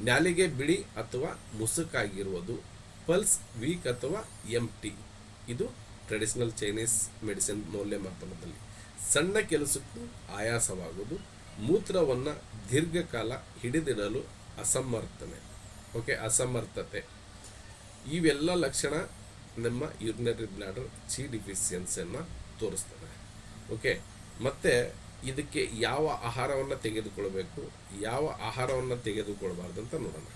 ನಾಲಿಗೆ ಬಿಳಿ ಅಥವಾ ಮುಸುಕಾಗಿರುವುದು, ಪಲ್ಸ್ ವೀಕ್ ಅಥವಾ ಎಂಟಿ. ಇದು ಟ್ರೆಡಿಷನಲ್ ಚೈನೀಸ್ ಮೆಡಿಸಿನ್ ಮೌಲ್ಯಮಾಪನದಲ್ಲಿ. ಸಣ್ಣ ಕೆಲಸಕ್ಕೂ ಆಯಾಸವಾಗುವುದು, ಮೂತ್ರವನ್ನು ದೀರ್ಘಕಾಲ ಹಿಡಿದಿಡಲು ಅಸಮರ್ಥತೆ. ಇವೆಲ್ಲ ಲಕ್ಷಣ ನಮ್ಮ ಯುರಿನರಿ ಬ್ಲ್ಯಾಡರ್ ಚಿ ಡಿಫಿಷಿಯನ್ಸಿಯನ್ನು ತೋರಿಸ್ತದೆ. ಓಕೆ, ಮತ್ತು ಇದಕ್ಕೆ ಯಾವ ಆಹಾರವನ್ನು ತೆಗೆದುಕೊಳ್ಬೇಕು, ಯಾವ ಆಹಾರವನ್ನು ತೆಗೆದುಕೊಳ್ಬಾರ್ದು ಅಂತ ನೋಡೋಣ.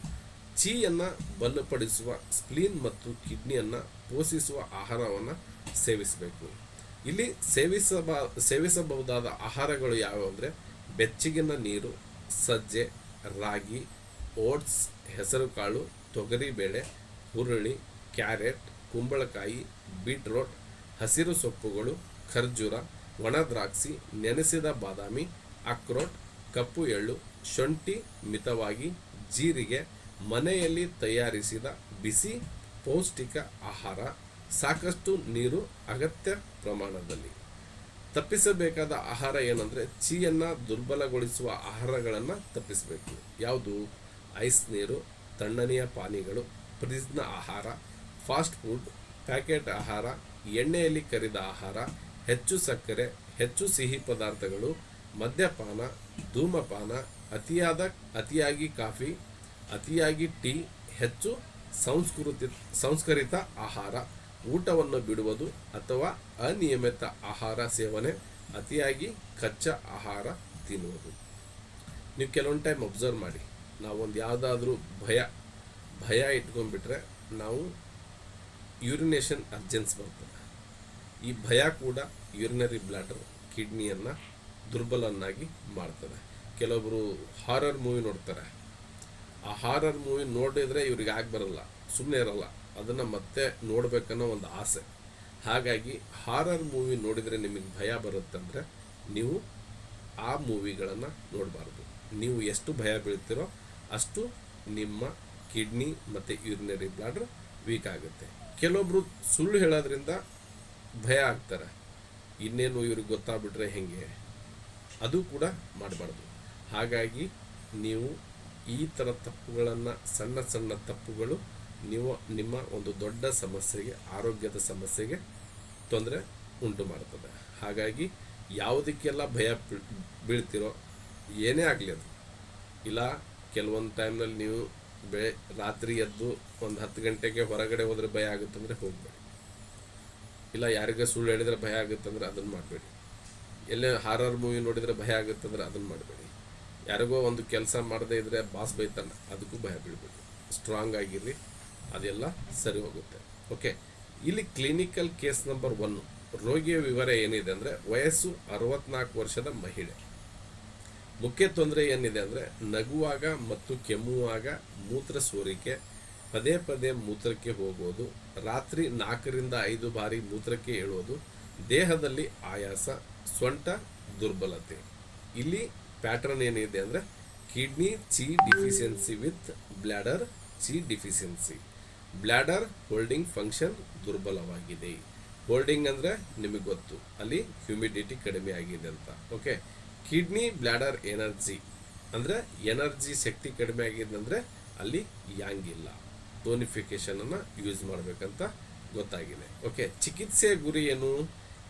ಚೀಯನ್ನು ಬಲಪಡಿಸುವ, ಸ್ಪ್ಲೀನ್ ಮತ್ತು ಕಿಡ್ನಿಯನ್ನು ಪೋಷಿಸುವ ಆಹಾರವನ್ನು ಸೇವಿಸಬೇಕು. ಇಲ್ಲಿ ಸೇವಿಸಬಹುದಾದ ಆಹಾರಗಳು ಯಾವುವು ಅಂದರೆ ಬೆಚ್ಚಗಿನ ನೀರು, ಸಜ್ಜೆ, ರಾಗಿ, ಓಟ್ಸ್, ಹೆಸರುಕಾಳು, ತೊಗರಿಬೇಳೆ, ಹುರುಳಿ, ಕ್ಯಾರೆಟ್, ಕುಂಬಳಕಾಯಿ, ಬೀಟ್ರೋಟ್, ಹಸಿರು ಸೊಪ್ಪುಗಳು, ಖರ್ಜೂರ, ಒಣ ದ್ರಾಕ್ಷಿ, ನೆನೆಸಿದ ಬಾದಾಮಿ, ಅಕ್ರೋಟ್, ಕಪ್ಪು ಎಳ್ಳು, ಶುಂಠಿ ಮಿತವಾಗಿ, ಜೀರಿಗೆ, ಮನೆಯಲ್ಲಿ ತಯಾರಿಸಿದ ಬಿಸಿ ಪೌಷ್ಟಿಕ ಆಹಾರ, ಸಾಕಷ್ಟು ನೀರು ಅಗತ್ಯ ಪ್ರಮಾಣದಲ್ಲಿ. ತಪ್ಪಿಸಬೇಕಾದ ಆಹಾರ ಏನಂದರೆ ಚೀಯನ್ನು ದುರ್ಬಲಗೊಳಿಸುವ ಆಹಾರಗಳನ್ನು ತಪ್ಪಿಸಬೇಕು. ಯಾವುದು? ಐಸ್ ನೀರು, ತಣ್ಣನೆಯ ಪಾನೀಯಗಳು, ಫ್ರಿಜ್ನ ಆಹಾರ, ಫಾಸ್ಟ್ ಫುಡ್, ಪ್ಯಾಕೆಟ್ ಆಹಾರ, ಎಣ್ಣೆಯಲ್ಲಿ ಕರಿದ ಆಹಾರ, ಹೆಚ್ಚು ಸಕ್ಕರೆ, ಹೆಚ್ಚು ಸಿಹಿ ಪದಾರ್ಥಗಳು, ಮದ್ಯಪಾನ, ಧೂಮಪಾನ, ಅತಿಯಾಗಿ ಕಾಫಿ, ಅತಿಯಾಗಿ ಟೀ, ಹೆಚ್ಚು ಸಂಸ್ಕರಿತ ಆಹಾರ, ಊಟವನ್ನು ಬಿಡುವುದು ಅಥವಾ ಅನಿಯಮಿತ ಆಹಾರ ಸೇವನೆ, ಅತಿಯಾಗಿ ಕಚ್ಚಾ ಆಹಾರ ತಿನ್ನುವುದು. ನೀವು ಕೆಲವೊಂದು ಟೈಮ್ ಅಬ್ಸರ್ವ್ ಮಾಡಿ, ನಾವೊಂದು ಯಾವುದಾದ್ರೂ ಭಯ ಇಟ್ಕೊಂಡ್ಬಿಟ್ರೆ ನಾವು ಯೂರಿನೇಷನ್ ಅರ್ಜೆನ್ಸ್ ಬರ್ತದೆ. ಈ ಭಯ ಕೂಡ ಯೂರಿನರಿ ಬ್ಲ್ಯಾಡರ್ ಕಿಡ್ನಿಯನ್ನು ದುರ್ಬಲನ್ನಾಗಿ ಮಾಡ್ತದೆ. ಕೆಲವೊಬ್ಬರು ಹಾರರ್ ಮೂವಿ ನೋಡ್ತಾರೆ. ಆ ಹಾರರ್ ಮೂವಿ ನೋಡಿದರೆ ಇವ್ರಿಗೆ ಬರಲ್ಲ, ಸುಮ್ಮನೆ ಇರಲ್ಲ, ಅದನ್ನು ಮತ್ತೆ ನೋಡಬೇಕನ್ನೋ ಒಂದು ಆಸೆ. ಹಾಗಾಗಿ ಹಾರರ್ ಮೂವಿ ನೋಡಿದರೆ ನಿಮಗೆ ಭಯ ಬರುತ್ತಂದರೆ ನೀವು ಆ ಮೂವಿಗಳನ್ನು ನೋಡಬಾರ್ದು. ನೀವು ಎಷ್ಟು ಭಯ ಬೀಳ್ತೀರೋ ಅಷ್ಟು ನಿಮ್ಮ ಕಿಡ್ನಿ ಮತ್ತು ಯೂರಿನರಿ ಬ್ಲ್ಯಾಡರ್ ವೀಕ್ ಆಗುತ್ತೆ. ಕೆಲವೊಬ್ಬರು ಸುಳ್ಳು ಹೇಳೋದ್ರಿಂದ ಭಯ ಆಗ್ತಾರೆ. ಇನ್ನೇನು ಇವ್ರಿಗೆ ಗೊತ್ತಾಗ್ಬಿಟ್ರೆ ಹೆಂಗೆ, ಅದು ಕೂಡ ಮಾಡಬಾರ್ದು. ಹಾಗಾಗಿ ನೀವು ಈ ಥರ ತಪ್ಪುಗಳನ್ನು, ಸಣ್ಣ ಸಣ್ಣ ತಪ್ಪುಗಳು ನೀವು ನಿಮ್ಮ ಒಂದು ದೊಡ್ಡ ಸಮಸ್ಯೆಗೆ, ಆರೋಗ್ಯದ ಸಮಸ್ಯೆಗೆ ತೊಂದರೆ ಉಂಟು ಮಾಡ್ತದೆ. ಹಾಗಾಗಿ ಯಾವುದಕ್ಕೆಲ್ಲ ಭಯ ಬೀಳ್ತಿರೋ, ಏನೇ ಆಗಲಿ ಅದು ಇಲ್ಲ, ಕೆಲವೊಂದು ಟೈಮ್ನಲ್ಲಿ ನೀವು ರಾತ್ರಿ ಎದ್ದು ಒಂದು 10 ಗಂಟೆಗೆ ಹೊರಗಡೆ ಹೋದರೆ ಭಯ ಆಗುತ್ತಂದರೆ ಹೋಗಬೇಡಿ. ಇಲ್ಲ ಯಾರಿಗೆ ಸುಳ್ಳು ಹೇಳಿದರೆ ಭಯ ಆಗುತ್ತಂದ್ರೆ ಅದನ್ನು ಮಾಡಬೇಡಿ. ಎಲ್ಲೇ ಹಾರರ್ ಮೂವಿ ನೋಡಿದರೆ ಭಯ ಆಗುತ್ತಂದ್ರೆ ಅದನ್ನು ಮಾಡಬೇಡಿ. ಯಾರಿಗೋ ಒಂದು ಕೆಲಸ ಮಾಡದೇ ಇದ್ದರೆ ಬಾಸ್ ಬೈತಾನೆ, ಅದಕ್ಕೂ ಭಯ ಬೀಳಬೇಡಿ. ಸ್ಟ್ರಾಂಗ್ ಆಗಿರ್ರಿ, ಅದೆಲ್ಲ ಸರಿ ಹೋಗುತ್ತೆ. ಓಕೆ, ಇಲ್ಲಿ ಕ್ಲಿನಿಕಲ್ ಕೇಸ್ ನಂಬರ್ 1 ರೋಗಿಯ ವಿವರ ಏನಿದೆ ಅಂದರೆ ವಯಸ್ಸು 64 ವರ್ಷದ ಮಹಿಳೆ. ಮುಖ್ಯ ತೊಂದರೆ ಏನಿದೆ ಅಂದರೆ ನಗುವಾಗ ಮತ್ತು ಕೆಮ್ಮುವಾಗ ಮೂತ್ರ ಸೋರಿಕೆ, ಪದೇ ಪದೇ ಮೂತ್ರಕ್ಕೆ ಹೋಗೋದು, ರಾತ್ರಿ 4 ರಿಂದ 5 ಬಾರಿ ಮೂತ್ರಕ್ಕೆ ಏಳೋದು, ದೇಹದಲ್ಲಿ ಆಯಾಸ, ಸೊಂಟ ದುರ್ಬಲತೆ. ಇಲ್ಲಿ ಪ್ಯಾಟರ್ನ್ ಏನಿದೆ ಅಂದರೆ kidney qi deficiency with bladder chi deficiency. Bladder holding function ದುರ್ಬಲವಾಗಿದೆ. ಹೋಲ್ಡಿಂಗ್ ಅಂದರೆ ನಿಮಗೆ ಗೊತ್ತು, ಅಲ್ಲಿ ಹ್ಯೂಮಿಡಿಟಿ ಕಡಿಮೆ ಆಗಿದೆ ಅಂತ. ಓಕೆ, ಕಿಡ್ನಿ ಬ್ಲ್ಯಾಡರ್ ಎನರ್ಜಿ ಅಂದರೆ ಎನರ್ಜಿ ಶಕ್ತಿ ಕಡಿಮೆ ಆಗಿದೆ ಅಂದರೆ ಅಲ್ಲಿ ಯಾಂಗ್ ಇಲ್ಲ, ಟೋನಿಫಿಕೇಶನನ್ನು ಯೂಸ್ ಮಾಡಬೇಕಂತ ಗೊತ್ತಾಗಿದೆ. ಓಕೆ, ಚಿಕಿತ್ಸೆಯ ಗುರಿ ಏನು?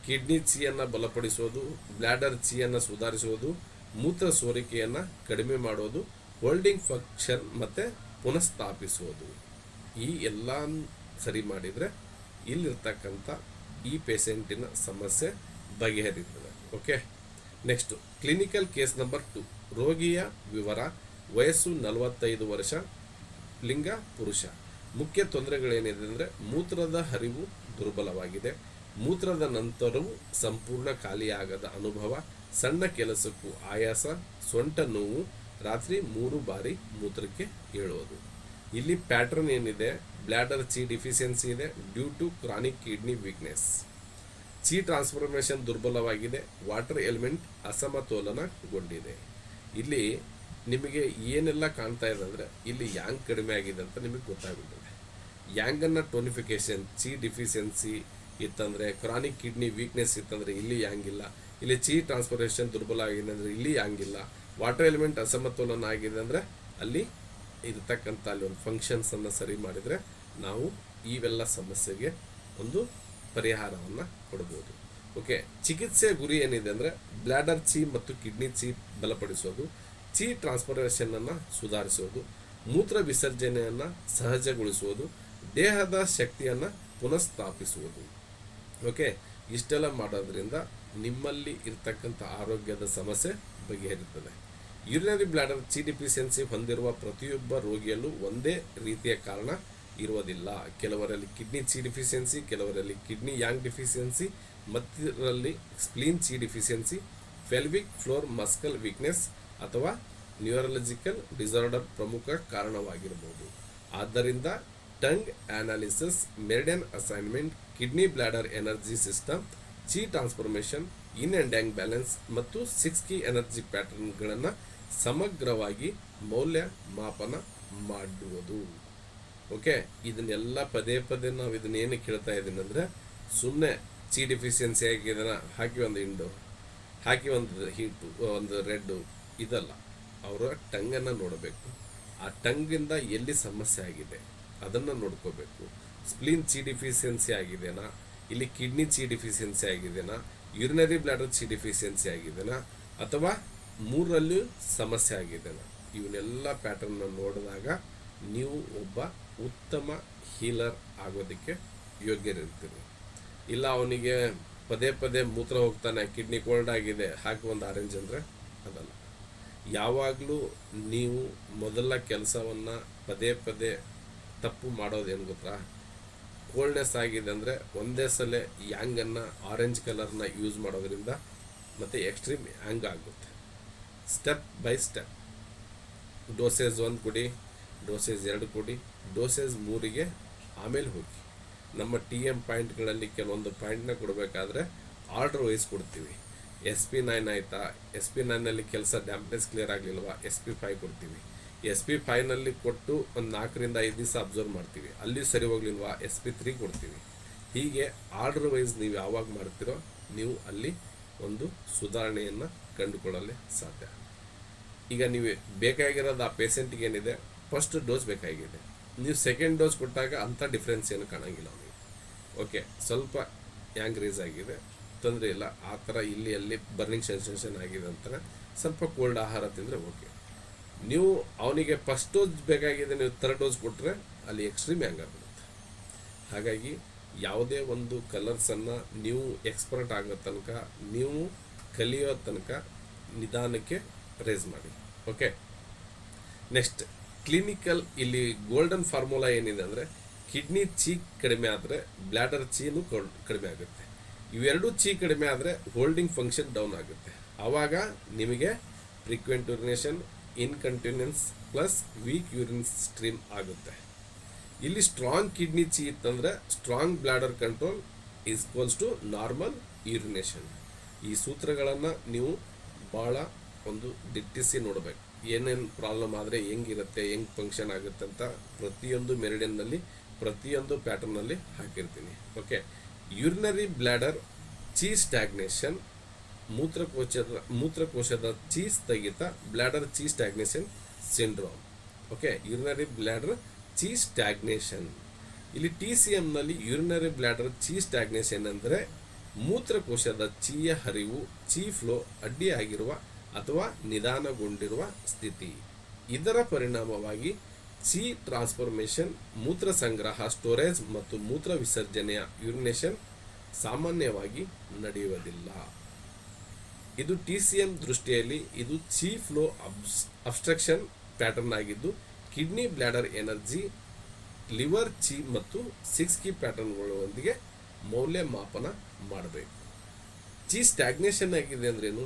ಕಿಡ್ನಿ ಚಿಯನ್ನು ಬಲಪಡಿಸೋದು, ಬ್ಲ್ಯಾಡರ್ ಚಿಯನ್ನು ಸುಧಾರಿಸೋದು, ಮೂತ್ರ ಸೋರಿಕೆಯನ್ನು ಕಡಿಮೆ ಮಾಡೋದು, ಹೋಲ್ಡಿಂಗ್ ಫಂಕ್ಷನ್ ಮತ್ತು ಪುನಃಸ್ಥಾಪಿಸೋದು. ಈ ಎಲ್ಲ ಸರಿ ಮಾಡಿದರೆ ಇಲ್ಲಿರ್ತಕ್ಕಂಥ ಈ ಪೇಷಂಟಿನ ಸಮಸ್ಯೆ ಬಗೆಹರಿತದೆ. Okay, next clinical case number 2. ರೋಗಿಯ ವಿವರ: ವಯಸ್ಸು 45 ವರ್ಷ, ಲಿಂಗ ಪುರುಷ. ಮುಖ್ಯ ತೊಂದರೆಗಳೇನಿದೆ ಅಂದರೆ ಮೂತ್ರದ ಹರಿವು ದುರ್ಬಲವಾಗಿದೆ, ಮೂತ್ರದ ನಂತರವೂ ಸಂಪೂರ್ಣ ಖಾಲಿಯಾಗದ ಅನುಭವ, ಸಣ್ಣ ಕೆಲಸಕ್ಕೂ ಆಯಾಸ, ಸೊಂಟ ನೋವು, ರಾತ್ರಿ 3 ಬಾರಿ ಮೂತ್ರಕ್ಕೆ ಏಳೋದು. ಇಲ್ಲಿ ಪ್ಯಾಟರ್ನ್ ಏನಿದೆ, ಬ್ಲ್ಯಾಡರ್ ಚಿ ಡಿಫಿಷಿಯನ್ಸಿ ಇದೆ due to chronic kidney weakness. Chi transformation ದುರ್ಬಲವಾಗಿದೆ, ವಾಟರ್ ಎಲಿಮೆಂಟ್ ಅಸಮತೋಲನಗೊಂಡಿದೆ. ಇಲ್ಲಿ ನಿಮಗೆ ಏನೆಲ್ಲ ಕಾಣ್ತಾ ಇದೆ ಅಂದರೆ ಇಲ್ಲಿ ಯಾಂಗ್ ಕಡಿಮೆ ಆಗಿದೆ ಅಂತ ನಿಮಗೆ ಗೊತ್ತಾಗ್ಬಿಟ್ಟಿದೆ. ಯಾಂಗನ್ನು ಟೋನಿಫಿಕೇಶನ್, ಚಿ ಡಿಫಿಷಿಯನ್ಸಿ ಇತ್ತಂದರೆ, ಕ್ರಾನಿಕ್ ಕಿಡ್ನಿ ವೀಕ್ನೆಸ್ ಇತ್ತಂದರೆ ಇಲ್ಲಿ ಯಾಂಗ್ ಇಲ್ಲ. ಇಲ್ಲಿ ಚಿ ಟ್ರಾನ್ಸ್ಫಾರ್ಮೇಷನ್ ದುರ್ಬಲ ಆಗಿದೆ ಅಂದರೆ ಇಲ್ಲಿ ಯಾಂಗ್ ಇಲ್ಲ. ವಾಟರ್ ಎಲಿಮೆಂಟ್ ಅಸಮತೋಲನ ಆಗಿದೆ ಅಂದರೆ ಅಲ್ಲಿ ಇರತಕ್ಕಂಥ ಅಲ್ಲಿ ಒಂದು ಫಂಕ್ಷನ್ಸನ್ನು ಸರಿ ಮಾಡಿದರೆ ನಾವು ಇವೆಲ್ಲ ಸಮಸ್ಯೆಗೆ ಒಂದು ಪರಿಹಾರವನ್ನು ಕೊಡ್ಬೋದು. ಓಕೆ, ಚಿಕಿತ್ಸೆಯ ಗುರಿ ಏನಿದೆ ಅಂದರೆ ಬ್ಲ್ಯಾಡರ್ ಚಿ ಮತ್ತು ಕಿಡ್ನಿ ಚಿ ಬಲಪಡಿಸೋದು, ಚಿ ಟ್ರಾನ್ಸ್ಫಾರ್ಮೇಷನನ್ನು ಸುಧಾರಿಸೋದು, ಮೂತ್ರ ವಿಸರ್ಜನೆಯನ್ನು ಸಹಜಗೊಳಿಸುವುದು, ದೇಹದ ಶಕ್ತಿಯನ್ನು ಪುನಃಸ್ಥಾಪಿಸುವುದು. ಓಕೆ, ಇಷ್ಟೆಲ್ಲ ಮಾಡೋದ್ರಿಂದ ನಿಮ್ಮಲ್ಲಿ ಇರ್ತಕ್ಕಂಥ ಆರೋಗ್ಯದ ಸಮಸ್ಯೆ ಬಗೆಹರಿಯುತ್ತದೆ. ಯೂರಿನರಿ ಬ್ಲ್ಯಾಡರ್ ಚಿ ಡಿಫಿಷಿಯನ್ಸಿ ಹೊಂದಿರುವ ಪ್ರತಿಯೊಬ್ಬ ರೋಗಿಯಲ್ಲೂ ಒಂದೇ ರೀತಿಯ ಕಾರಣ ಇರುವುದಿಲ್ಲ. ಕೆಲವರಲ್ಲಿ ಕಿಡ್ನಿ ಚಿ ಡಿಫಿಷಿಯನ್ಸಿ, ಕೆಲವರಲ್ಲಿ ಕಿಡ್ನಿ ಯಾಂಗ್ ಡಿಫಿಷಿಯನ್ಸಿ, ಮತ್ತರಲ್ಲಿ spleen qi deficiency, pelvic floor muscle weakness ಅಥವಾ ನ್ಯೂರಲಜಿಕಲ್ ಡಿಸಾರ್ಡರ್ ಪ್ರಮುಖ ಕಾರಣವಾಗಿರಬಹುದು. ಆದ್ದರಿಂದ tongue analysis, meridian assignment, kidney bladder energy system, qi transformation, yin and yang balance ಮತ್ತು 6 ಕೀ ಎನರ್ಜಿ ಪ್ಯಾಟರ್ನ್ಗಳನ್ನು ಸಮಗ್ರವಾಗಿ ಮೌಲ್ಯಮಾಪನ ಮಾಡುವುದು. ಓಕೆ, ಇದನ್ನೆಲ್ಲ ಪದೇ ಪದೇ ನಾವು ಇದನ್ನೇನು ಕೇಳ್ತಾ ಇದ್ದೀನಿ ಅಂದರೆ ಸುಮ್ಮನೆ ಚಿ ಡಿಫಿಷಿಯನ್ಸಿ ಆಗಿದೆನ ಹಾಕಿ ಒಂದು ಇಂಡು ಹಾಕಿ ಒಂದು ಹೀಟು ಒಂದು ರೆಡ್ಡು ಇದಲ್ಲ. ಅವರ ಟಂಗನ್ನು ನೋಡಬೇಕು, ಆ ಟಂಗಿಂದ ಎಲ್ಲಿ ಸಮಸ್ಯೆ ಆಗಿದೆ ಅದನ್ನು ನೋಡ್ಕೋಬೇಕು. ಸ್ಪ್ಲೀನ್ ಚಿ ಡಿಫಿಷಿಯನ್ಸಿ ಆಗಿದೆನಾ, ಇಲ್ಲಿ kidney qi deficiency ಆಗಿದೆನಾ, urinary bladder ಚಿ ಡಿಫಿಷಿಯನ್ಸಿ ಆಗಿದೆನಾ, ಅಥವಾ ಮೂರರಲ್ಲೂ ಸಮಸ್ಯೆ ಆಗಿದೆನಾ, ಇವನ್ನೆಲ್ಲ ಪ್ಯಾಟರ್ನ ನೋಡಿದಾಗ ನೀವು ಒಬ್ಬ ಉತ್ತಮ ಹೀಲರ್ ಆಗೋದಕ್ಕೆ ಯೋಗ್ಯರಿರ್ತೀರಿ. ಇಲ್ಲ ಅವನಿಗೆ ಪದೇ ಪದೇ ಮೂತ್ರ ಹೋಗ್ತಾನೆ, ಕಿಡ್ನಿ ಕೋಲ್ಡ್ ಆಗಿದೆ, ಹಾಕಿ ಒಂದು ಆರೆಂಜ್ ಅಂದರೆ ಅದಲ್ಲ. ಯಾವಾಗಲೂ ನೀವು ಮೊದಲ ಕೆಲಸವನ್ನು ಪದೇ ಪದೇ ತಪ್ಪು ಮಾಡೋದೇನು ಗೊತ್ತಾ, ಕೋಲ್ಡ್ನೆಸ್ ಆಗಿದೆ ಅಂದರೆ ಒಂದೇ ಸಲ ಯಾಂಗನ್ನು ಆರೆಂಜ್ ಕಲರ್ನ ಯೂಸ್ ಮಾಡೋದ್ರಿಂದ ಮತ್ತು ಎಕ್ಸ್ಟ್ರೀಮ್ ಯಾಂಗ್ ಆಗುತ್ತೆ. ಸ್ಟೆಪ್ ಬೈ ಸ್ಟೆಪ್ ಡೋಸೇಜ್ 1 ಕೊಡಿ, ಡೋಸೇಜ್ 2 ಕೊಡಿ, ಡೋಸೇಜ್ 3ಗೆ ಆಮೇಲೆ ಹೋಗಿ. ನಮ್ಮ TM ಪಾಯಿಂಟ್ಗಳಲ್ಲಿ ಕೆಲವೊಂದು ಪಾಯಿಂಟ್ನ ಕೊಡಬೇಕಾದ್ರೆ ಆರ್ಡರ್ ವೈಸ್ ಕೊಡ್ತೀವಿ. SP9 ಆಯಿತಾ, SP9ನಲ್ಲಿ ಕೆಲಸ ಡ್ಯಾಂಪ್ನೆಸ್ ಕ್ಲಿಯರ್ ಆಗಲಿಲ್ವಾ, SP5 ಕೊಡ್ತೀವಿ. SP5ನಲ್ಲಿ ಕೊಟ್ಟು ಒಂದು 4 ರಿಂದ 5 ದಿವಸ ಅಬ್ಸರ್ವ್ ಮಾಡ್ತೀವಿ, ಅಲ್ಲಿ ಸರಿ ಹೋಗ್ಲಿಲ್ವಾ SP3 ಕೊಡ್ತೀವಿ. ಹೀಗೆ ಆರ್ಡರ್ ವೈಸ್ ನೀವು ಯಾವಾಗ ಮಾಡ್ತೀರೋ ನೀವು ಅಲ್ಲಿ ಒಂದು ಸುಧಾರಣೆಯನ್ನು ಕಂಡುಕೊಳ್ಳಲು ಸಾಧ್ಯ. ಈಗ ನೀವು ಬೇಕಾಗಿರೋದು ಆ ಪೇಷಂಟ್ಗೆ ಏನಿದೆ ಫಸ್ಟ್ ಡೋಸ್ ಬೇಕಾಗಿದೆ, ನೀವು ಸೆಕೆಂಡ್ ಡೋಸ್ ಕೊಟ್ಟಾಗ ಅಂಥ ಡಿಫ್ರೆನ್ಸ್ ಏನು ಕಾಣಂಗಿಲ್ಲ ಅವನಿಗೆ. ಓಕೆ, ಸ್ವಲ್ಪ ಯಾಂಗ್ ರೇಸ್ ಆಗಿದೆ, ತೊಂದರೆ ಇಲ್ಲ, ಆ ಥರ ಇಲ್ಲಿ ಅಲ್ಲಿ ಬರ್ನಿಂಗ್ ಸೆನ್ಸೇಷನ್ ಆಗಿದೆ ಅಂತಾರೆ, ಸ್ವಲ್ಪ ಕೋಲ್ಡ್ ಆಹಾರ ತಿಂದರೆ ಓಕೆ. ನೀವು ಅವನಿಗೆ ಫಸ್ಟ್ ಡೋಸ್ ಬೇಕಾಗಿದೆ, ನೀವು 3rd ಡೋಸ್ ಕೊಟ್ಟರೆ ಅಲ್ಲಿ ಎಕ್ಸ್ಟ್ರೀಮ್ ಯಾಂಗ್ ಆಗಿಬಿಡುತ್ತೆ. ಹಾಗಾಗಿ ಯಾವುದೇ ಒಂದು ಕಲರ್ಸನ್ನು ನೀವು ಎಕ್ಸ್ಪರ್ಟ್ ಆಗೋ ತನಕ, ನೀವು ಕಲಿಯೋ ತನಕ ನಿಧಾನಕ್ಕೆ ರೇಸ್ ಮಾಡಿ. ಓಕೆ, ನೆಕ್ಸ್ಟ್ ಕ್ಲಿನಿಕಲ್ ಇಲ್ಲಿ ಗೋಲ್ಡನ್ ಫಾರ್ಮುಲಾ ಏನಿದೆ ಅಂದರೆ ಕಿಡ್ನಿ ಚೀ ಕಡಿಮೆ ಆದರೆ ಬ್ಲ್ಯಾಡರ್ ಚೀನು ಕಡಿಮೆ ಆಗುತ್ತೆ. ಇವೆರಡೂ ಚೀ ಕಡಿಮೆ ಆದರೆ ಹೋಲ್ಡಿಂಗ್ ಫಂಕ್ಷನ್ ಡೌನ್ ಆಗುತ್ತೆ. ಆವಾಗ ನಿಮಗೆ frequent urination, incontinence plus weak urine stream ಆಗುತ್ತೆ. ಇಲ್ಲಿ ಸ್ಟ್ರಾಂಗ್ ಕಿಡ್ನಿ ಚೀ ಇತ್ತಂದರೆ strong bladder control equals to normal urination. ಈ ಸೂತ್ರಗಳನ್ನು ನೀವು ಭಾಳ ಒಂದು ದಿಟ್ಟಿಸಿ ನೋಡಬೇಕು. ಏನೇನು ಪ್ರಾಬ್ಲಮ್ ಆದರೆ ಹೆಂಗಿರುತ್ತೆ, ಹೆಂಗೆ ಫಂಕ್ಷನ್ ಆಗುತ್ತೆ ಅಂತ ಪ್ರತಿಯೊಂದು ಮೆರಿಡಿಯನ್ನಲ್ಲಿ ಪ್ರತಿಯೊಂದು ಪ್ಯಾಟರ್ನಲ್ಲಿ ಹಾಕಿರ್ತೀನಿ. Okay, urinary bladder qi's stagnation, ಮೂತ್ರಕೋಶದ ಚೀಸ್ ತೆಗಿತ, bladder qi's stagnation syndrome. Okay, urinary bladder qi's stagnation. ಇಲ್ಲಿ TCMನಲ್ಲಿ ಯೂರಿನರಿ ಬ್ಲ್ಯಾಡರ್ ಚೀಸ್ ಸ್ಟ್ಯಾಗ್ನೇಷನ್ ಅಂದರೆ ಮೂತ್ರಕೋಶದ ಚೀಯ ಹರಿವು, ಚೀ ಫ್ಲೋ ಅಡ್ಡಿಯಾಗಿರುವ ಅಥವಾ ನಿಧಾನಗೊಂಡಿರುವ ಸ್ಥಿತಿ. ಇದರ ಪರಿಣಾಮವಾಗಿ ಚೀ ಟ್ರಾನ್ಸ್ಫಾರ್ಮೇಷನ್, ಮೂತ್ರ ಸಂಗ್ರಹ, ಸ್ಟೋರೇಜ್ ಮತ್ತು ಮೂತ್ರ ವಿಸರ್ಜನೆಯ ಯೂರಿನೇಷನ್ ಸಾಮಾನ್ಯವಾಗಿ ನಡೆಯುವುದಿಲ್ಲ. ಇದು TCM ದೃಷ್ಟಿಯಲ್ಲಿ ಇದು ಚೀ ಫ್ಲೋ ಅಬ್ಸ್ಟ್ರಕ್ಷನ್ ಪ್ಯಾಟರ್ನ್ ಆಗಿದ್ದು, ಕಿಡ್ನಿ ಬ್ಲ್ಯಾಡರ್ ಎನರ್ಜಿ, ಲಿವರ್ ಚೀ ಮತ್ತು 6 ಕೀ ಪ್ಯಾಟರ್ನ್ಗಳೊಂದಿಗೆ ಮೌಲ್ಯಮಾಪನ ಮಾಡಬೇಕು. ಚೀ ಸ್ಟ್ಯಾಗ್ನೇಷನ್ ಆಗಿದೆ ಅಂದ್ರೇನು?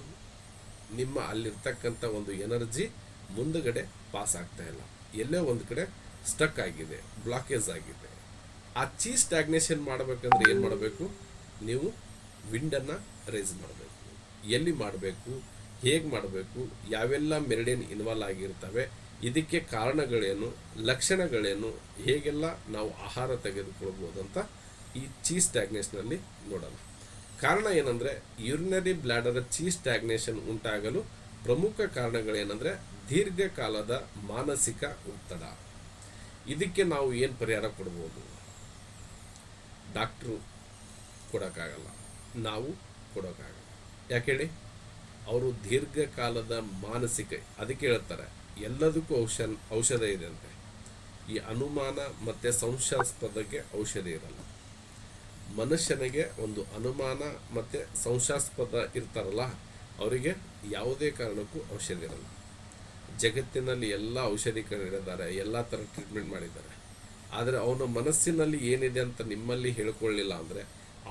ನಿಮ್ಮ ಅಲ್ಲಿರ್ತಕ್ಕಂಥ ಒಂದು ಎನರ್ಜಿ ಮುಂದುಗಡೆ ಪಾಸ್ ಆಗ್ತಾ ಇಲ್ಲ, ಎಲ್ಲೇ ಒಂದು ಕಡೆ ಸ್ಟಕ್ ಆಗಿದೆ, ಬ್ಲಾಕೇಜ್ ಆಗಿದೆ. ಆ ಚೀ ಸ್ಟ್ಯಾಗ್ನೇಷನ್ ಮಾಡಬೇಕಂದ್ರೆ ಏನು ಮಾಡಬೇಕು? ನೀವು ವಿಂಡನ್ನು ರೈಸ್ ಮಾಡಬೇಕು. ಎಲ್ಲಿ ಮಾಡಬೇಕು, ಹೇಗೆ ಮಾಡಬೇಕು, ಯಾವೆಲ್ಲ ಮೆರಿಡಿಯನ್ ಇನ್ವಾಲ್ವ್ ಆಗಿರ್ತವೆ, ಇದಕ್ಕೆ ಕಾರಣಗಳೇನು, ಲಕ್ಷಣಗಳೇನು, ಹೇಗೆಲ್ಲ ನಾವು ಆಹಾರ ತೆಗೆದುಕೊಳ್ಬೋದು ಅಂತ ಈ ಚೀಸ್ ಸ್ಟ್ಯಾಗ್ನೇಷನಲ್ಲಿ ನೋಡೋಣ. ಕಾರಣ ಏನಂದರೆ ಯೂರಿನರಿ ಬ್ಲ್ಯಾಡರ್ ಚೀಸ್ ಸ್ಟ್ಯಾಗ್ನೇಷನ್ ಉಂಟಾಗಲು ಪ್ರಮುಖ ಕಾರಣಗಳೇನೆಂದರೆ ದೀರ್ಘಕಾಲದ ಮಾನಸಿಕ ಒತ್ತಡ. ಇದಕ್ಕೆ ನಾವು ಏನು ಪರಿಹಾರ ಕೊಡ್ಬೋದು? ಡಾಕ್ಟ್ರು ಕೊಡೋಕ್ಕಾಗಲ್ಲ, ನಾವು ಕೊಡೋಕ್ಕಾಗಲ್ಲ. ಯಾಕೆ ಹೇಳಿ? ಅವರು ದೀರ್ಘಕಾಲದ ಮಾನಸಿಕ, ಅದಕ್ಕೆ ಹೇಳ್ತಾರೆ ಎಲ್ಲದಕ್ಕೂ ಔಷಧ ಇದೆ ಅಂತೆ. ಈ ಅನುಮಾನ ಮತ್ತು ಸಂಶಯಾಸ್ಪದಕ್ಕೆ ಔಷಧಿ ಇರಲ್ಲ. ಮನುಷ್ಯನಿಗೆ ಒಂದು ಅನುಮಾನ ಮತ್ತು ಸಂಶಯಾಸ್ಪದ ಇರ್ತಾರಲ್ಲ, ಅವರಿಗೆ ಯಾವುದೇ ಕಾರಣಕ್ಕೂ ಔಷಧಿ ಇರಲ್ಲ. ಜಗತ್ತಿನಲ್ಲಿ ಎಲ್ಲ ಔಷಧಿಗಳಿದ್ದಾರೆ, ಎಲ್ಲ ಥರ ಟ್ರೀಟ್ಮೆಂಟ್ ಮಾಡಿದ್ದಾರೆ. ಆದರೆ ಅವನ ಮನಸ್ಸಿನಲ್ಲಿ ಏನಿದೆ ಅಂತ ನಿಮ್ಮಲ್ಲಿ ಹೇಳ್ಕೊಳ್ಳಿಲ್ಲ ಅಂದರೆ,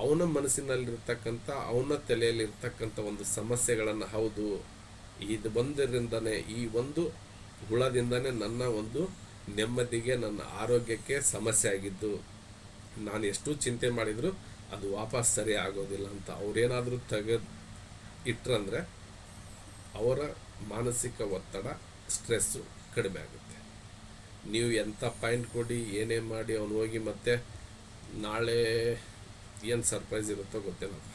ಅವನ ಮನಸ್ಸಿನಲ್ಲಿರ್ತಕ್ಕಂಥ, ಅವನ ತಲೆಯಲ್ಲಿರ್ತಕ್ಕಂಥ ಒಂದು ಸಮಸ್ಯೆಗಳನ್ನು, ಹೌದು ಇದು ಬಂದಿರಿಂದನೇ, ಈ ಒಂದು ಹುಳದಿಂದನೇ ನನ್ನ ಒಂದು ನೆಮ್ಮದಿಗೆ, ನನ್ನ ಆರೋಗ್ಯಕ್ಕೆ ಸಮಸ್ಯೆ ಆಗಿದ್ದು, ನಾನು ಎಷ್ಟು ಚಿಂತೆ ಮಾಡಿದರೂ ಅದು ವಾಪಸ್ ಸರಿ ಆಗೋದಿಲ್ಲ ಅಂತ ಅವರೇನಾದರೂ ಇಟ್ಟರಂದರೆ ಅವರ ಮಾನಸಿಕ ಒತ್ತಡ, ಸ್ಟ್ರೆಸ್ಸು ಕಡಿಮೆ ಆಗುತ್ತೆ. ನೀವು ಎಂಥ ಪಾಯಿಂಟ್ ಕೊಡಿ, ಏನೇ ಮಾಡಿ ಅವನು ಹೋಗಿ ಮತ್ತೆ ನಾಳೆ ಏನು ಸರ್ಪ್ರೈಸ್ ಇರುತ್ತೋ ಗೊತ್ತಿಲ್ಲಪ್ಪ,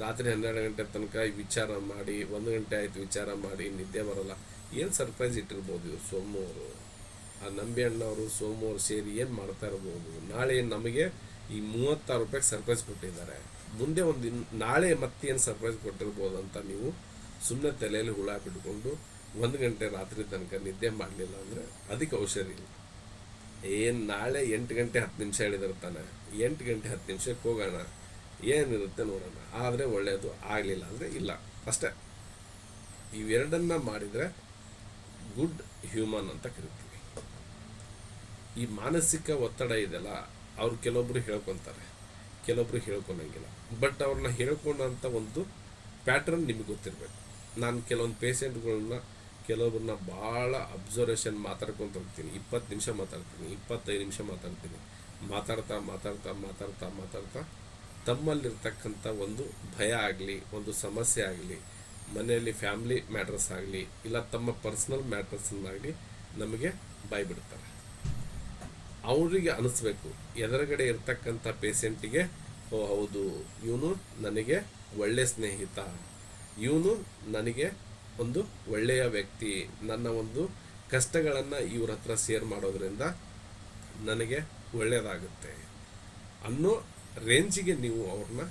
ರಾತ್ರಿ 12 ಗಂಟೆ ತನಕ ವಿಚಾರ ಮಾಡಿ, 1 ಗಂಟೆ ಆಯಿತು ವಿಚಾರ ಮಾಡಿ, ನಿದ್ದೆ ಬರೋಲ್ಲ. ಏನು ಸರ್ಪ್ರೈಸ್ ಇಟ್ಟಿರ್ಬೋದು ಇವರು ಸೋಮವಾರ, ಆ ನಂಬಿ ಅಣ್ಣವರು ಸೋಮವಾರ ಸೇರಿ ಏನು ಮಾಡ್ತಾ ಇರ್ಬೋದು? ನಾಳೆ ನಮಗೆ ಈ 36 ರೂಪಾಯಿಗೆ ಸರ್ಪ್ರೈಸ್ ಕೊಟ್ಟಿದ್ದಾರೆ, ಮುಂದೆ ಒಂದು ನಾಳೆ ಮತ್ತೇನು ಸರ್ಪ್ರೈಸ್ ಕೊಟ್ಟಿರ್ಬೋದು ಅಂತ ನೀವು ಸುಮ್ಮನೆ ತಲೆಯಲ್ಲಿ ಹುಳ ಬಿಟ್ಕೊಂಡು 1 ಗಂಟೆ ರಾತ್ರಿ ತನಕ ನಿದ್ದೆ ಮಾಡಲಿಲ್ಲ ಅಂದರೆ ಅದಕ್ಕೆ ಔಷಧಿ ಇಲ್ಲ. ಏನು ನಾಳೆ 8 ಗಂಟೆ 10 ನಿಮಿಷ ಹೇಳಿದಿರ್ತಾನೆ, 8 ಗಂಟೆ 10 ನಿಮಿಷಕ್ಕೆ ಹೋಗೋಣ, ಏನಿರುತ್ತೆ ನೋಡೋಣ, ಆದರೆ ಒಳ್ಳೆಯದು, ಆಗಲಿಲ್ಲ ಅಂದರೆ ಇಲ್ಲ, ಅಷ್ಟೇ. ಇವೆರಡನ್ನ ಮಾಡಿದರೆ ಗುಡ್ ಹ್ಯೂಮನ್ ಅಂತ ಕರಿತೀವಿ. ಈ ಮಾನಸಿಕ ಒತ್ತಡ ಇದೆಲ್ಲ, ಅವ್ರು ಕೆಲವೊಬ್ರು ಹೇಳ್ಕೊತಾರೆ, ಕೆಲವೊಬ್ರು ಹೇಳ್ಕೊಳಂಗಿಲ್ಲ. ಬಟ್ ಅವ್ರನ್ನ ಹೇಳ್ಕೊಂಡಂಥ ಒಂದು ಪ್ಯಾಟ್ರನ್ ನಿಮಗೆ ಗೊತ್ತಿರಬೇಕು. ನಾನು ಕೆಲವೊಂದು ಪೇಷೆಂಟ್ಗಳನ್ನ, ಕೆಲವೊಬ್ಬರನ್ನ ಭಾಳ ಅಬ್ಸರ್ವೇಷನ್ ಮಾತಾಡ್ಕೊತ ಹೋಗ್ತೀನಿ. 20 ನಿಮಿಷ ಮಾತಾಡ್ತೀನಿ, 25 ನಿಮಿಷ ಮಾತಾಡ್ತೀನಿ. ಮಾತಾಡ್ತಾ ಮಾತಾಡ್ತಾ ಮಾತಾಡ್ತಾ ಮಾತಾಡ್ತಾ ತಮ್ಮಲ್ಲಿರ್ತಕ್ಕಂಥ ಒಂದು ಭಯ ಆಗಲಿ, ಒಂದು ಸಮಸ್ಯೆ ಆಗಲಿ, ಮನೆಯಲ್ಲಿ ಫ್ಯಾಮ್ಲಿ ಮ್ಯಾಟರ್ಸ್ ಆಗಲಿ, ಇಲ್ಲ ತಮ್ಮ ಪರ್ಸ್ನಲ್ ಮ್ಯಾಟರ್ಸನ್ನಾಗಲಿ ನಮಗೆ ಬಾಯ್ಬಿಡ್ತಾರೆ. ಅವರಿಗೆ ಅನಿಸ್ಬೇಕು, ಎದುರುಗಡೆ ಇರ್ತಕ್ಕಂಥ ಪೇಷೆಂಟಿಗೆ, ಓ ಹೌದು, ಇವನು ನನಗೆ ಒಳ್ಳೆ ಸ್ನೇಹಿತ, ಇವನು ನನಗೆ ಒಂದು ಒಳ್ಳೆಯ ವ್ಯಕ್ತಿ, ನನ್ನ ಒಂದು ಕಷ್ಟಗಳನ್ನು ಇವ್ರ ಹತ್ರ ಶೇರ್ ಮಾಡೋದ್ರಿಂದ ನನಗೆ ಒಳ್ಳೆಯದಾಗುತ್ತೆ ಅನ್ನೋ ರೇಂಜಿಗೆ ನೀವು ಅವ್ರನ್ನ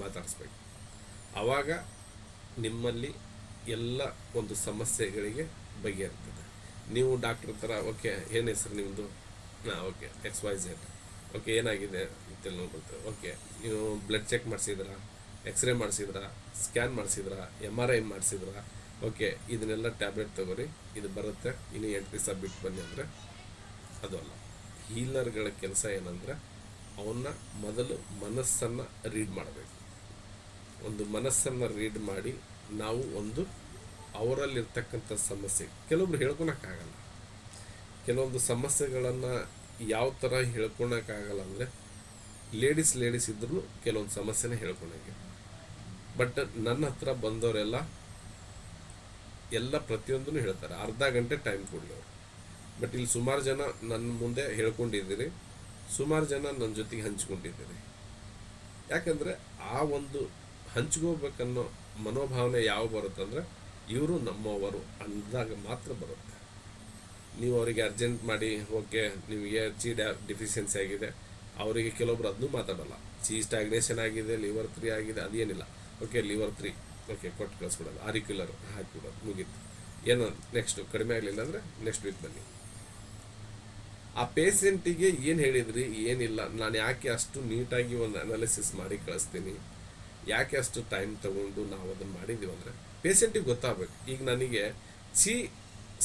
ಮಾತಾಡಿಸ್ಬೇಕು. ಆವಾಗ ನಿಮ್ಮಲ್ಲಿ ಎಲ್ಲ ಒಂದು ಸಮಸ್ಯೆಗಳಿಗೆ ಬಗೆಹರ್ತದೆ. ನೀವು ಡಾಕ್ಟ್ರ್ ಥರ, ಓಕೆ ಏನು ಹೆಸರು ನಿಮ್ಮದು? ಓಕೆ XYZ, ಓಕೆ ಏನಾಗಿದೆ ಅಂತೆಲ್ಲ ನೋಡ್ಬಿಡ್ತಾರೆ. ಓಕೆ ನೀವು ಬ್ಲಡ್ ಚೆಕ್ ಮಾಡಿಸಿದ್ರಾ, ಎಕ್ಸ್ರೇ ಮಾಡಿಸಿದ್ರಾ, ಸ್ಕ್ಯಾನ್ ಮಾಡಿಸಿದ್ರಾ, MRI ಮಾಡಿಸಿದ್ರಾ? ಓಕೆ ಇದನ್ನೆಲ್ಲ ಟ್ಯಾಬ್ಲೆಟ್ ತೊಗೊರಿ, ಇದು ಬರುತ್ತೆ, ಇನ್ನು 8 ದಿವಸ ಬಿಟ್ಟು ಬನ್ನಿ ಅಂದರೆ ಅದು ಅಲ್ಲ. ಹೀಲರ್ಗಳ ಕೆಲಸ ಏನಂದರೆ ಅವನ್ನ ಮೊದಲು ಮನಸ್ಸನ್ನು ರೀಡ್ ಮಾಡಬೇಕು. ಒಂದು ಮನಸ್ಸನ್ನು ರೀಡ್ ಮಾಡಿ ನಾವು ಒಂದು ಅವರಲ್ಲಿರ್ತಕ್ಕಂಥ ಸಮಸ್ಯೆ, ಕೆಲವೊಬ್ರು ಹೇಳ್ಕೊಳಕ್ಕಾಗಲ್ಲ, ಕೆಲವೊಂದು ಸಮಸ್ಯೆಗಳನ್ನು ಯಾವ ಥರ ಹೇಳ್ಕೊಳಕ್ಕಾಗಲ್ಲ ಅಂದರೆ, ಲೇಡೀಸ್ ಇದ್ರೂ ಕೆಲವೊಂದು ಸಮಸ್ಯೆನೇ ಹೇಳ್ಕೊಳಂಗೆ. ಬಟ್ ನನ್ನ ಹತ್ರ ಬಂದವರೆಲ್ಲ ಎಲ್ಲ ಪ್ರತಿಯೊಂದನ್ನು ಹೇಳ್ತಾರೆ. ಅರ್ಧ ಗಂಟೆ ಟೈಮ್ ಕೊಡಲಿ ಅವರು. ಬಟ್ ಇಲ್ಲಿ ಸುಮಾರು ಜನ ನನ್ನ ಮುಂದೆ ಹೇಳ್ಕೊಂಡಿದ್ದೀರಿ, ಸುಮಾರು ಜನ ನನ್ನ ಜೊತೆಗೆ ಹಂಚ್ಕೊಂಡಿದ್ದೀರಿ. ಯಾಕಂದರೆ ಆ ಒಂದು ಹಂಚ್ಕೋಬೇಕನ್ನೋ ಮನೋಭಾವನೆ ಯಾವ ಬರುತ್ತಂದರೆ ಇವರು ನಮ್ಮವರು ಅಂದಾಗ ಮಾತ್ರ ಬರುತ್ತೆ. ನೀವು ಅವರಿಗೆ ಅರ್ಜೆಂಟ್ ಮಾಡಿ ಓಕೆ ನಿಮಗೆ ಡಿಫಿಷಿಯನ್ಸಿ ಆಗಿದೆ, ಅವರಿಗೆ ಕೆಲವೊಬ್ರು ಅದನ್ನೂ ಮಾತಾಡಲ್ಲ. ಸ್ಟಾಗ್ನೇಷನ್ ಆಗಿದೆ, ಲಿವರ್ 3 ಆಗಿದೆ, ಅದೇನಿಲ್ಲ, ಓಕೆ ಲಿವರ್ 3 ಓಕೆ ಕೊಟ್ಟು ಕಳಿಸ್ಬಿಡೋದು, ಆರಿಕ್ಯುಲರ್ ಹಾಕಿಬಿಡೋದು, ಮುಗೀತು. ಏನೋ ನೆಕ್ಸ್ಟು ಕಡಿಮೆ ಆಗಲಿಲ್ಲ ಅಂದರೆ ನೆಕ್ಸ್ಟ್ ವೀಕ್ ಬನ್ನಿ. ಆ ಪೇಷೆಂಟಿಗೆ ಏನು ಹೇಳಿದ್ರಿ, ಏನಿಲ್ಲ, ನಾನು ಯಾಕೆ ಅಷ್ಟು ನೀಟಾಗಿ ಒಂದು ಅನಾಲಿಸಿಸ್ ಮಾಡಿ ಕಳಿಸ್ತೀನಿ, ಯಾಕೆ ಅಷ್ಟು ಟೈಮ್ ತಗೊಂಡು ನಾವು ಅದನ್ನು ಮಾಡಿದ್ದೀವಿ ಅಂದರೆ ಪೇಷೆಂಟಿಗೆ ಗೊತ್ತಾಗಬೇಕು. ಈಗ ನನಗೆ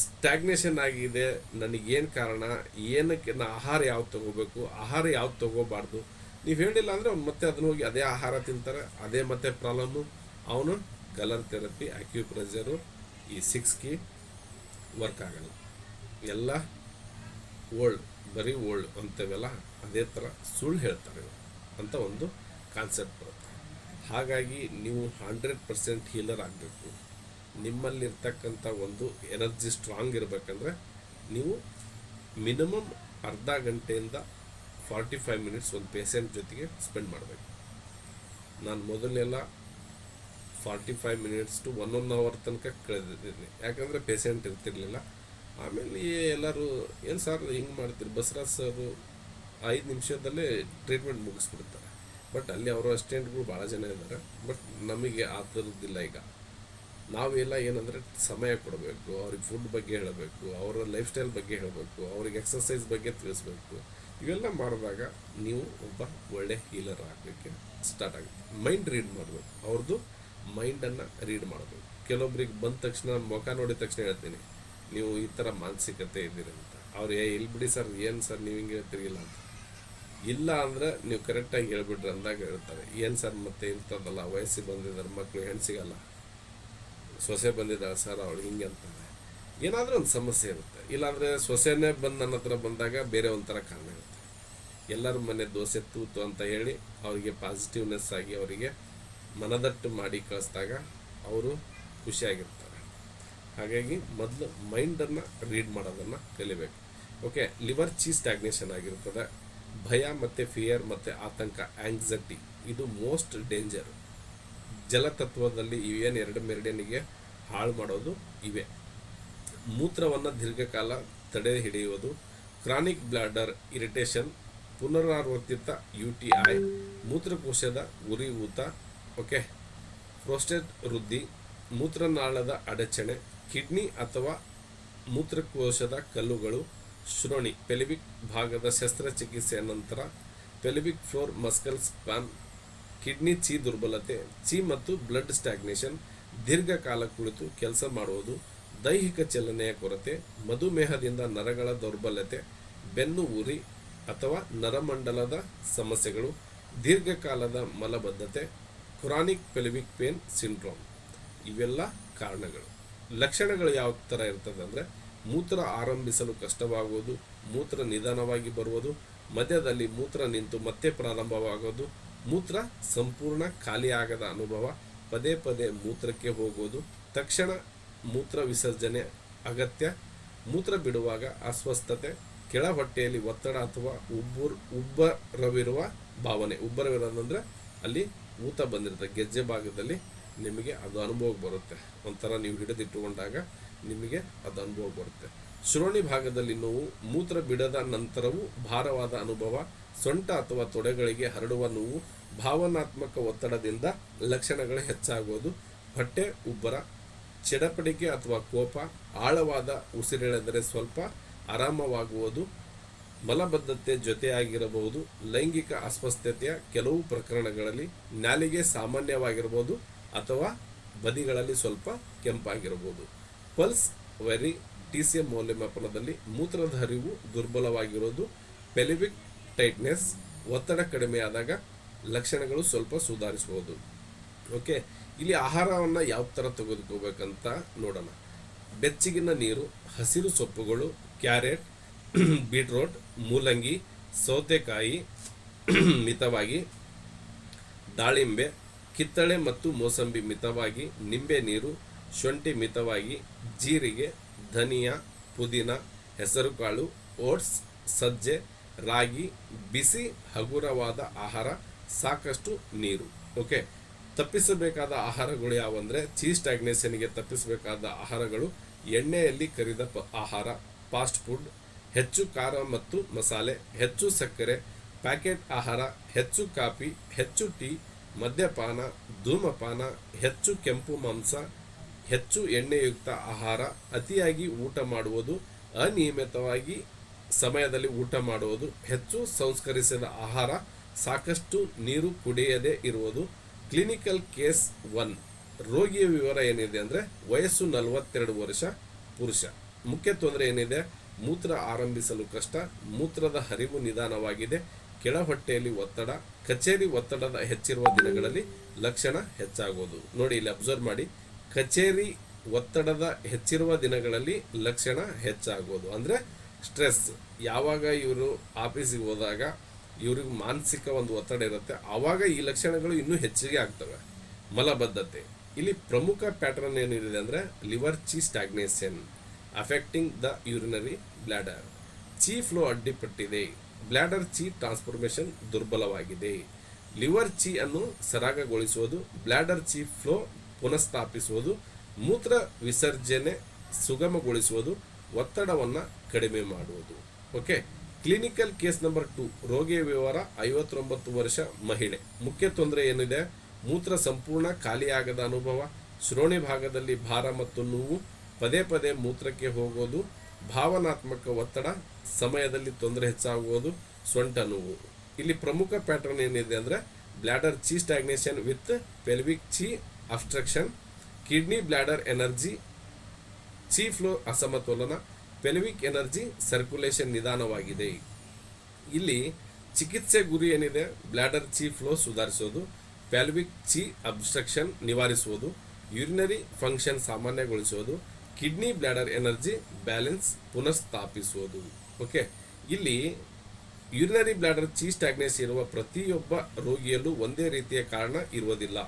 ಸ್ಟ್ಯಾಗ್ನೇಷನ್ ಆಗಿದೆ, ನನಗೇನು ಕಾರಣ, ಏನಕ್ಕೆ ನಾ ಆಹಾರ ಯಾವ್ದು ತೊಗೋಬೇಕು, ಆಹಾರ ಯಾವ್ದು ತೊಗೋಬಾರ್ದು ನೀವು ಹೇಳಿಲ್ಲ ಅಂದರೆ ಅವ್ನು ಮತ್ತೆ ಅದನ್ನ ಹೋಗಿ ಅದೇ ಆಹಾರ ತಿಂತಾರೆ, ಅದೇ ಮತ್ತೆ ಪ್ರಾಬ್ಲಮ್ಮು. ಅವನು ಕಲರ್ ಥೆರಪಿ, ಅಕ್ಯುಪ್ರೆಷರು, ಈ 6 ಕೀ ವರ್ಕ್ ಆಗಲ್ಲ, ಎಲ್ಲ ಓಲ್ಡ್, ಬರೀ ಓಲ್ಡ್ ಅಂತವೆಲ್ಲ ಅದೇ ಥರ ಸುಳ್ಳು ಹೇಳ್ತಾರೆ ಅಂತ ಒಂದು ಕಾನ್ಸೆಪ್ಟ್ ಬರುತ್ತೆ. ಹಾಗಾಗಿ ನೀವು 100% ಹೀಲರ್ ಆಗಬೇಕು. ನಿಮ್ಮಲ್ಲಿರ್ತಕ್ಕಂಥ ಒಂದು ಎನರ್ಜಿ ಸ್ಟ್ರಾಂಗ್ ಇರಬೇಕಂದ್ರೆ ನೀವು ಮಿನಿಮಮ್ ಅರ್ಧ ಗಂಟೆಯಿಂದ 45 ಮಿನಿಟ್ಸ್ ಒಂದು ಪೇಷೆಂಟ್ ಜೊತೆಗೆ ಸ್ಪೆಂಡ್ ಮಾಡಬೇಕು. ನಾನು ಮೊದಲೆಲ್ಲ 45 ಮಿನಿಟ್ಸ್ ಟು 1 ಅವರ್ ತನಕ ಕಳೆದಿದ್ದೀನಿ, ಯಾಕಂದರೆ ಪೇಷೆಂಟ್ ಇರ್ತಿರ್ಲಿಲ್ಲ. ಆಮೇಲೆ ಎಲ್ಲರೂ ಏನು ಸರ್ ಹಿಂಗೆ ಮಾಡ್ತೀರಿ, ಬಸವರಾಜ್ ಸರು 5 ನಿಮಿಷದಲ್ಲೇ ಟ್ರೀಟ್ಮೆಂಟ್ ಮುಗಿಸ್ಬಿಡ್ತಾರೆ. ಬಟ್ ಅಲ್ಲಿ ಅವರ ಅಸಿಸ್ಟೆಂಟ್ಗಳು ಭಾಳ ಜನ ಇದ್ದಾರೆ. ಬಟ್ ನಮಗೆ ಆ ಥರದ್ದಿಲ್ಲ. ಈಗ ನಾವೆಲ್ಲ ಏನಂದರೆ ಸಮಯ ಕೊಡಬೇಕು, ಅವ್ರಿಗೆ ಫುಡ್ ಬಗ್ಗೆ ಹೇಳಬೇಕು, ಅವರ ಲೈಫ್ ಸ್ಟೈಲ್ ಬಗ್ಗೆ ಹೇಳಬೇಕು, ಅವ್ರಿಗೆ ಎಕ್ಸಸೈಸ್ ಬಗ್ಗೆ ತಿಳಿಸ್ಬೇಕು. ಇವೆಲ್ಲ ಮಾಡಿದಾಗ ನೀವು ಒಬ್ಬ ಒಳ್ಳೆ ಹೀಲರ್ ಆಗಲಿಕ್ಕೆ ಸ್ಟಾರ್ಟ್ ಆಗುತ್ತೆ. ಮೈಂಡ್ ರೀಡ್ ಮಾಡಬೇಕು, ಅವ್ರದ್ದು ಮೈಂಡನ್ನು ರೀಡ್ ಮಾಡಬೇಕು. ಕೆಲವೊಬ್ರಿಗೆ ಬಂದ ತಕ್ಷಣ ಮುಖ ನೋಡಿದ ತಕ್ಷಣ ಹೇಳ್ತೀನಿ ನೀವು ಈ ಥರ ಮಾನಸಿಕತೆ ಇದ್ದೀರಿ ಅಂತ. ಅವ್ರು ಇಲ್ಲಿ ಬಿಡಿ ಸರ್, ಏನು ಸರ್ ನೀವು ಹಿಂಗೆ ಹೇಳ್ತಿರಿಲ್ಲ ಅಂತ. ಇಲ್ಲ ಅಂದರೆ ನೀವು ಕರೆಕ್ಟಾಗಿ ಹೇಳ್ಬಿಟ್ರೆ ಅಂದಾಗ ಹೇಳ್ತಾರೆ, ಏನು ಸರ್ ಮತ್ತೆ ಇಂಥದ್ದಲ್ಲ, ವಯಸ್ಸಿಗೆ ಬಂದಿದ್ದಾರೆ ಮಕ್ಕಳು, ಹೆಣ್ಣು ಸಿಗಲ್ಲ, ಸೊಸೆ ಬಂದಿದ್ದಾರೆ ಸರ್ ಅವಳು ಹಿಂಗೆ ಅಂತಾರೆ. ಏನಾದರೂ ಒಂದು ಸಮಸ್ಯೆ ಇರುತ್ತೆ. ಇಲ್ಲಾಂದರೆ ಸೊಸೆನೇ ಬಂದು ನನ್ನ ಹತ್ರ ಬಂದಾಗ ಬೇರೆ ಒಂಥರ ಕಾರಣ ಇರುತ್ತೆ. ಎಲ್ಲರ ಮನೆ ದೋಸೆ ತೂತು ಅಂತ ಹೇಳಿ ಅವರಿಗೆ ಪಾಸಿಟಿವ್ನೆಸ್ ಆಗಿ ಅವರಿಗೆ ಮನದಟ್ಟು ಮಾಡಿ ಕಳಿಸಿದಾಗ ಅವರು ಖುಷಿಯಾಗಿರ್ತಾರೆ. ಹಾಗಾಗಿ ಮೊದಲು ಮೈಂಡನ್ನು ರೀಡ್ ಮಾಡೋದನ್ನು ಕಲಿಬೇಕು. ಓಕೆ, ಲಿವರ್ ಸ್ಟ್ಯಾಗ್ನೇಷನ್ ಆಗಿರ್ತದೆ. ಭಯ ಮತ್ತು ಫಿಯರ್ ಮತ್ತು ಆತಂಕ, ಆಂಗ್ಸೈಟಿ, ಇದು ಮೋಸ್ಟ್ ಡೇಂಜರ್. ಜಲತತ್ವದಲ್ಲಿ ಇವೇನು 2 ಮೆರಿಡಿಯನ್ಗೆ ಹಾಳು ಮಾಡೋದು ಇವೆ. ಮೂತ್ರವನ್ನು ದೀರ್ಘಕಾಲ ತಡೆ ಹಿಡಿಯುವುದು, ಕ್ರಾನಿಕ್ ಬ್ಲಾಡರ್ ಇರಿಟೇಷನ್, ಪುನರಾವರ್ತಿತ UTI, ಮೂತ್ರಕೋಶದ ಉರಿಯೂತ, ಓಕೆ, ಪ್ರೋಸ್ಟೇಟ್ ವೃದ್ಧಿ, ಮೂತ್ರನಾಳದ ಅಡಚಣೆ, ಕಿಡ್ನಿ ಅಥವಾ ಮೂತ್ರಕೋಶದ ಕಲ್ಲುಗಳು, ಶ್ರೋಣಿ ಪೆಲ್ವಿಕ್ ಭಾಗದ ಶಸ್ತ್ರಚಿಕಿತ್ಸೆಯ ನಂತರ pelvic floor muscle spasm, kidney ದುರ್ಬಲತೆ, ಮತ್ತು ಬ್ಲಡ್ ಸ್ಟ್ಯಾಗ್ನೇಷನ್, ದೀರ್ಘಕಾಲ ಕುಳಿತು ಕೆಲಸ ಮಾಡುವುದು, ದೈಹಿಕ ಚಲನೆಯ ಕೊರತೆ, ಮಧುಮೇಹದಿಂದ ನರಗಳ ದೌರ್ಬಲ್ಯತೆ, ಬೆನ್ನು ಉರಿ ಅಥವಾ ನರಮಂಡಲದ ಸಮಸ್ಯೆಗಳು, ದೀರ್ಘಕಾಲದ ಮಲಬದ್ಧತೆ, ಕ್ರಾನಿಕ್ ಪೆಲ್ವಿಕ್ ಪೇನ್ ಸಿಂಡ್ರೋಮ್. ಇವೆಲ್ಲ ಕಾರಣಗಳು. ಲಕ್ಷಣಗಳು ಯಾವ ಥರ ಇರ್ತದೆ ಅಂದರೆ ಮೂತ್ರ ಆರಂಭಿಸಲು ಕಷ್ಟವಾಗುವುದು, ಮೂತ್ರ ನಿಧಾನವಾಗಿ ಬರುವುದು, ಮಧ್ಯದಲ್ಲಿ ಮೂತ್ರ ನಿಂತು ಮತ್ತೆ ಪ್ರಾರಂಭವಾಗೋದು, ಮೂತ್ರ ಸಂಪೂರ್ಣ ಖಾಲಿಯಾಗದ ಅನುಭವ, ಪದೇ ಪದೇ ಮೂತ್ರಕ್ಕೆ ಹೋಗುವುದು, ತಕ್ಷಣ ಮೂತ್ರ ವಿಸರ್ಜನೆ ಅಗತ್ಯ, ಮೂತ್ರ ಬಿಡುವಾಗ ಅಸ್ವಸ್ಥತೆ, ಕೆಳ ಹೊಟ್ಟೆಯಲ್ಲಿ ಒತ್ತಡ ಅಥವಾ ಉಬ್ಬರವಿರುವ ಭಾವನೆ. ಉಬ್ಬರವಿರೋದಂದರೆ ಅಲ್ಲಿ ಊತ ಬಂದಿರುತ್ತೆ, ಗೆಜ್ಜೆ ಭಾಗದಲ್ಲಿ ನಿಮಗೆ ಅದು ಅನುಭವಕ್ಕೆ ಬರುತ್ತೆ. ಒಂಥರ ನೀವು ಹಿಡಿದಿಟ್ಟುಕೊಂಡಾಗ ನಿಮಗೆ ಅದು ಅನುಭವ ಬರುತ್ತೆ. ಶ್ರೋಣಿ ಭಾಗದಲ್ಲಿ ನೋವು, ಮೂತ್ರ ಬಿಡದ ನಂತರವೂ ಭಾರವಾದ ಅನುಭವ, ಸೊಂಟ ಅಥವಾ ತೊಡೆಗಳಿಗೆ ಹರಡುವ ನೋವು, ಭಾವನಾತ್ಮಕ ಒತ್ತಡದಿಂದ ಲಕ್ಷಣಗಳು ಹೆಚ್ಚಾಗುವುದು, ಹೊಟ್ಟೆ ಉಬ್ಬರ, ಚಡಪಡಿಕೆ ಅಥವಾ ಕೋಪ, ಆಳವಾದ ಉಸಿರೆಳೆದರೆ ಸ್ವಲ್ಪ ಆರಾಮವಾಗುವುದು, ಮಲಬದ್ಧತೆ ಜೊತೆಯಾಗಿರಬಹುದು, ಲೈಂಗಿಕ ಅಸ್ವಸ್ಥತೆಯ ಕೆಲವು ಪ್ರಕರಣಗಳಲ್ಲಿ ನಾಲಿಗೆ ಸಾಮಾನ್ಯವಾಗಿರಬಹುದು ಅಥವಾ ಬದಿಗಳಲ್ಲಿ ಸ್ವಲ್ಪ ಕೆಂಪಾಗಿರಬಹುದು. ಪಲ್ಸ್ ವೆರಿ TCM ಮೌಲ್ಯಮಾಪನದಲ್ಲಿ ಮೂತ್ರದ ಹರಿವು ದುರ್ಬಲವಾಗಿರೋದು, ಪೆಲ್ವಿಕ್ ಟೈಟ್ನೆಸ್, ಒತ್ತಡ ಕಡಿಮೆಯಾದಾಗ ಲಕ್ಷಣಗಳು ಸ್ವಲ್ಪ ಸುಧಾರಿಸಬಹುದು. ಓಕೆ, ಇಲ್ಲಿ ಆಹಾರವನ್ನು ಯಾವ ಥರ ತೆಗೆದುಕೋಬೇಕಂತ ನೋಡೋಣ. ಬೆಚ್ಚಗಿನ ನೀರು, ಹಸಿರು ಸೊಪ್ಪುಗಳು, ಕ್ಯಾರೆಟ್, ಬೀಟ್ರೋಟ್, ಮೂಲಂಗಿ, ಸೌತೆಕಾಯಿ ಮಿತವಾಗಿ, ದಾಳಿಂಬೆ, ಕಿತ್ತಳೆ ಮತ್ತು ಮೋಸಂಬಿ ಮಿತವಾಗಿ, ನಿಂಬೆ ನೀರು, ಶುಂಠಿ ಮಿತವಾಗಿ, ಜೀರಿಗೆ, ಧನಿಯಾ, ಪುದೀನ, ಹೆಸರುಕಾಳು, ಓಟ್ಸ್, ಸಜ್ಜೆ, ರಾಗಿ, ಬಿಸಿ ಹಗುರವಾದ ಆಹಾರ, ಸಾಕಷ್ಟು ನೀರು. ಓಕೆ, ತಪ್ಪಿಸಬೇಕಾದ ಆಹಾರಗಳು ಯಾವಂದರೆ ಚೀಸ್ ಸ್ಟಾಗ್ನೇಷನ್ಗೆ ತಪ್ಪಿಸಬೇಕಾದ ಆಹಾರಗಳು ಎಣ್ಣೆಯಲ್ಲಿ ಕರಿದ ಆಹಾರ, ಫಾಸ್ಟ್ ಫುಡ್, ಹೆಚ್ಚು ಖಾರ ಮತ್ತು ಮಸಾಲೆ, ಹೆಚ್ಚು ಸಕ್ಕರೆ, ಪ್ಯಾಕೆಟ್ ಆಹಾರ, ಹೆಚ್ಚು ಕಾಫಿ, ಹೆಚ್ಚು ಟೀ, ಮದ್ಯಪಾನ, ಧೂಮಪಾನ, ಹೆಚ್ಚು ಕೆಂಪು ಮಾಂಸ, ಹೆಚ್ಚು ಎಣ್ಣೆಯುಕ್ತ ಆಹಾರ, ಅತಿಯಾಗಿ ಊಟ ಮಾಡುವುದು, ಅನಿಯಮಿತವಾಗಿ ಸಮಯದಲ್ಲಿ ಊಟ ಮಾಡುವುದು, ಹೆಚ್ಚು ಸಂಸ್ಕರಿಸಿದ ಆಹಾರ, ಸಾಕಷ್ಟು ನೀರು ಕುಡಿಯದೇ ಇರುವುದು. Clinical case 1. ರೋಗಿಯ ವಿವರ ಏನಿದೆ ಅಂದರೆ ವಯಸ್ಸು 42 ವರ್ಷ, ಪುರುಷ. ಮುಖ್ಯ ತೊಂದರೆ ಏನಿದೆ? ಮೂತ್ರ ಆರಂಭಿಸಲು ಕಷ್ಟ, ಮೂತ್ರದ ಹರಿವು ನಿಧಾನವಾಗಿದೆ, ಕೆಳ ಹೊಟ್ಟೆಯಲ್ಲಿ ಒತ್ತಡ, ಕಚೇರಿ ಒತ್ತಡದ ಹೆಚ್ಚಿರುವ ದಿನಗಳಲ್ಲಿ ಲಕ್ಷಣ ಹೆಚ್ಚಾಗುವುದು. ನೋಡಿ ಇಲ್ಲಿ ಅಬ್ಸರ್ವ್ ಮಾಡಿ, ಕಚೇರಿ ಒತ್ತಡದ ಹೆಚ್ಚಿರುವ ದಿನಗಳಲ್ಲಿ ಲಕ್ಷಣ ಹೆಚ್ಚಾಗುವುದು ಅಂದರೆ ಸ್ಟ್ರೆಸ್. ಯಾವಾಗ ಇವರು ಆಫೀಸಿಗೆ ಹೋದಾಗ ಇವ್ರಿಗೆ ಮಾನಸಿಕ ಒಂದು ಒತ್ತಡ ಇರುತ್ತೆ, ಆವಾಗ ಈ ಲಕ್ಷಣಗಳು ಇನ್ನೂ ಹೆಚ್ಚಿಗೆ ಆಗ್ತವೆ. ಮಲಬದ್ಧತೆ. ಇಲ್ಲಿ ಪ್ರಮುಖ ಪ್ಯಾಟರ್ನ್ ಏನಿದೆ ಅಂದರೆ liver chi stagnation affecting the urinary bladder. Qi flow ಅಡ್ಡಿಪಟ್ಟಿದೆ, ಬ್ಲಾಡರ್ ಚಿ ಟ್ರಾನ್ಸ್ಫಾರ್ಮೇಷನ್ ದುರ್ಬಲವಾಗಿದೆ. ಲಿವರ್ ಚಿ ಅನ್ನು ಸರಾಗಗೊಳಿಸುವುದು, ಬ್ಲಾಡರ್ ಚಿ ಫ್ಲೋ ಪುನಃಸ್ಥಾಪಿಸುವುದು, ಮೂತ್ರ ವಿಸರ್ಜನೆ ಸುಗಮಗೊಳಿಸುವುದು, ಒತ್ತಡವನ್ನು ಕಡಿಮೆ ಮಾಡುವುದು. Okay, clinical case number 2. ರೋಗಿಯ ವಿವರ 59 ವರ್ಷ, ಮಹಿಳೆ. ಮುಖ್ಯ ತೊಂದರೆ ಏನಿದೆ? ಮೂತ್ರ ಸಂಪೂರ್ಣ ಖಾಲಿಯಾಗದ ಅನುಭವ, ಶ್ರೋಣಿ ಭಾಗದಲ್ಲಿ ಭಾರ ಮತ್ತು ನೋವು, ಪದೇ ಪದೇ ಮೂತ್ರಕ್ಕೆ ಹೋಗೋದು, ಭಾವನಾತ್ಮಕ ಒತ್ತಡ, ಸಮಯದಲ್ಲಿ ತೊಂದರೆ ಹೆಚ್ಚಾಗುವುದು, ಸೊಂಟ ನೋವು. ಇಲ್ಲಿ ಪ್ರಮುಖ ಪ್ಯಾಟರ್ನ್ ಏನಿದೆ ಅಂದರೆ bladder chi stagnation with pelvic qi obstruction, kidney bladder energy, qi flow ಅಸಮತೋಲನ, ಪೆಲ್ವಿಕ್ ಎನರ್ಜಿ ಸರ್ಕ್ಯುಲೇಷನ್ ನಿಧಾನವಾಗಿದೆ. ಇಲ್ಲಿ ಚಿಕಿತ್ಸೆ ಗುರಿ ಏನಿದೆ? ಬ್ಲಾಡರ್ ಚಿ ಫ್ಲೋ ಸುಧಾರಿಸೋದು, ಪೆಲ್ವಿಕ್ ಚಿ ಅಬ್ಸ್ಟ್ರಕ್ಷನ್ ನಿವಾರಿಸುವುದು, ಯೂರಿನರಿ ಫಂಕ್ಷನ್ ಸಾಮಾನ್ಯಗೊಳಿಸುವುದು, ಕಿಡ್ನಿ ಬ್ಲಾಡರ್ ಎನರ್ಜಿ ಬ್ಯಾಲೆನ್ಸ್ ಪುನಃಸ್ಥಾಪಿಸುವುದು. ಓಕೆ, ಇಲ್ಲಿ ಯೂರಿನರಿ ಬ್ಲಾಡರ್ ಚಿ ಸ್ಟಾಗ್ನೇಷನ್ ಇರುವ ಪ್ರತಿಯೊಬ್ಬ ರೋಗಿಯಲ್ಲೂ ಒಂದೇ ರೀತಿಯ ಕಾರಣ ಇರುವುದಿಲ್ಲ.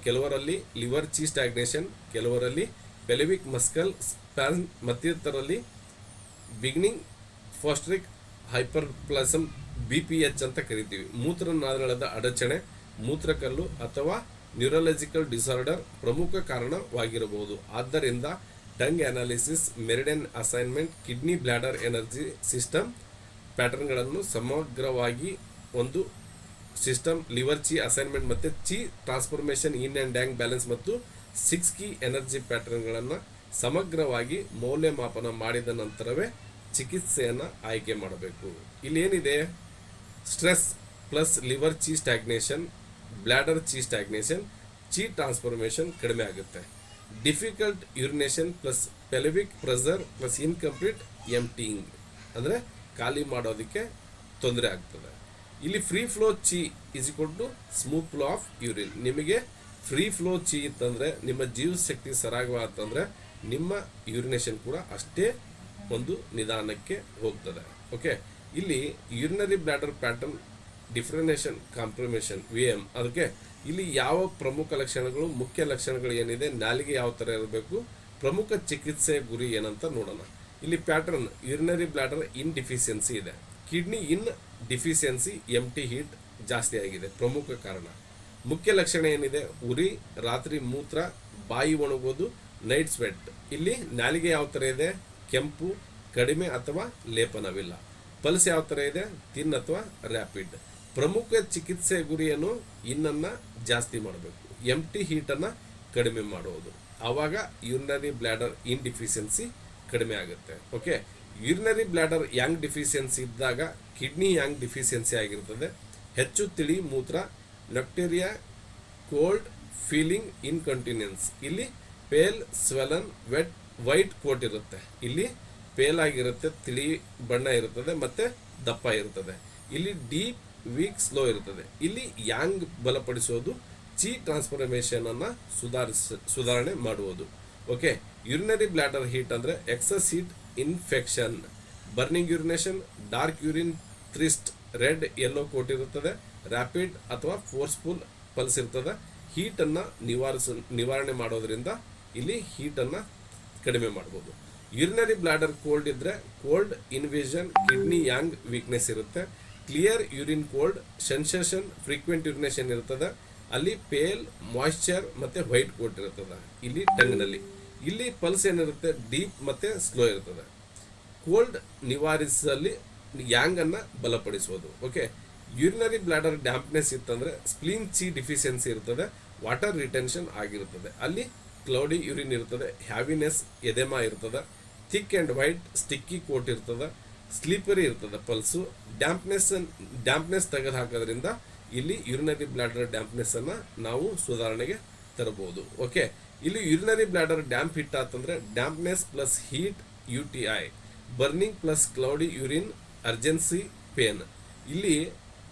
ಕೆಲವರಲ್ಲಿ ಲಿವರ್ ಚಿ ಸ್ಟಾಗ್ನೇಷನ್, ಕೆಲವರಲ್ಲಿ ಪೆಲ್ವಿಕ್ ಮಸ್ಕಲ್ ಸ್ಪ್ಯಾಸ್ಮ್, ಮತ್ತಿತರರಲ್ಲಿ ಬಿಗಿನಿಂಗ್ ಫಾಸ್ಟ್ರಿಕ್ ಹೈಪರ್ಪ್ಲಾಸಮ್ BPH ಅಂತ ಕರಿತೀವಿ. ಮೂತ್ರನಾಳದ ಅಡಚಣೆ, ಮೂತ್ರಕಲ್ಲು ಅಥವಾ ನ್ಯೂರಲಾಜಿಕಲ್ ಡಿಸಾರ್ಡರ್ ಪ್ರಮುಖ ಕಾರಣವಾಗಿರಬಹುದು. ಆದ್ದರಿಂದ tongue analysis, meridian assignment, kidney bladder energy system ಪ್ಯಾಟರ್ನ್ಗಳನ್ನು ಸಮಗ್ರವಾಗಿ ಒಂದು ಸಿಸ್ಟಮ್, ಲಿವರ್ ಚಿ ಅಸೈನ್ಮೆಂಟ್ ಮತ್ತು qi transformation, yin and yang balance ಮತ್ತು 6 ಕೀ ಎನರ್ಜಿ ಪ್ಯಾಟರ್ನ್ಗಳನ್ನು ಸಮಗ್ರವಾಗಿ ಮೌಲ್ಯಮಾಪನ ಮಾಡಿದ ನಂತರವೇ ಚಿಕಿತ್ಸೆಯನ್ನು ಆಯ್ಕೆ ಮಾಡಬೇಕು. ಇಲ್ಲಿ ಏನಿದೆ? ಸ್ಟ್ರೆಸ್ ಪ್ಲಸ್ ಲಿವರ್ ಚಿ ಸ್ಟಾಗ್ನೇಷನ್, ಬ್ಲಾಡರ್ ಚಿ ಸ್ಟಾಗ್ನೇಷನ್, ಚಿ ಟ್ರಾನ್ಸ್ಫಾರ್ಮೇಷನ್ ಕಡಿಮೆ ಆಗುತ್ತೆ. Difficult urination plus pelvic pressure plus incomplete emptying ಅಂದರೆ ಖಾಲಿ ಮಾಡೋದಕ್ಕೆ ತೊಂದರೆ ಆಗ್ತದೆ. ಇಲ್ಲಿ free flow chi is equal to smooth flow of urine. ನಿಮಗೆ ಫ್ರೀ ಫ್ಲೋ ಚಿ ಇತ್ತಂದರೆ, ನಿಮ್ಮ ಜೀವಶಕ್ತಿ ಸರಾಗವಾತಂದರೆ ನಿಮ್ಮ ಯೂರಿನೇಷನ್ ಕೂಡ ಅಷ್ಟೇ ಒಂದು ನಿಧಾನಕ್ಕೆ ಹೋಗ್ತದೆ. ಓಕೆ, ಇಲ್ಲಿ ಯೂರಿನರಿ ಬ್ಲಾಡರ್ ಪ್ಯಾಟರ್ನ್ ಡಿಫ್ರೆನೇಷನ್ ಕಾಂಪ್ರಮೇಷನ್ VM. ಅದಕ್ಕೆ ಇಲ್ಲಿ ಯಾವ ಪ್ರಮುಖ ಲಕ್ಷಣಗಳು, ಮುಖ್ಯ ಲಕ್ಷಣಗಳು ಏನಿದೆ, ನಾಲಿಗೆ ಯಾವ ಥರ ಇರಬೇಕು, ಪ್ರಮುಖ ಚಿಕಿತ್ಸೆ ಗುರಿ ಏನಂತ ನೋಡೋಣ. ಇಲ್ಲಿ ಪ್ಯಾಟರ್ನ್ ಯೂರಿನರಿ ಬ್ಲಾಡರ್ ಇನ್ ಡಿಫಿಷಿಯನ್ಸಿ ಇದೆ, ಕಿಡ್ನಿ ಇನ್ ಡಿಫಿಷಿಯನ್ಸಿ, ಎಂಟಿ ಹೀಟ್ ಜಾಸ್ತಿ ಆಗಿದೆ ಪ್ರಮುಖ ಕಾರಣ. ಮುಖ್ಯ ಲಕ್ಷಣ ಏನಿದೆ? ಉರಿ, ರಾತ್ರಿ ಮೂತ್ರ, ಬಾಯಿ ಒಣಗೋದು, ನೈಟ್ ಸ್ವೆಟ್. ಇಲ್ಲಿ ನಾಲಿಗೆ ಯಾವ ಥರ ಇದೆ? ಕೆಂಪು, ಕಡಿಮೆ ಅಥವಾ ಲೇಪನವಿಲ್ಲ. ಪಲ್ಸ್ ಯಾವ ಥರ ಇದೆ? ತಿನ್ ಅಥವಾ ರ್ಯಾಪಿಡ್. ಪ್ರಮುಖ ಚಿಕಿತ್ಸೆ ಗುರಿಯನ್ನು ಇನ್ನನ್ನು ಜಾಸ್ತಿ ಮಾಡಬೇಕು, ಎಂಟಿ ಹೀಟನ್ನು ಕಡಿಮೆ ಮಾಡುವುದು. ಆವಾಗ ಯೂರಿನರಿ ಬ್ಲಾಡರ್ ಇನ್ ಡಿಫಿಷಿಯನ್ಸಿ ಕಡಿಮೆ ಆಗುತ್ತೆ. Okay, urinary bladder yang deficiency ಇದ್ದಾಗ ಕಿಡ್ನಿ ಯಾಂಗ್ ಡಿಫಿಷಿಯನ್ಸಿ ಆಗಿರ್ತದೆ. ಹೆಚ್ಚು ತಿಳಿ ಮೂತ್ರ, ನಕ್ಟೀರಿಯಾ, ಕೋಲ್ಡ್, ಫೀಲಿಂಗ್ ಇನ್ಕಂಟಿನ್ಯೂನ್ಸ್. ಇಲ್ಲಿ ಪೇಲ್, ಸ್ವೆಲನ್, ವೈಟ್ ಕೋಟ್ ಇರುತ್ತೆ. ಇಲ್ಲಿ ಪೇಲ್ ಆಗಿರುತ್ತೆ, ತಿಳಿ ಬಣ್ಣ ಇರುತ್ತದೆ ಮತ್ತು ದಪ್ಪ ಇರುತ್ತದೆ. ಇಲ್ಲಿ ಡೀಪ್, ವೀಕ್, ಸ್ಲೋ ಇರುತ್ತದೆ. ಇಲ್ಲಿ ಯಾಂಗ್ ಬಲಪಡಿಸೋದು, ಚಿ ಟ್ರಾನ್ಸ್ಫಾರ್ಮೇಷನ್ ಅನ್ನು ಸುಧಾರಣೆ ಮಾಡುವುದು. ಓಕೆ, ಯೂರಿನರಿ ಬ್ಲಾಡರ್ ಹೀಟ್ ಅಂದರೆ excess heat, infection, burning urination, dark urine, thirst, red yellow coat ಇರುತ್ತದೆ, ರ್ಯಾಪಿಡ್ ಅಥವಾ ಫೋರ್ಸ್ಫುಲ್ ಪಲ್ಸ್ ಇರ್ತದೆ. ಹೀಟನ್ನು ನಿವಾರಣೆ ಮಾಡೋದ್ರಿಂದ ಇಲ್ಲಿ ಹೀಟನ್ನು ಕಡಿಮೆ ಮಾಡ್ಬೋದು. ಯೂರಿನರಿ ಬ್ಲಾಡರ್ ಕೋಲ್ಡ್ ಇದ್ದರೆ cold invasion, kidney yang weakness ಇರುತ್ತೆ. Clear urine cold, sensation, frequent urination ಇರ್ತದೆ. ಅಲ್ಲಿ ಪೇಲ್, ಮಾಯ್ಶ್ಚರ್ ಮತ್ತು ವೈಟ್ ಕೋಟ್ ಇರ್ತದೆ ಇಲ್ಲಿ ಟಂಗ್ನಲ್ಲಿ. ಇಲ್ಲಿ ಪಲ್ಸ್ ಏನಿರುತ್ತೆ ಡೀಪ್ ಮತ್ತು ಸ್ಲೋ ಇರ್ತದೆ. ಕೋಲ್ಡ್ ನಿವಾರಿಸಲಿ ಯಾಂಗನ್ನು ಬಲಪಡಿಸೋದು. ಓಕೆ, ಯೂರಿನರಿ ಬ್ಲಾಡರ್ ಡ್ಯಾಂಪ್ನೆಸ್ ಇತ್ತಂದರೆ ಸ್ಪ್ಲೀನ್ ಸಿ ಡಿಫಿಷಿಯನ್ಸಿ ಇರ್ತದೆ, ವಾಟರ್ ರಿಟೆನ್ಷನ್ ಆಗಿರ್ತದೆ. ಅಲ್ಲಿ ಕ್ಲೌಡಿ ಯೂರಿನ್ ಇರ್ತದೆ, ಹ್ಯಾವಿನೆಸ್, ಎದೆಮಾ ಇರ್ತದೆ, thick and white sticky coat ಇರ್ತದೆ, ಸ್ಲೀಪರಿ ಇರ್ತದೆ ಪಲ್ಸು. ಡ್ಯಾಂಪ್ನೆಸ್ ತೆಗೆದು ಹಾಕೋದ್ರಿಂದ ಇಲ್ಲಿ ಯೂರಿನರಿ ಬ್ಲಾಡರ್ ಡ್ಯಾಂಪ್ನೆಸ್ಸನ್ನು ನಾವು ಸುಧಾರಣೆಗೆ ತರಬಹುದು. ಓಕೆ, ಇಲ್ಲಿ ಯೂರಿನರಿ ಬ್ಲಾಡರ್ ಡ್ಯಾಂಪ್ ಹಿಟ್ ಆತಂದರೆ dampness plus heat UTI, burning plus cloudy urine, urgency, pain. ಇಲ್ಲಿ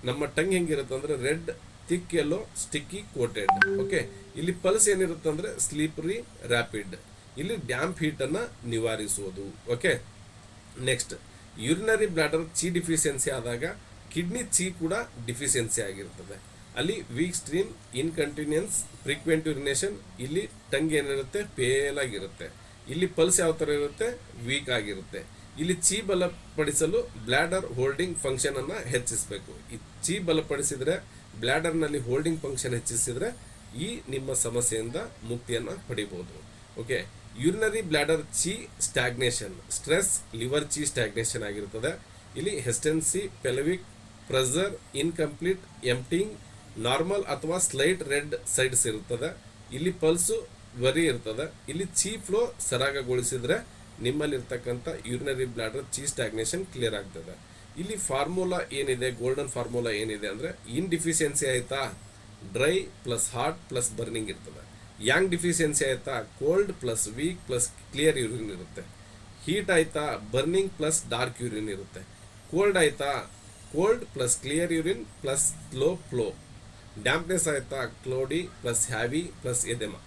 ನಮ್ಮ ಟಂಗ್ ಹೆಂಗಿರುತ್ತೆ ಅಂದರೆ red, thick yellow, sticky coated. Okay, ಇಲ್ಲಿ ಪಲ್ಸ್ ಏನಿರುತ್ತೆ ಅಂದರೆ ಸ್ಲೀಪರಿ, ರ್ಯಾಪಿಡ್. ಇಲ್ಲಿ ಡ್ಯಾಂಪ್ ಹೀಟನ್ನು ನಿವಾರಿಸುವುದು. Okay, next urinary bladder qi deficiency ಆದಾಗ ಕಿಡ್ನಿ ಚಿ ಕೂಡ ಡಿಫಿಷಿಯನ್ಸಿ ಆಗಿರ್ತದೆ. ಅಲ್ಲಿ weak stream, incontinence, frequent urination. ಇಲ್ಲಿ ಟಂಗ್ ಏನಿರುತ್ತೆ ಪೇಲ್ ಆಗಿರುತ್ತೆ. ಇಲ್ಲಿ ಪಲ್ಸ್ ಯಾವ ಥರ ಇರುತ್ತೆ, ವೀಕ್ ಆಗಿರುತ್ತೆ. ಇಲ್ಲಿ ಚಿ ಬಲಪಡಿಸಲು ಬ್ಲಾಡರ್ ಹೋಲ್ಡಿಂಗ್ ಫಂಕ್ಷನ್ ಅನ್ನು ಹೆಚ್ಚಿಸಬೇಕು. ಈ ಚಿ ಬಲಪಡಿಸಿದ್ರೆ ಬ್ಲಾಡರ್ನಲ್ಲಿ ಹೋಲ್ಡಿಂಗ್ ಫಂಕ್ಷನ್ ಹೆಚ್ಚಿಸಿದ್ರೆ ಈ ನಿಮ್ಮ ಸಮಸ್ಯೆಯಿಂದ ಮುಕ್ತಿಯನ್ನು ಪಡಿಬಹುದು. Okay, urinary bladder qi stagnation, stress, liver qi stagnation ಆಗಿರ್ತದೆ. ಇಲ್ಲಿ hesitancy, pelvic pressure, incomplete emptying, normal ಅಥವಾ ಸ್ಲೈಟ್ ರೆಡ್ ಸೈಡ್ಸ್ ಇರ್ತದೆ. ಇಲ್ಲಿ ಪಲ್ಸು ವರಿ ಇರ್ತದೆ. ಇಲ್ಲಿ ಚಿ ಫ್ಲೋ ಸರಾಗಗೊಳಿಸಿದ್ರೆ ನಿಮ್ಮಲ್ಲಿರ್ತಕ್ಕಂಥ urinary bladder qi stagnation clear ಆಗ್ತದೆ. ಇಲ್ಲಿ ಫಾರ್ಮುಲಾ ಏನಿದೆ, ಗೋಲ್ಡನ್ ಫಾರ್ಮುಲಾ ಏನಿದೆ ಅಂದರೆ ಇನ್ ಡಿಫಿಷಿಯನ್ಸಿ ಆಯಿತಾ dry plus hot plus burning ಇರ್ತದೆ. ಯಾಂಗ್ ಡಿಫಿಷಿಯನ್ಸಿ ಆಯಿತಾ cold plus weak plus clear urine ಇರುತ್ತೆ. ಹೀಟ್ ಆಯಿತಾ ಬರ್ನಿಂಗ್ ಪ್ಲಸ್ ಡಾರ್ಕ್ ಯೂರಿನ್ ಇರುತ್ತೆ. ಕೋಲ್ಡ್ ಆಯಿತಾ cold plus clear urine plus slow flow. Dampness ಆಯಿತಾ cloudy plus heavy plus oedema.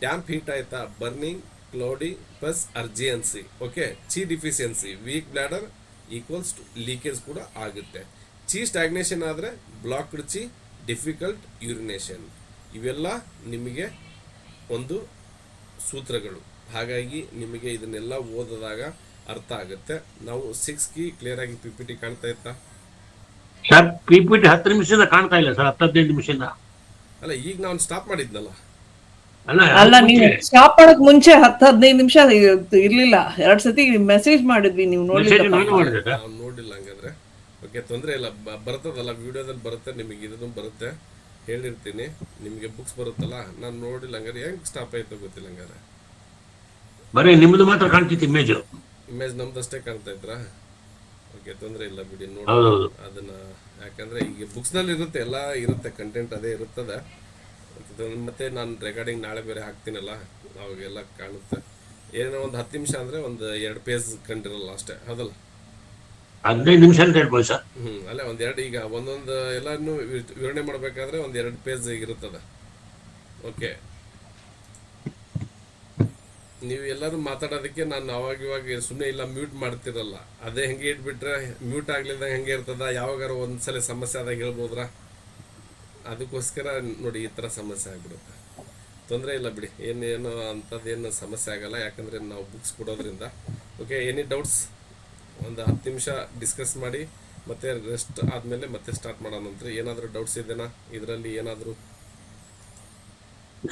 Damp heat ಆಯಿತಾ burning, cloudy plus urgency. Okay, qi deficiency, weak bladder equals to leakage ಕೂಡ ಆಗುತ್ತೆ. ಚಿ ಸ್ಟ್ಯಾಗ್ನೇಷನ್ ಆದರೆ ಬ್ಲಾಕ್ಡ್ ಚಿ, ಡಿಫಿಕಲ್ಟ್ ಯೂರಿನೇಷನ್. ಇವೆಲ್ಲ ನಿಮಗೆ ಒಂದು ಸೂತ್ರಗಳು. ಹಾಗಾಗಿ ನಿಮಗೆ ಇದನ್ನೆಲ್ಲ ಓದಿದಾಗ ಅರ್ಥ ಆಗುತ್ತೆ. ನಾವು 6 ಕೀ ಕ್ಲಿಯರ್ ಆಗಿ PPT ಕಾಣ್ತಾ ಇತ್ತಾ ಸರ್? PPT 10 ನಿಮಿಷದಿಂದ ಕಾಣ್ತಾ ಇಲ್ಲ ಸರ್, 15 ನಿಮಿಷದಿಂದ. ಅಲ್ಲ, ಈಗ ನಾನು ಸ್ಟಾಪ್ ಮಾಡಿದ್ನಲ್ಲ. ಅಲ್ಲ, ನೀವು ಸ್ಟಾಪ್ ಮಾಡಕ್ ಮುಂಚೆ 10-15 ನಿಮಿಷ ಇರ್ಲಿಲ್ಲ. 2 ಸತಿ ಮೆಸೇಜ್ ಮಾಡಿದ್ವಿ, ನೀವು ನೋಡಿಲ್ಲ. ನಾವು ನೋಡಿಲ್ಲ ಹಂಗಾದ್ರೆ. ಓಕೆ, ತೊಂದರೆ ಇಲ್ಲ, ಬರ್ತದಲ್ಲ ವಿಡಿಯೋದಲ್ಲಿ ಬರುತ್ತೆ, ನಿಮಗೆ ಇದನ್ನು ಬರುತ್ತೆ, ಹೇಳಿರ್ತೀನಿ. ನಿಮಗೆ ಬುಕ್ಸ್ ಬರುತ್ತಲ್ಲ, ನಾನು ನೋಡಿಲ್ಲ ಹಂಗಾರೆ ಹೆಂಗ್ ಸ್ಟಾಪ್ ಆಯ್ತು ಗೊತ್ತಿಲ್ಲ. ಹಂಗಾರೆ ಬರೀ ನಿಮ್ದು ಮಾತ್ರ ಕಾಣ್ತಿತ್ತು ಇಮೇಜ್ ನಮ್ದಷ್ಟೇ ಕಾಣ್ತಾ ಇದ್ರಾ? ಓಕೆ, ತೊಂದರೆ ಇಲ್ಲ ಬಿಡಿ, ನೋಡಿ ಅದನ್ನ. ಯಾಕಂದ್ರೆ ಈಗ ಬುಕ್ಸ್ನಲ್ಲಿ ಇರುತ್ತೆ, ಎಲ್ಲ ಇರುತ್ತೆ, ಕಂಟೆಂಟ್ ಅದೇ ಇರುತ್ತದೆ. ಮತ್ತೆ ನಾನು ರೆಕಾರ್ಡಿಂಗ್ ನಾಳೆ ಬೇರೆ ಹಾಕ್ತೀನಲ್ಲ, ಅವಾಗೆಲ್ಲ ಕಾಣುತ್ತೆ. ಏನೋ ಒಂದು 10 ನಿಮಿಷ ಅಂದರೆ ಒಂದು 2 ಪೇಜ್ ಕಂಡಿರಲ್ಲ ಅಷ್ಟೇ, ಹೌದಲ್ಲ? 15 ನಿಮಿಷ ಅಂತ ಹೇಳ್ಬೋದು ಸರ್. ಅಲ್ಲೇ ಒಂದೆರಡು, ಈಗ ಒಂದೊಂದು ಎಲ್ಲಾನು ವಿವರಣೆ ಮಾಡಬೇಕಾದ್ರೆ ಒಂದು 2 ಪೇಜ್ ಇರುತ್ತದೆ. ಓಕೆ, ನೀವು ಎಲ್ಲರೂ ಮಾತಾಡೋದಕ್ಕೆ ನಾನು ಅವಾಗ ಸುಮ್ಮನೆ ಇಲ್ಲ ಮ್ಯೂಟ್ ಮಾಡ್ತಿರಲ್ಲ. ಅದೇ ಹೆಂಗೆ ಇಟ್ಬಿಟ್ರೆ ಮ್ಯೂಟ್ ಆಗ್ಲಿದ್ದಾಗ ಹೆಂಗೆ ಇರ್ತದ, ಯಾವಾಗಾರ ಒಂದ್ಸಲ ಸಮಸ್ಯೆ ಆದಾಗ ಹೇಳ್ಬೋದ್ರ? ಅದಕ್ಕೋಸ್ಕರ ನೋಡಿ ಈ ಥರ ಸಮಸ್ಯೆ ಆಗ್ಬಿಡುತ್ತೆ. ತೊಂದರೆ ಇಲ್ಲ ಬಿಡಿ, ಏನು ಅಂಥದ್ದೇನು ಸಮಸ್ಯೆ ಆಗಲ್ಲ, ಯಾಕಂದರೆ ನಾವು ಬುಕ್ಸ್ ಕೊಡೋದ್ರಿಂದ. Okay, any doubts? ಒಂದು 10 ನಿಮಿಷ ಡಿಸ್ಕಸ್ ಮಾಡಿ ಮತ್ತೆ ರೆಸ್ಟ್ ಆದಮೇಲೆ ಮತ್ತೆ ಸ್ಟಾರ್ಟ್ ಮಾಡೋಣಂತ್ರಿ. ಏನಾದರೂ ಡೌಟ್ಸ್ ಇದೆನಾ ಇದರಲ್ಲಿ? ಏನಾದರೂ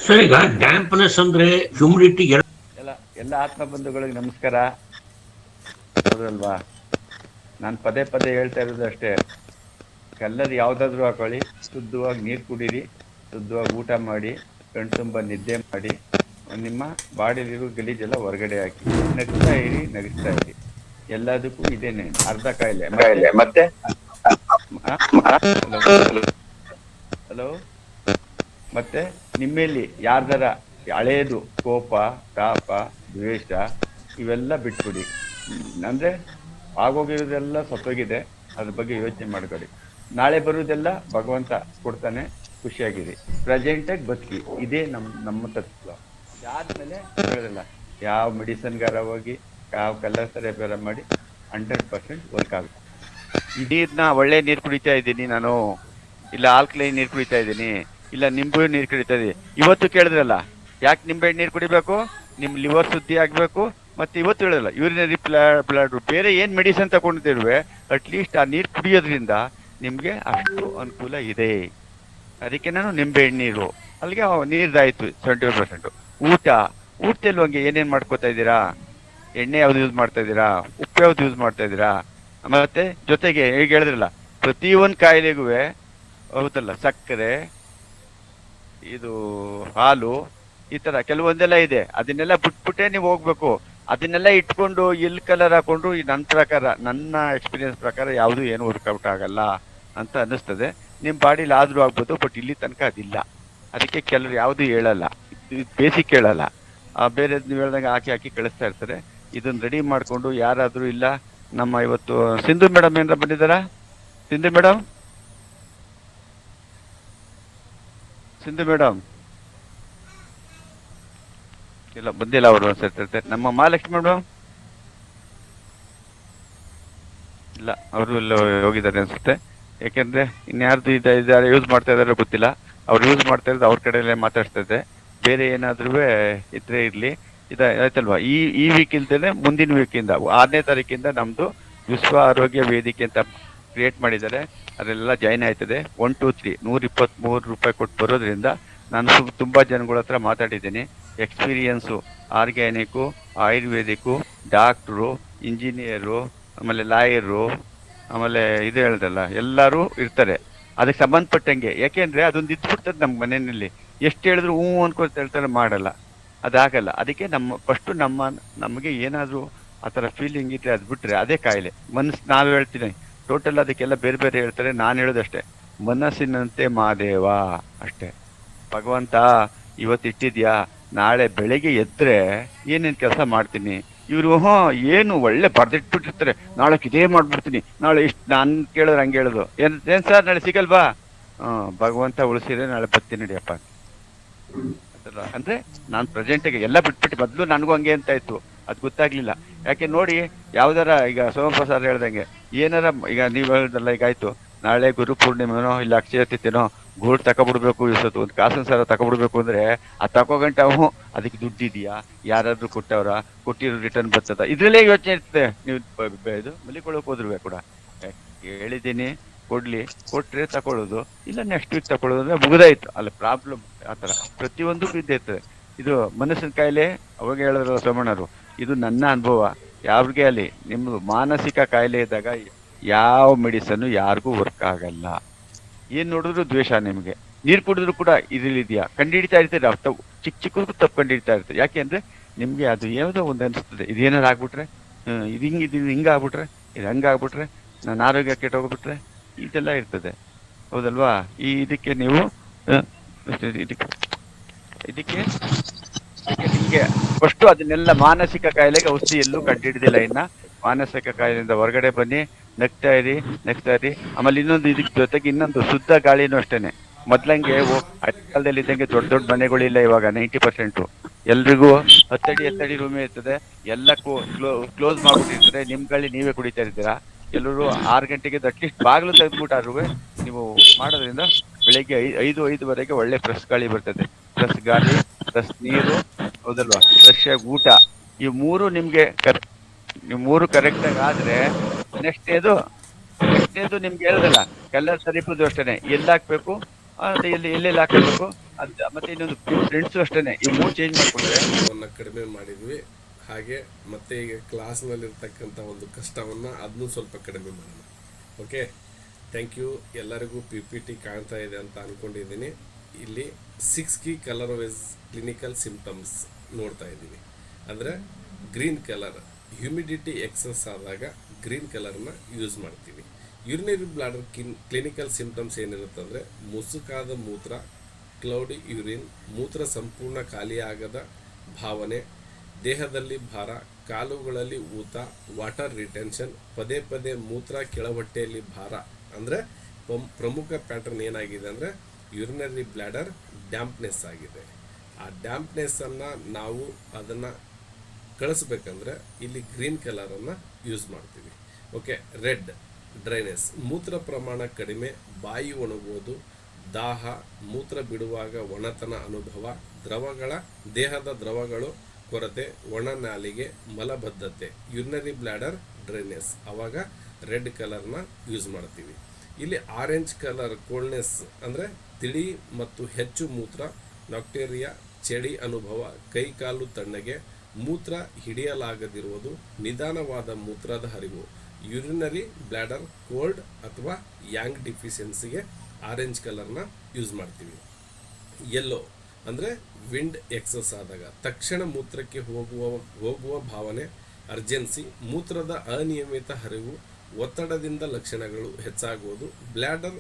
ಸರ್, ಈಗ ಡ್ಯಾಂಪ್ನೆಸ್ ಅಂದರೆ ಹ್ಯೂಮಿಡಿಟಿ. ಎಲ್ಲ ಆತ್ಮ ಬಂಧುಗಳಿಗೆ ನಮಸ್ಕಾರ. ಹೌದಲ್ವಾ? ನಾನು ಪದೇ ಪದೇ ಹೇಳ್ತಾ ಇರೋದು ಅಷ್ಟೇ, ಕಲ್ಲರ್ ಯಾವುದಾದ್ರೂ ಹಾಕೊಳ್ಳಿ, ಶುದ್ಧವಾಗಿ ನೀರು ಕುಡೀರಿ, ಶುದ್ಧವಾಗಿ ಊಟ ಮಾಡಿ, ಕಣ್ಣು ತುಂಬ ನಿದ್ದೆ ಮಾಡಿ, ನಿಮ್ಮ ಬಾಡಿಲಿರೋ ಗಲೀಜೆಲ್ಲ ಹೊರಗಡೆ ಹಾಕಿ, ನಗಿಸ್ತಾ ಇರಿ. ಎಲ್ಲದಕ್ಕೂ ಇದೇನೆ ಅರ್ಧ ಕಾಯಿಲೆ. ಮತ್ತೆ ಹಲೋ, ಮತ್ತೆ ನಿಮ್ಮಲ್ಲಿ ಯಾರ್ದಾರ ಹಳೇದು ಕೋಪ, ತಾಪ, ದ್ವೇಷ ಇವೆಲ್ಲ ಬಿಟ್ಬಿಡಿ. ಅಂದರೆ ಆಗೋಗಿರೋದೆಲ್ಲ ಸತ್ತೋಗಿದೆ, ಅದ್ರ ಬಗ್ಗೆ ಯೋಚನೆ ಮಾಡ್ಕೊಳ್ಳಿ. ನಾಳೆ ಬರೋದೆಲ್ಲ ಭಗವಂತ ಕೊಡ್ತಾನೆ, ಖುಷಿಯಾಗಿರಿ, ಪ್ರೆಸೆಂಟಾಗಿ ಬದುಕಿ. ಇದೇ ನಮ್ಮ ತತ್ವ. ಆದಮೇಲೆ ಹೇಳೋದಿಲ್ಲ, ಯಾವ ಮೆಡಿಸನ್ಗಾರ ಹೋಗಿ ಯಾವ ಕಲರ್ ಥೆರಪಿರ ಮಾಡಿ 100% ವರ್ಕ್ ಆಗುತ್ತೆ. ಈ ನೀರನ್ನ ಒಳ್ಳೆ ನೀರು ಕುಡಿತಾ ಇದ್ದೀನಿ ನಾನು, ಇಲ್ಲ ಆಲ್ಕಲೈನ್ ನೀರು ಕುಡಿತಾ ಇದ್ದೀನಿ, ಇಲ್ಲ ನಿಂಬೆ ನೀರು ಕುಡಿತಾ ಇದ್ದೀನಿ. ಇವತ್ತು ಕೇಳಿದ್ರಲ್ಲ, ಯಾಕೆ ನಿಂಬೆ ನೀರು ಕುಡಿಬೇಕು? ನಿಮ್ಮ ಲಿವರ್ ಶುದ್ಧಿ ಆಗಬೇಕು. ಮತ್ತೆ ಇವತ್ತು ಹೇಳಲ್ಲ ಯೂರಿನರಿ ಬ್ಲಾಡ್ ಬೇರೆ ಏನು ಮೆಡಿಸಿನ್ ತಗೊಂಡಿದ್ದೇವೆ, ಅಟ್ಲೀಸ್ಟ್ ಆ ನೀರು ಕುಡಿಯೋದ್ರಿಂದ ನಿಮಗೆ ಅಷ್ಟು ಅನುಕೂಲ ಇದೆ. ಅದಕ್ಕೆ ನಾನು ನಿಂಬೆ ನೀರು ಅಲ್ಲಿಗೆ ನೀರ್ದಾಯ್ತು 75%. ಊಟದಲ್ಲಿ ಹಂಗೆ ಏನೇನು ಮಾಡ್ಕೋತಾ ಇದ್ದೀರಾ, ಎಣ್ಣೆ ಯಾವ್ದು ಯೂಸ್ ಮಾಡ್ತಾ ಇದ್ದೀರಾ, ಉಪ್ಪು ಯಾವ್ದು ಯೂಸ್ ಮಾಡ್ತಾ ಇದ್ದೀರಾ, ಮತ್ತೆ ಜೊತೆಗೆ ಈಗ ಹೇಳಿದ್ರಲ್ಲ ಪ್ರತಿಯೊಂದು ಕಾಯಿಲೆಗೂ ಹೌದಲ್ಲ ಸಕ್ಕರೆ, ಇದು ಹಾಲು, ಈ ತರ ಕೆಲವೊಂದೆಲ್ಲ ಇದೆ. ಅದನ್ನೆಲ್ಲ ಬಿಟ್ಬಿಟ್ಟೆ ನೀವು ಹೋಗ್ಬೇಕು. ಅದನ್ನೆಲ್ಲ ಇಟ್ಕೊಂಡು ಎಲ್ಲಿ ಕಲರ್ ಹಾಕೊಂಡು ನನ್ನ ಪ್ರಕಾರ, ನನ್ನ ಎಕ್ಸ್ಪೀರಿಯನ್ಸ್ ಪ್ರಕಾರ ಯಾವುದು ಏನು ವರ್ಕೌಟ್ ಆಗಲ್ಲ ಅಂತ ಅನ್ನಿಸ್ತದೆ. ನಿಮ್ಮ ಬಾಡಿಲಿ ಆದ್ರೂ ಆಗ್ಬೋದು, ಬಟ್ ಇಲ್ಲಿ ತನಕ ಅದಿಲ್ಲ. ಅದಕ್ಕೆ ಕೆಲವರು ಯಾವುದು ಹೇಳಲ್ಲ, ಬೇಸಿಕ್ ಹೇಳಲ್ಲ, ಬೇರೆ ನೀವು ಹೇಳ್ದಂಗೆ ಹಾಕಿ ಕಳಿಸ್ತಾ ಇರ್ತಾರೆ. ಇದನ್ನ ರೆಡಿ ಮಾಡಿಕೊಂಡು ಯಾರಾದರೂ ಇಲ್ಲ ನಮ್ಮ ಇವತ್ತು ಸಿಂಧು ಮೇಡಮ್ ಏನಾರ ಬಂದಿದ್ದಾರಾ? ಸಿಂಧು ಮೇಡಮ್ ಇಲ್ಲ ಬಂದಿಲ್ಲ ಅವರು ಅನ್ಸಿರ್ತಾರೆ. ನಮ್ಮ ಮಹಾಲಕ್ಷ್ಮಿ ಮೇಡಮ್ ಇಲ್ಲ, ಅವರು ಎಲ್ಲ ಹೋಗಿದ್ದಾರೆ ಅನ್ಸುತ್ತೆ. ಯಾಕೆಂದ್ರೆ ಇನ್ಯಾರ್ದು ಇದ್ದಾರೆ ಯೂಸ್ ಮಾಡ್ತಾ ಇದಾರೆ ಗೊತ್ತಿಲ್ಲ. ಅವ್ರು ಯೂಸ್ ಮಾಡ್ತಾ ಇರೋದು ಅವ್ರ ಕಡೆಯಲ್ಲೇ ಮಾತಾಡ್ತಾ ಇದ್ದೆ. ಬೇರೆ ಏನಾದ್ರೂ ಇದ್ರೆ ಇರ್ಲಿ. ಆಯ್ತಲ್ವಾ? ಈ ವೀಕ್ ಇಲ್ದೇನೆ ಮುಂದಿನ ವೀಕಿಂದ 6ನೇ ತಾರೀಕಿಂದ ನಮ್ದು ವಿಶ್ವ ಆರೋಗ್ಯ ವೇದಿಕೆ ಅಂತ ಕ್ರಿಯೇಟ್ ಮಾಡಿದ್ದಾರೆ. ಅದೆಲ್ಲ ಜಾಯ್ನ್ ಆಯ್ತದೆ. 1 2 3 123 ರೂಪಾಯಿ ಕೊಟ್ಟು ಬರೋದ್ರಿಂದ ನಾನು ತುಂಬಾ ಜನಗಳ ಹತ್ರ ಮಾತಾಡಿದ್ದೀನಿ. Experience, organic, Ayurvedic, doctor, engineer, ಆಮೇಲೆ ಲಾಯರು, ಆಮೇಲೆ ಇದು ಹೇಳ್ದಲ್ಲ ಎಲ್ಲರೂ ಇರ್ತಾರೆ ಅದಕ್ಕೆ ಸಂಬಂಧಪಟ್ಟಂಗೆ. ಯಾಕೆಂದ್ರೆ ಅದೊಂದು ಇದ್ಬಿಡ್ತದೆ ನಮ್ಮ ಮನೆಯಲ್ಲಿ. ಎಷ್ಟು ಹೇಳಿದ್ರು ಹ್ಞೂ ಅನ್ಕೊತ ಹೇಳ್ತಾರೆ, ಮಾಡಲ್ಲ, ಅದಾಗಲ್ಲ. ಅದಕ್ಕೆ ಫಸ್ಟ್ ನಮಗೆ ಏನಾದರೂ ಆ ಥರ ಫೀಲಿಂಗ್ ಇದ್ರೆ ಅದು ಬಿಟ್ರೆ ಅದೇ ಕಾಯಿಲೆ. ಮನಸ್ಸು ನಾವು ಹೇಳ್ತೀನಿ ಟೋಟಲ್, ಅದಕ್ಕೆಲ್ಲ ಬೇರೆ ಬೇರೆ ಹೇಳ್ತಾರೆ. ನಾನು ಹೇಳೋದಷ್ಟೇ, ಮನಸ್ಸಿನಂತೆ ಮಾದೇವ ಅಷ್ಟೇ. ಭಗವಂತ ಇವತ್ತಿಟ್ಟಿದ್ಯಾ, ನಾಳೆ ಬೆಳಗ್ಗೆ ಎದ್ರೆ ಏನೇನು ಕೆಲಸ ಮಾಡ್ತೀನಿ. ಇವರು ಏನು ಒಳ್ಳೆ ಬರ್ದಿಟ್ಬಿಟ್ಟಿರ್ತಾರೆ, ನಾಳೆ ಇದೇ ಮಾಡ್ಬಿಡ್ತೀನಿ, ನಾಳೆ ಇಷ್ಟು ನಾನು ಕೇಳಿದ್ರೆ ಹಂಗೆ ಹೇಳೋದು. ಏನ್ ಸರ್ ನಾಳೆ ಸಿಗಲ್ವಾ? ಭಗವಂತ ಉಳಿಸಿದ್ರೆ ನಾಳೆ ಬರ್ತೀನಿ ನಡಿಯಪ್ಪ ಅಂದ್ರೆ ನಾನು ಪ್ರೆಸೆಂಟಿಗೆ ಎಲ್ಲ ಬಿಟ್ಬಿಟ್ಟು ಮೊದಲು ನನಗೂ ಹಂಗೆ ಅಂತ ಇತ್ತು, ಅದು ಗೊತ್ತಾಗ್ಲಿಲ್ಲ. ಯಾಕೆ ನೋಡಿ, ಯಾವ್ದಾರ ಈಗ ಸೋಮಪ್ರಸಾದ್ ಹೇಳ್ದಂಗೆ ಏನಾರ ಈಗ ನೀವು ಹೇಳ್ದಲ್ಲ, ಈಗ ಆಯ್ತು ನಾಳೆ ಗುರು ಪೂರ್ಣಿಮೆನೋ ಇಲ್ಲ ಅಕ್ಷಯ ತಿಥಿನೋ ಗೋಲ್ಡ್ ತಗೊಬಿಡ್ಬೇಕು, ಇವತ್ತು ಒಂದು ಕಾಸಿನ ಸರ ತಗೊಬಿಡ್ಬೇಕು ಅಂದ್ರೆ ಅದು ತಗೋಗಂಟ ಅದಕ್ಕೆ ದುಡ್ಡಿದೆಯಾ, ಯಾರಾದ್ರೂ ಕೊಟ್ಟಿರೋ ರಿಟರ್ನ್ ಬರ್ತದ, ಇದ್ರಲ್ಲೇ ಯೋಚನೆ ಇರ್ತದೆ. ನೀವು ಇದು ಮಲಿಕೊಳ್ಳೋಕೆ ಹೋದ್ರು ಕೂಡ ಹೇಳಿದ್ದೀನಿ, ಕೊಟ್ರೆ ತಗೊಳ್ಳೋದು, ಇಲ್ಲ ನೆಕ್ಸ್ಟ್ ವೀಕ್ ತಗೊಳ್ಳೋದು ಅಂದ್ರೆ ಮುಗಿದಾಯ್ತು. ಅಲ್ಲಿ ಪ್ರಾಬ್ಲಮ್ ಆ ಥರ ಪ್ರತಿಯೊಂದು ಇದ್ದೇ ಇರ್ತದೆ. ಇದು ಮನಸ್ಸಿನ ಕಾಯಿಲೆ, ಅವಾಗ ಹೇಳಿದ್ರು ಸೋಮಣ್ಣರು, ಇದು ನನ್ನ ಅನುಭವ. ಯಾವ್ರಿಗೆ ಅಲ್ಲಿ ನಿಮ್ದು ಮಾನಸಿಕ ಕಾಯಿಲೆ ಇದ್ದಾಗ ಯಾವ ಮೆಡಿಸನ್ ಯಾರಿಗೂ ವರ್ಕ್ ಆಗಲ್ಲ. ಏನ್ ನೋಡಿದ್ರು ದ್ವೇಷ. ನಿಮ್ಗೆ ನೀರು ಕುಡಿದ್ರು ಕೂಡ ಇದ್ರಲ್ಲಿದ್ಯಾ ಕಂಡುಹಿಡಿತಾ ಇರ್ತೀರ, ಚಿಕ್ಕದು ತಪ್ಪು ಕಂಡುಹಿಡಿತಾ ಇರ್ತೀರಿ. ಯಾಕೆ ಅಂದ್ರೆ ನಿಮ್ಗೆ ಅದು ಯಾವುದೋ ಒಂದು ಅನಿಸ್ತದೆ, ಇದೇನಾರು ಆಗ್ಬಿಟ್ರೆ, ಇದು ಹಿಂಗಾಗ್ಬಿಟ್ರೆ, ಇದು ಹಂಗಾಗ್ಬಿಟ್ರೆ, ನನ್ನ ಆರೋಗ್ಯ ಕೆಟ್ಟೋಗ್ಬಿಟ್ರೆ, ಇದೆಲ್ಲ ಇರ್ತದೆ. ಹೌದಲ್ವಾ? ಇದಕ್ಕೆ ನೀವು ಇದಕ್ಕೆ ನಿಮ್ಗೆ ಫಸ್ಟ್ ಅದನ್ನೆಲ್ಲ ಮಾನಸಿಕ ಕಾಯಿಲೆಗೆ ಔಷಧಿ ಎಲ್ಲೂ ಕಂಡುಹಿಡಿದಿಲ್ಲ. ಇನ್ನ ಮಾನಸಿಕ ಕಾಯಿಲೆಯಿಂದ ಹೊರಗಡೆ ಬನ್ನಿ, ನಗ್ತಾ ಇರಿ. ಆಮೇಲೆ ಇನ್ನೊಂದು ಇದಕ್ಕೆ ಜೊತೆಗೆ ಇನ್ನೊಂದು ಶುದ್ಧ ಗಾಳಿನೂ ಅಷ್ಟೇನೆ. ಮೊದ್ಲಂಗೆ ಕಾಲದಲ್ಲಿ ಇದ್ದಂಗೆ ದೊಡ್ಡ ಮನೆಗಳಿಲ್ಲ ಇವಾಗ. 90% ಎಲ್ರಿಗೂ 10 ಅಡಿ ರೂಮೇ ಇರ್ತದೆ. ಎಲ್ಲ ಕ್ಲೋಸ್ ಮಾಡ್ಬಿಟ್ಟಿರ್ತಾರೆ. ನಿಮ್ ಗಾಳಿ ನೀವೇ ಕುಡಿತಾ ಇರ್ತೀರಾ. ಎಲ್ಲರೂ 6 ಗಂಟೆಗೆ ಅಟ್ಲೀಸ್ಟ್ ಬಾಗಿಲು ತೆಗೆದ್ಬಿಟ್ಟಾರು ನೀವು ಮಾಡೋದ್ರಿಂದ ಬೆಳಿಗ್ಗೆ 5-5:30 ಒಳ್ಳೆ ಫ್ರೆಶ್ ಗಾಳಿ ಬರ್ತದೆ. ಫ್ರೆಶ್ ಗಾಳಿ, ಫ್ರೆಶ್ ನೀರು, ಹೌದಲ್ವಾ, ಫ್ರೆಶ್ ಆಗಿ ಊಟ, ಈ ಮೂರು ನಿಮ್ಗೆ ಕರೆಕ್ಟ್ ಆಗಿ ಆದ್ರೆ ನೆಕ್ಸ್ಟ್ನೇದು ನಿಮ್ಗೆ ಹೇಳ್ದಲ್ಲ ಕಲರ್ ಸರಿಪುದು ಅಷ್ಟೇನೆ. ಎಲ್ಲಿ ಹಾಕ್ಬೇಕು, ಎಲ್ಲೆಲ್ಲಿ ಹಾಕಬೇಕು, ಮತ್ತೆ ಇನ್ನೊಂದು ಫ್ರೆಂಡ್ಸು ಅಷ್ಟೇನೆ. ಈ 3 ಚೇಂಜ್ ಮಾಡ್ಕೊಂಡ್ರೆ ಕಡಿಮೆ ಮಾಡಿದ್ವಿ. ಹಾಗೆ ಮತ್ತೆ ಈಗ ಕ್ಲಾಸ್ನಲ್ಲಿರ್ತಕ್ಕಂಥ ಒಂದು ಕಷ್ಟವನ್ನು ಅದನ್ನೂ ಸ್ವಲ್ಪ ಕಡಿಮೆ ಮಾಡೋಣ. Okay, thank you. ಎಲ್ಲರಿಗೂ PPT ಕಾಣ್ತಾ ಇದೆ ಅಂತ ಅಂದ್ಕೊಂಡಿದ್ದೀನಿ. ಇಲ್ಲಿ 6 key colour wise clinical symptoms ನೋಡ್ತಾ ಇದ್ದೀವಿ. ಅಂದರೆ ಗ್ರೀನ್ ಕಲರ್, ಹ್ಯೂಮಿಡಿಟಿ ಎಕ್ಸಸ್ ಆದಾಗ ಗ್ರೀನ್ ಕಲರ್ನ ಯೂಸ್ ಮಾಡ್ತೀವಿ. ಯೂರಿನರಿ ಬ್ಲಾಡರ್ ಕ್ಲಿನಿಕಲ್ ಸಿಂಪ್ಟಮ್ಸ್ ಏನಿರುತ್ತಂದರೆ ಮುಸುಕಾದ ಮೂತ್ರ, ಕ್ಲೌಡಿ ಯೂರಿನ್, ಮೂತ್ರ ಸಂಪೂರ್ಣ ಖಾಲಿಯಾಗದ ಭಾವನೆ, ದೇಹದಲ್ಲಿ ಭಾರ, ಕಾಲುಗಳಲ್ಲಿ ಊತ, ವಾಟರ್ ರಿಟೆನ್ಷನ್, ಪದೇ ಪದೇ ಮೂತ್ರ, ಕೆಳಹೊಟ್ಟೆಯಲ್ಲಿ ಭಾರ. ಅಂದರೆ ಪ್ರಮುಖ ಪ್ಯಾಟರ್ನ್ ಏನಾಗಿದೆ ಅಂದರೆ ಯೂರಿನರಿ ಬ್ಲಾಡರ್ ಡ್ಯಾಂಪ್ನೆಸ್ ಆಗಿದೆ. ಆ ಡ್ಯಾಂಪ್ನೆಸ್ಸನ್ನು ನಾವು ಅದನ್ನು ಕಳಿಸ್ಬೇಕಂದ್ರೆ ಇಲ್ಲಿ ಗ್ರೀನ್ ಕಲರನ್ನು ಯೂಸ್ ಮಾಡ್ತೀವಿ. ಓಕೆ, ರೆಡ್ ಡ್ರೈನೆಸ್, ಮೂತ್ರ ಪ್ರಮಾಣ ಕಡಿಮೆ, ಬಾಯಿ ಒಣಗುವುದು, ದಾಹ, ಮೂತ್ರ ಬಿಡುವಾಗ ಒಣತನ ಅನುಭವ, ದೇಹದ ದ್ರವಗಳು ಕೊರತೆ, ಒಣ ನಾಲಿಗೆ, ಮಲಬದ್ಧತೆ, ಯುರಿನರಿ ಬ್ಲ್ಯಾಡರ್ ಡ್ರೈನೆಸ್, ಆವಾಗ ರೆಡ್ ಕಲರ್ನ ಯೂಸ್ ಮಾಡ್ತೀವಿ. ಇಲ್ಲಿ ಆರೆಂಜ್ ಕಲರ್ ಕೋಲ್ಡ್ನೆಸ್ ಅಂದರೆ ತಿಳಿ ಮತ್ತು ಹೆಚ್ಚು ಮೂತ್ರ, ನಾಕ್ಟೇರಿಯಾ, ಚಳಿ ಅನುಭವ, ಕೈ ಕಾಲು ತಣ್ಣಗೆ, ಮೂತ್ರ ಹಿಡಿಯಲಾಗದಿರುವುದು, ನಿಧಾನವಾದ ಮೂತ್ರದ ಹರಿವು, ಯುರಿನರಿ ಬ್ಲ್ಯಾಡರ್ ಕೋಲ್ಡ್ ಅಥವಾ ಯಾಂಗ್ ಡಿಫಿಷಿಯನ್ಸಿಗೆ ಆರೆಂಜ್ ಕಲರ್ನ ಯೂಸ್ ಮಾಡ್ತೀವಿ. ಯೆಲ್ಲೋ ಅಂದರೆ ವಿಂಡ್ ಎಕ್ಸಸ್ ಆದಾಗ, ತಕ್ಷಣ ಮೂತ್ರಕ್ಕೆ ಹೋಗುವ ಭಾವನೆ, ಅರ್ಜೆನ್ಸಿ, ಮೂತ್ರದ ಅನಿಯಮಿತ ಹರಿವು, ಒತ್ತಡದಿಂದ ಲಕ್ಷಣಗಳು ಹೆಚ್ಚಾಗುವುದು, bladder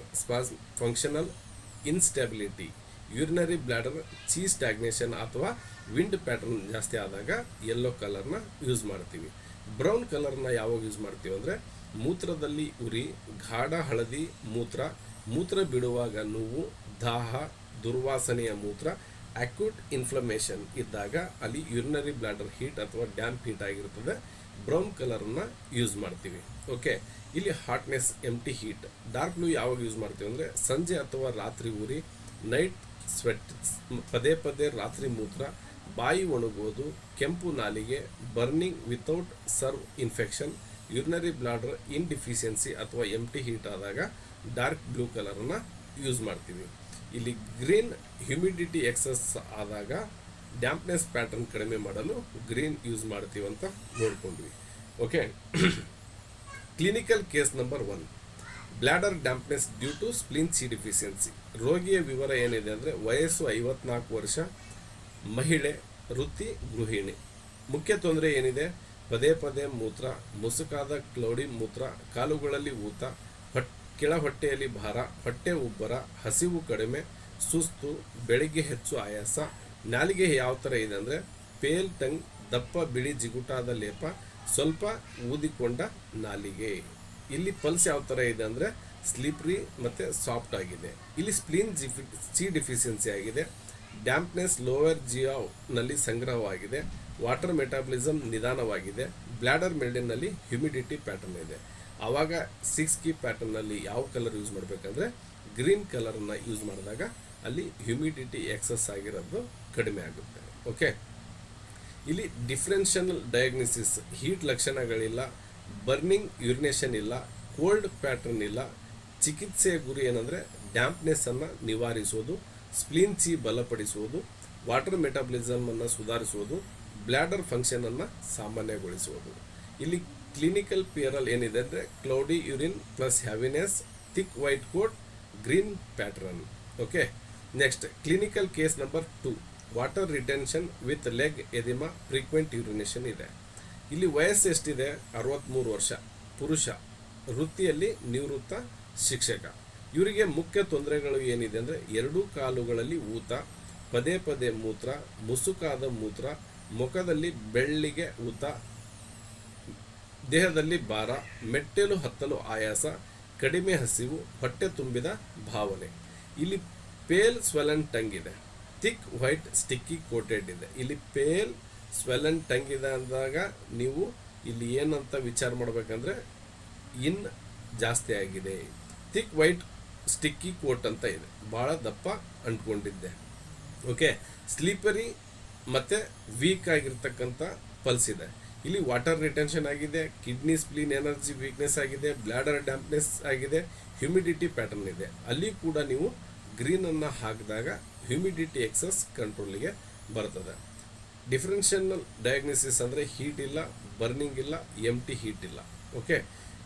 functional instability, urinary bladder qi stagnation ಅಥವಾ ವಿಂಡ್ ಪ್ಯಾಟರ್ನ್ ಜಾಸ್ತಿ ಆದಾಗ ಯೆಲ್ಲೋ ಕಲರ್ನ ಯೂಸ್ ಮಾಡ್ತೀವಿ. ಬ್ರೌನ್ ಕಲರ್ನ ಯಾವಾಗ ಯೂಸ್ ಮಾಡ್ತೀವಿ ಅಂದರೆ ಮೂತ್ರದಲ್ಲಿ ಉರಿ, ಗಾಢ ಹಳದಿ ಮೂತ್ರ ಬಿಡುವಾಗ ನೋವು, ದಾಹ, ದುರ್ವಾಸನೆಯ ಮೂತ್ರ, ಅಕ್ಯೂಟ್ ಇನ್ಫ್ಲಮೇಷನ್ ಇದ್ದಾಗ ಅಲ್ಲಿ ಯೂರಿನರಿ ಬ್ಲ್ಯಾಡರ್ ಹೀಟ್ ಅಥವಾ ಡ್ಯಾಂಪ್ ಹೀಟ್ ಆಗಿರ್ತದೆ, ಬ್ರೌನ್ ಕಲರ್ನ ಯೂಸ್ ಮಾಡ್ತೀವಿ. ಓಕೆ, ಇಲ್ಲಿ ಹಾಟ್ನೆಸ್, ಎಂಟಿ ಹೀಟ್, ಡಾರ್ಕ್ ಬ್ಲೂ ಯಾವಾಗ ಯೂಸ್ ಮಾಡ್ತೀವಿ ಅಂದರೆ ಸಂಜೆ ಅಥವಾ ರಾತ್ರಿ ಉರಿ, ನೈಟ್ ಸ್ವೆಟ್, ಪದೇ ಪದೇ ರಾತ್ರಿ ಮೂತ್ರ, ಬಾಯಿ ಒಣಗೋದು, ಕೆಂಪು ನಾಲಿಗೆ, burning without serve infection, urinary bladder yin deficiency ಅಥವಾ ಎಂಟಿ ಹೀಟ್ ಆದಾಗ ಡಾರ್ಕ್ ಬ್ಲೂ ಕಲರನ್ನು ಯೂಸ್ ಮಾಡ್ತೀವಿ. ಇಲ್ಲಿ ಗ್ರೀನ್, ಹ್ಯುಮಿಡಿಟಿ ಎಕ್ಸಸ್ ಆದಾಗ ಡ್ಯಾಂಪ್ನೆಸ್ ಪ್ಯಾಟರ್ನ್ ಕಡಿಮೆ ಮಾಡಲು ಗ್ರೀನ್ ಯೂಸ್ ಮಾಡ್ತೀವಿ ಅಂತ ನೋಡ್ಕೊಂಡ್ವಿ. Okay, clinical case number 1, bladder dampness due to spleen qi deficiency. ರೋಗಿಯ ವಿವರ ಏನಿದೆ ಅಂದರೆ ವಯಸ್ಸು 54 ವರ್ಷ, ಮಹಿಳೆ, ವೃತ್ತಿ ಗೃಹಿಣಿ. ಮುಖ್ಯ ತೊಂದರೆ ಏನಿದೆ? ಪದೇ ಪದೇ ಮೂತ್ರ, ಮುಸುಕಾದ ಕ್ಲೌಡಿ ಮೂತ್ರ, ಕಾಲುಗಳಲ್ಲಿ ಊತ, ಕೆಳ ಹೊಟ್ಟೆಯಲ್ಲಿ ಭಾರ, ಹೊಟ್ಟೆ ಉಬ್ಬರ, ಹಸಿವು ಕಡಿಮೆ, ಸುಸ್ತು, ಬೆಳಿಗ್ಗೆ ಹೆಚ್ಚು ಆಯಾಸ. ನಾಲಿಗೆ ಯಾವ ಥರ ಇದೆ ಅಂದರೆ ಪೇಲ್ ಟಂಗ್, ದಪ್ಪ ಬಿಳಿ ಜಿಗುಟಾದ ಲೇಪ, ಸ್ವಲ್ಪ ಊದಿಕೊಂಡ ನಾಲಿಗೆ. ಇಲ್ಲಿ ಪಲ್ಸ್ ಯಾವ ಥರ ಇದೆ ಅಂದರೆ ಸ್ಲಿಪ್ರಿ ಮತ್ತು ಸಾಫ್ಟ್ ಆಗಿದೆ. ಇಲ್ಲಿ ಸ್ಪ್ಲೀನ್ ಸಿ ಡಿಫಿಷಿಯನ್ಸಿ ಆಗಿದೆ. ಡ್ಯಾಂಪ್ನೆಸ್ ಲೋವರ್ ಜಿಯಾವ್ನಲ್ಲಿ ಸಂಗ್ರಹವಾಗಿದೆ. ವಾಟರ್ ಮೆಟಾಬಲಿಸಮ್ ನಿಧಾನವಾಗಿದೆ. ಬ್ಲ್ಯಾಡರ್ ಮೆಲ್ಡಿನಲ್ಲಿ ಹ್ಯುಮಿಡಿಟಿ ಪ್ಯಾಟರ್ನ್ ಇದೆ. ಆವಾಗ 6 ಕೀ ಪ್ಯಾಟರ್ನಲ್ಲಿ ಯಾವ ಕಲರ್ ಯೂಸ್ ಮಾಡಬೇಕಂದ್ರೆ ಗ್ರೀನ್ ಕಲರನ್ನು ಯೂಸ್ ಮಾಡಿದಾಗ ಅಲ್ಲಿ ಹ್ಯುಮಿಡಿಟಿ ಎಕ್ಸಸ್ ಆಗಿರೋದು ಕಡಿಮೆ ಆಗುತ್ತೆ. ಓಕೆ, ಇಲ್ಲಿ ಡಿಫ್ರೆನ್ಷಿಯಲ್ ಡಯಾಗ್ನೋಸಿಸ್, ಹೀಟ್ ಲಕ್ಷಣಗಳಿಲ್ಲ, ಬರ್ನಿಂಗ್ ಯೂರಿನೇಷನ್ ಇಲ್ಲ, ಕೋಲ್ಡ್ ಪ್ಯಾಟರ್ನ್ ಇಲ್ಲ. ಚಿಕಿತ್ಸೆಯ ಗುರಿ ಏನಂದರೆ ಡ್ಯಾಂಪ್ನೆಸ್ಸನ್ನು ನಿವಾರಿಸುವುದು, ಸ್ಪ್ಲೀನ್ ಸಿ ಬಲಪಡಿಸುವುದು, ವಾಟರ್ ಮೆಟಾಬಲಿಸಮನ್ನು ಸುಧಾರಿಸುವುದು, ಬ್ಲ್ಯಾಡರ್ ಫಂಕ್ಷನನ್ನು ಸಾಮಾನ್ಯಗೊಳಿಸುವುದು. ಇಲ್ಲಿ ಕ್ಲಿನಿಕಲ್ ಪಿಯರಲ್ ಏನಿದೆ ಅಂದರೆ cloudy urine plus heaviness, thick white coat, green pattern. Okay, next clinical case number 2, water retention with leg oedema, frequent urination ಇದೆ. ಇಲ್ಲಿ ವಯಸ್ಸು ಎಷ್ಟಿದೆ? 63 ವರ್ಷ, ಪುರುಷ, ವೃತ್ತಿಯಲ್ಲಿ ನಿವೃತ್ತ ಶಿಕ್ಷಕ. ಇವರಿಗೆ ಮುಖ್ಯ ತೊಂದರೆಗಳು ಏನಿದೆ ಅಂದರೆ 2 ಕಾಲುಗಳಲ್ಲಿ ಊತ, ಪದೇ ಪದೇ ಮೂತ್ರ, ಮುಸುಕಾದ ಮೂತ್ರ, ಮುಖದಲ್ಲಿ ಬೆಳ್ಳಿಗೆ ಊತ, ದೇಹದಲ್ಲಿ ಭಾರ, ಮೆಟ್ಟಲು ಹತ್ತಲು ಆಯಾಸ, ಕಡಿಮೆ ಹಸಿವು, ಹೊಟ್ಟೆ ತುಂಬಿದ ಭಾವನೆ. ಇಲ್ಲಿ ಪೇಲ್ ಸ್ವೆಲನ್ ಟಂಗ್ ಇದೆ, ಥಿಕ್ ವೈಟ್ ಸ್ಟಿಕ್ಕಿ ಕೋಟೆಡ್ ಇದೆ. ಇಲ್ಲಿ ಪೇಲ್ ಸ್ವೆಲನ್ ಟಂಗ್ ಇದೆ ಅಂದಾಗ ನೀವು ಇಲ್ಲಿ ಏನಂತ ವಿಚಾರ ಮಾಡಬೇಕಂದ್ರೆ ಇನ್ ಜಾಸ್ತಿ ಆಗಿದೆ. ಥಿಕ್ ವೈಟ್ ಸ್ಟಿಕ್ಕಿ ಕೋಟ್ ಅಂತ ಇದೆ, ಭಾಳ ದಪ್ಪ ಅಂಟ್ಕೊಂಡಿದ್ದೆ. ಓಕೆ, ಸ್ಲೀಪರಿ ಮತ್ತು ವೀಕ್ ಆಗಿರ್ತಕ್ಕಂಥ ಪಲ್ಸ್ ಇದೆ. ಇಲ್ಲಿ ವಾಟರ್ ರಿಟೆನ್ಷನ್ ಆಗಿದೆ, ಕಿಡ್ನಿ ಸ್ಪ್ಲೀನ್ ಎನರ್ಜಿ ವೀಕ್ನೆಸ್ ಆಗಿದೆ, ಬ್ಲ್ಯಾಡರ್ ಡ್ಯಾಂಪ್ನೆಸ್ ಆಗಿದೆ, ಹ್ಯುಮಿಡಿಟಿ ಪ್ಯಾಟರ್ನ್ ಇದೆ. ಅಲ್ಲಿ ಕೂಡ ನೀವು ಗ್ರೀನನ್ನು ಹಾಕಿದಾಗ ಹ್ಯುಮಿಡಿಟಿ ಎಕ್ಸಸ್ ಕಂಟ್ರೋಲಿಗೆ ಬರ್ತದೆ. ಡಿಫ್ರೆನ್ಷಿಯಲ್ ಡಯಾಗ್ನೋಸಿಸ್ ಅಂದರೆ ಹೀಟ್ ಇಲ್ಲ, ಬರ್ನಿಂಗ್ ಇಲ್ಲ, ಎಂಟಿ ಹೀಟ್ ಇಲ್ಲ. ಓಕೆ,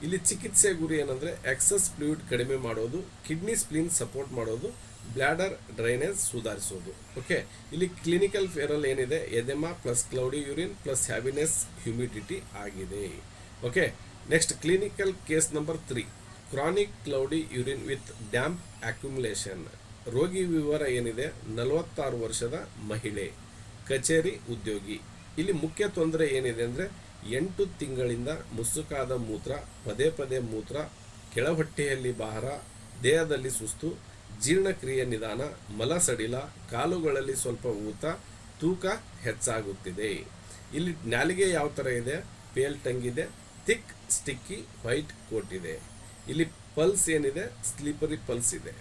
ಇಲ್ಲಿ ಚಿಕಿತ್ಸೆ ಗುರಿ ಏನಂದರೆ ಎಕ್ಸಸ್ ಫ್ಲೂಯಿಡ್ ಕಡಿಮೆ ಮಾಡೋದು, ಕಿಡ್ನಿ ಸ್ಪ್ಲೀನ್ ಸಪೋರ್ಟ್ ಮಾಡೋದು, ಬ್ಲ್ಯಾಡರ್ ಡ್ರೈನೇಜ್ ಸುಧಾರಿಸೋದು. ಓಕೆ, ಇಲ್ಲಿ ಕ್ಲಿನಿಕಲ್ ಫೇರಲ್ ಏನಿದೆ oedema plus cloudy urine plus heaviness humidity ಆಗಿದೆ. Okay, next clinical case number 3, chronic cloudy urine with damp accumulation. ರೋಗಿ ವಿವರ ಏನಿದೆ? 46 ವರ್ಷದ ಮಹಿಳೆ, ಕಚೇರಿ ಉದ್ಯೋಗಿ. ಇಲ್ಲಿ ಮುಖ್ಯ ತೊಂದರೆ ಏನಿದೆ ಅಂದರೆ 8 ತಿಂಗಳಿಂದ ಮುಸುಕಾದ ಮೂತ್ರ, ಪದೇ ಪದೇ ಮೂತ್ರ, ಕೆಳಹೊಟ್ಟೆಯಲ್ಲಿ ಭಾರ, ದೇಹದಲ್ಲಿ ಸುಸ್ತು, ಜೀರ್ಣಕ್ರಿಯೆ ನಿಧಾನ, ಮಲ ಸಡಿಲ, ಕಾಲುಗಳಲ್ಲಿ ಸ್ವಲ್ಪ ಊತ, ತೂಕ ಹೆಚ್ಚಾಗುತ್ತಿದೆ. ಇಲ್ಲಿ ನಾಲಿಗೆ ಯಾವ ಥರ ಇದೆ? ಪೇಲ್ ಟಂಗ್ ಇದೆ, ಥಿಕ್ ಸ್ಟಿಕ್ಕಿ ವೈಟ್ ಕೋಟ್ ಇದೆ. ಇಲ್ಲಿ ಪಲ್ಸ್ ಏನಿದೆ? ಸ್ಲೀಪರಿ ಪಲ್ಸ್ ಇದೆ.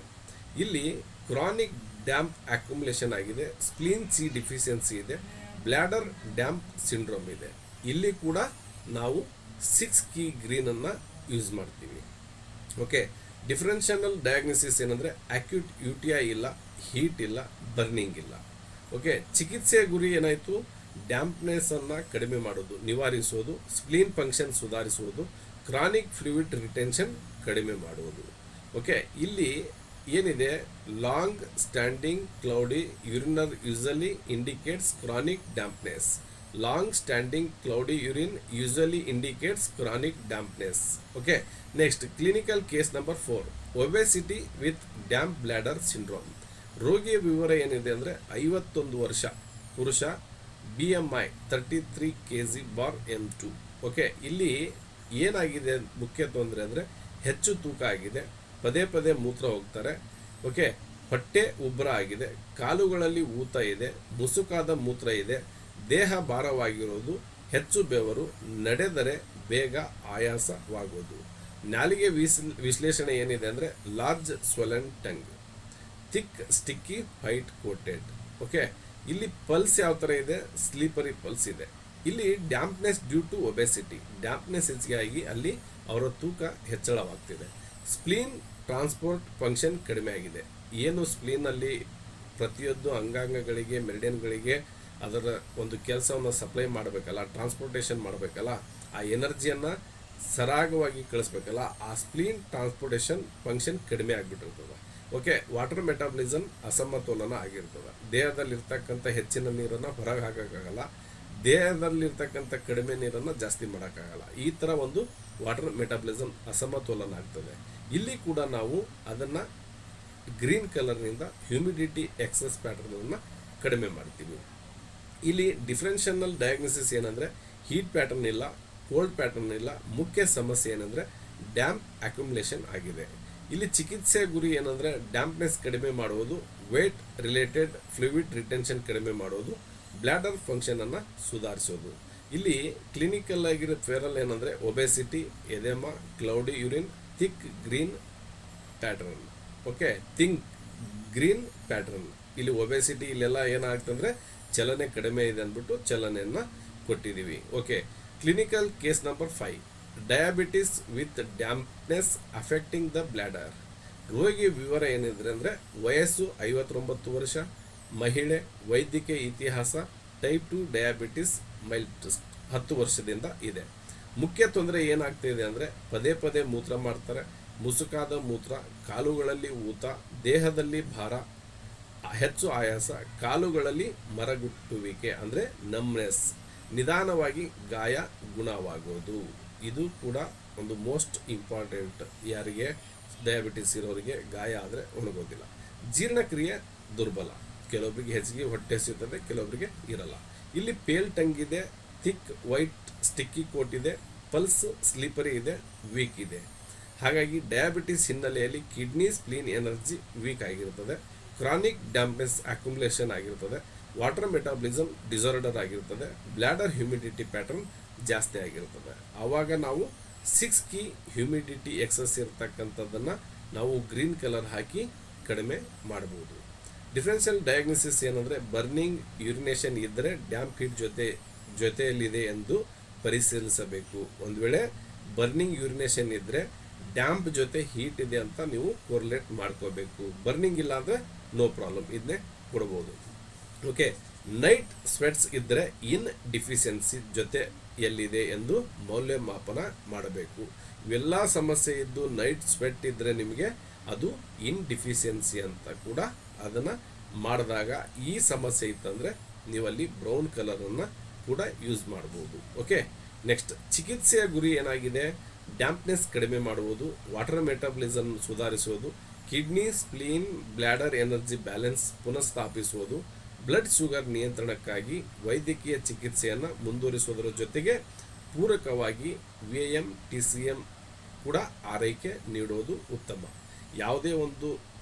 ಇಲ್ಲಿ ಕ್ರಾನಿಕ್ ಡ್ಯಾಂಪ್ ಅಕ್ಯುಮುಲೇಷನ್ ಆಗಿದೆ, ಸ್ಪ್ಲೀನ್ ಸಿ ಡಿಫಿಷಿಯನ್ಸಿ ಇದೆ, ಬ್ಲ್ಯಾಡರ್ ಡ್ಯಾಂಪ್ ಸಿಂಡ್ರೋಮ್ ಇದೆ. ಇಲ್ಲಿ ಕೂಡ ನಾವು 6 ಕೀ ಗ್ರೀನನ್ನು ಯೂಸ್ ಮಾಡ್ತೀವಿ. ಓಕೆ, ಡಿಫರೆನ್ಷಿಯಲ್ ಡಯಾಗ್ನೋಸಿಸ್ ಏನಂದರೆ ಅಕ್ಯೂಟ್ UTI ಇಲ್ಲ, ಹೀಟ್ ಇಲ್ಲ, ಬರ್ನಿಂಗ್ ಇಲ್ಲ. ಓಕೆ, ಚಿಕಿತ್ಸೆಯ ಗುರಿ ಏನಾಯಿತು? ಡ್ಯಾಂಪ್ನೆಸ್ಸನ್ನು ಕಡಿಮೆ ಮಾಡೋದು, ನಿವಾರಿಸೋದು, ಸ್ಪ್ಲೀನ್ ಫಂಕ್ಷನ್ ಸುಧಾರಿಸುವುದು, ಕ್ರಾನಿಕ್ ಫ್ಲೂಯಿಡ್ ರಿಟೆನ್ಷನ್ ಕಡಿಮೆ ಮಾಡುವುದು. ಓಕೆ, ಇಲ್ಲಿ ಏನಿದೆ, long standing cloudy urine usually indicates chronic dampness. Long standing cloudy urine usually indicates chronic dampness. Okay, next clinical case number 4, obesity with damp bladder syndrome. ರೋಗಿಯ ವಿವರ ಏನಿದೆ ಅಂದರೆ 51 ವರ್ಷ, ಪುರುಷ, BMI 33 kg/m2. ಓಕೆ, ಇಲ್ಲಿ ಏನಾಗಿದೆ ಮುಖ್ಯ ತೊಂದರೆ ಅಂದರೆ ಹೆಚ್ಚು ತೂಕ ಆಗಿದೆ, ಪದೇ ಪದೇ ಮೂತ್ರ ಹೋಗ್ತಾರೆ. ಓಕೆ, ಹೊಟ್ಟೆ ಉಬ್ಬರ ಆಗಿದೆ, ಕಾಲುಗಳಲ್ಲಿ ಊತ ಇದೆ, ಮುಸುಕಾದ ಮೂತ್ರ ಇದೆ, ದೇಹ ಭಾರವಾಗಿರೋದು, ಹೆಚ್ಚು ಬೆವರು, ನಡೆದರೆ ಬೇಗ ಆಯಾಸವಾಗೋದು. ನಾಲಿಗೆ ವಿಶ್ಲೇಷಣೆ ಏನಿದೆ ಅಂದರೆ large swollen tongue, thick sticky white coated. Okay, ಇಲ್ಲಿ ಪಲ್ಸ್ ಯಾವ ಥರ ಇದೆ? ಸ್ಲೀಪರಿ ಪಲ್ಸ್ ಇದೆ. ಇಲ್ಲಿ dampness due to obesity, dampness ಹೆಚ್ಚಿಗೆ ಅಲ್ಲಿ ಅವರ ತೂಕ ಹೆಚ್ಚಳವಾಗ್ತಿದೆ. ಸ್ಪ್ಲೀನ್ ಟ್ರಾನ್ಸ್ಪೋರ್ಟ್ ಫಂಕ್ಷನ್ ಕಡಿಮೆ ಆಗಿದೆ. ಏನು ಸ್ಪ್ಲೀನಲ್ಲಿ ಪ್ರತಿಯೊಂದು ಅಂಗಾಂಗಗಳಿಗೆ, ಮೆರಿಡಿಯನ್ಗಳಿಗೆ ಅದರ ಒಂದು ಕೆಲಸವನ್ನು ಸಪ್ಲೈ ಮಾಡಬೇಕಲ್ಲ, ಟ್ರಾನ್ಸ್ಪೋರ್ಟೇಷನ್ ಮಾಡಬೇಕಲ್ಲ, ಆ ಎನರ್ಜಿಯನ್ನು ಸರಾಗವಾಗಿ ಕಳಿಸ್ಬೇಕಲ್ಲ, ಆ ಸ್ಪ್ಲೀನ್ ಟ್ರಾನ್ಸ್ಪೋರ್ಟೇಷನ್ ಫಂಕ್ಷನ್ ಕಡಿಮೆ ಆಗಿಬಿಟ್ಟಿರ್ತದೆ. ಓಕೆ, ವಾಟರ್ ಮೆಟಾಬಲಿಸಮ್ ಅಸಮತೋಲನ ಆಗಿರ್ತದೆ. ದೇಹದಲ್ಲಿರ್ತಕ್ಕಂಥ ಹೆಚ್ಚಿನ ನೀರನ್ನು ಹೊರಗೆ ಹಾಕೋಕ್ಕಾಗಲ್ಲ, ದೇಹದಲ್ಲಿರ್ತಕ್ಕಂಥ ಕಡಿಮೆ ನೀರನ್ನು ಜಾಸ್ತಿ ಮಾಡೋಕ್ಕಾಗಲ್ಲ. ಈ ಥರ ಒಂದು ವಾಟರ್ ಮೆಟಾಬಲಿಸಮ್ ಅಸಮತೋಲನ ಆಗ್ತದೆ. ಇಲ್ಲಿ ಕೂಡ ನಾವು ಅದನ್ನು ಗ್ರೀನ್ ಕಲರ್ನಿಂದ ಹ್ಯೂಮಿಡಿಟಿ ಎಕ್ಸಸ್ ಪ್ಯಾಟರ್ನನ್ನು ಕಡಿಮೆ ಮಾಡ್ತೀವಿ. ಇಲ್ಲಿ ಡಿಫರೆನ್ಷಿಯಲ್ ಡಯಾಗ್ನೋಸಿಸ್ ಏನಂದರೆ ಹೀಟ್ ಪ್ಯಾಟರ್ನ್ ಇಲ್ಲ, ಕೋಲ್ಡ್ ಪ್ಯಾಟರ್ನ್ ಇಲ್ಲ. ಮುಖ್ಯ ಸಮಸ್ಯೆ ಏನಂದರೆ ಡ್ಯಾಂಪ್ ಅಕ್ಯುಮುಲೇಷನ್ ಆಗಿದೆ. ಇಲ್ಲಿ ಚಿಕಿತ್ಸೆ ಗುರಿ ಏನಂದರೆ ಡ್ಯಾಂಪ್ನೆಸ್ ಕಡಿಮೆ ಮಾಡುವುದು, ವೇಟ್ ರಿಲೇಟೆಡ್ ಫ್ಲೂಯಿಡ್ ರಿಟೆನ್ಷನ್ ಕಡಿಮೆ ಮಾಡೋದು, ಬ್ಲ್ಯಾಡರ್ ಫಂಕ್ಷನನ್ನು ಸುಧಾರಿಸೋದು. ಇಲ್ಲಿ ಕ್ಲಿನಿಕಲ್ ಆಗಿರೋ ಫೇರಲ್ ಏನಂದರೆ obesity, oedema, cloudy urine, thick green pattern. Okay, think green pattern. ಇಲ್ಲಿ ಒಬೆಸಿಟಿ ಇಲ್ಲೆಲ್ಲ ಏನಾಗ್ತಂದರೆ ಚಲನೆ ಕಡಿಮೆ ಇದೆ ಅಂದ್ಬಿಟ್ಟು ಚಲನೆಯನ್ನು ಕೊಟ್ಟಿದ್ದೀವಿ. Okay, clinical case number 5, diabetes with dampness affecting the bladder. ರೋಗಿ ವಿವರ ಏನಿದ್ರೆ ಅಂದರೆ ವಯಸ್ಸು 59 ವರ್ಷ, ಮಹಿಳೆ, ವೈದ್ಯಕೀಯ ಇತಿಹಾಸ, ಟೈಪ್ 2 ಡಯಾಬಿಟಿಸ್ ಮೈಲ್ಟಸ್ 10 ವರ್ಷದಿಂದ ಇದೆ. ಮುಖ್ಯ ತೊಂದರೆ ಏನಾಗ್ತಿದೆ ಅಂದರೆ ಪದೇ ಪದೇ ಮೂತ್ರ ಮಾಡ್ತಾರೆ, ಮುಸುಕಾದ ಮೂತ್ರ, ಕಾಲುಗಳಲ್ಲಿ ಊತ, ದೇಹದಲ್ಲಿ ಭಾರ, ಹೆಚ್ಚು ಆಯಾಸ, ಕಾಲುಗಳಲ್ಲಿ ಮರಗುಟ್ಟುವಿಕೆ ಅಂದರೆ ನಮ್ನೆಸ್, ನಿಧಾನವಾಗಿ ಗಾಯ ಗುಣವಾಗೋದು. ಇದು ಕೂಡ ಒಂದು ಮೋಸ್ಟ್ ಇಂಪಾರ್ಟೆಂಟ್. ಯಾರಿಗೆ ಡಯಾಬಿಟಿಸ್ ಇರೋರಿಗೆ ಗಾಯ ಆದರೆ ಒಣಗೋದಿಲ್ಲ. ಜೀರ್ಣಕ್ರಿಯೆ ದುರ್ಬಲ, ಕೆಲವೊಬ್ಬರಿಗೆ ಹೆಚ್ಚಿಗೆ ಹೊಟ್ಟೆ ಸಿಗ್ತದೆ, ಕೆಲವೊಬ್ಬರಿಗೆ ಇರಲ್ಲ. ಇಲ್ಲಿ ಪೇಲ್ ಟಂಗ್ ಇದೆ, ಥಿಕ್ ವೈಟ್ ಸ್ಟಿಕ್ಕಿ ಕೋಟ್ ಇದೆ, ಪಲ್ಸ್ ಸ್ಲೀಪರಿ ಇದೆ, ವೀಕ್ ಇದೆ. ಹಾಗಾಗಿ ಡಯಾಬಿಟಿಸ್ ಹಿನ್ನೆಲೆಯಲ್ಲಿ ಕಿಡ್ನಿ, ಸ್ಪ್ಲೀನ್ ಎನರ್ಜಿ ವೀಕ್ ಆಗಿರ್ತದೆ, ಕ್ರಾನಿಕ್ ಡ್ಯಾಂಪ್ನೆಸ್ ಅಕ್ಯುಮುಲೇಷನ್ ಆಗಿರ್ತದೆ, ವಾಟರ್ ಮೆಟಾಬಲಿಸಮ್ ಡಿಸಾರ್ಡರ್ ಆಗಿರ್ತದೆ, ಬ್ಲ್ಯಾಡರ್ ಹ್ಯೂಮಿಡಿಟಿ ಪ್ಯಾಟರ್ನ್ ಜಾಸ್ತಿ ಆಗಿರ್ತದೆ. ಆವಾಗ ನಾವು 6 ಕೀ ಹ್ಯೂಮಿಡಿಟಿ ಎಕ್ಸಸ್ ಇರ್ತಕ್ಕಂಥದ್ದನ್ನು ನಾವು ಗ್ರೀನ್ ಕಲರ್ ಹಾಕಿ ಕಡಿಮೆ ಮಾಡ್ಬೋದು. ಡಿಫರೆನ್ಷಿಯಲ್ ಡಯಾಗ್ನೋಸಿಸ್ ಏನಂದರೆ ಬರ್ನಿಂಗ್ ಯೂರಿನೇಷನ್ ಇದ್ದರೆ ಡ್ಯಾಂಪ್ ಹೀಟ್ ಜೊತೆಯಲ್ಲಿದೆ ಎಂದು ಪರಿಶೀಲಿಸಬೇಕು. ಒಂದು ವೇಳೆ ಬರ್ನಿಂಗ್ ಯೂರಿನೇಷನ್ ಇದ್ದರೆ ಡ್ಯಾಂಪ್ ಜೊತೆ ಹೀಟ್ ಇದೆ ಅಂತ ನೀವು ಕೋರಿಲೇಟ್ ಮಾಡ್ಕೋಬೇಕು. ಬರ್ನಿಂಗ್ ಇಲ್ಲ ಅಂದರೆ ನೋ ಪ್ರಾಬ್ಲಮ್, ಇದನ್ನೇ ಕೊಡ್ಬೋದು. ಓಕೆ, ನೈಟ್ ಸ್ವೆಟ್ಸ್ ಇದ್ದರೆ ಇನ್ ಡಿಫಿಷಿಯನ್ಸಿ ಜೊತೆ ಎಲ್ಲಿದೆ ಎಂದು ಮೌಲ್ಯಮಾಪನ ಮಾಡಬೇಕು. ಇವೆಲ್ಲ ಸಮಸ್ಯೆ ಇದ್ದು ನೈಟ್ ಸ್ವೆಟ್ ಇದ್ದರೆ ನಿಮಗೆ ಅದು ಇನ್ ಡಿಫಿಷಿಯನ್ಸಿ ಅಂತ ಕೂಡ ಅದನ್ನು ಮಾಡಿದಾಗ ಈ ಸಮಸ್ಯೆ ಇತ್ತಂದರೆ ನೀವಲ್ಲಿ ಬ್ರೌನ್ ಕಲರನ್ನು ಕೂಡ ಯೂಸ್ ಮಾಡ್ಬೋದು. ಓಕೆ, ನೆಕ್ಸ್ಟ್ ಚಿಕಿತ್ಸೆಯ ಗುರಿ ಏನಾಗಿದೆ? ಡ್ಯಾಂಪ್ನೆಸ್ ಕಡಿಮೆ ಮಾಡುವುದು, ವಾಟರ್ ಮೆಟಾಬಲಿಸಮ್ ಸುಧಾರಿಸುವುದು, kidney, spleen, bladder energy balance ಪುನಃಸ್ಥಾಪಿಸುವುದು, ಬ್ಲಡ್ ಶುಗರ್ ನಿಯಂತ್ರಣಕ್ಕಾಗಿ ವೈದ್ಯಕೀಯ ಚಿಕಿತ್ಸೆಯನ್ನು ಮುಂದುವರಿಸುವುದರ ಜೊತೆಗೆ ಪೂರಕವಾಗಿ VAM TCM ಕೂಡ ಆರೈಕೆ ನೀಡೋದು ಉತ್ತಮ. ಯಾವುದೇ ಒಂದು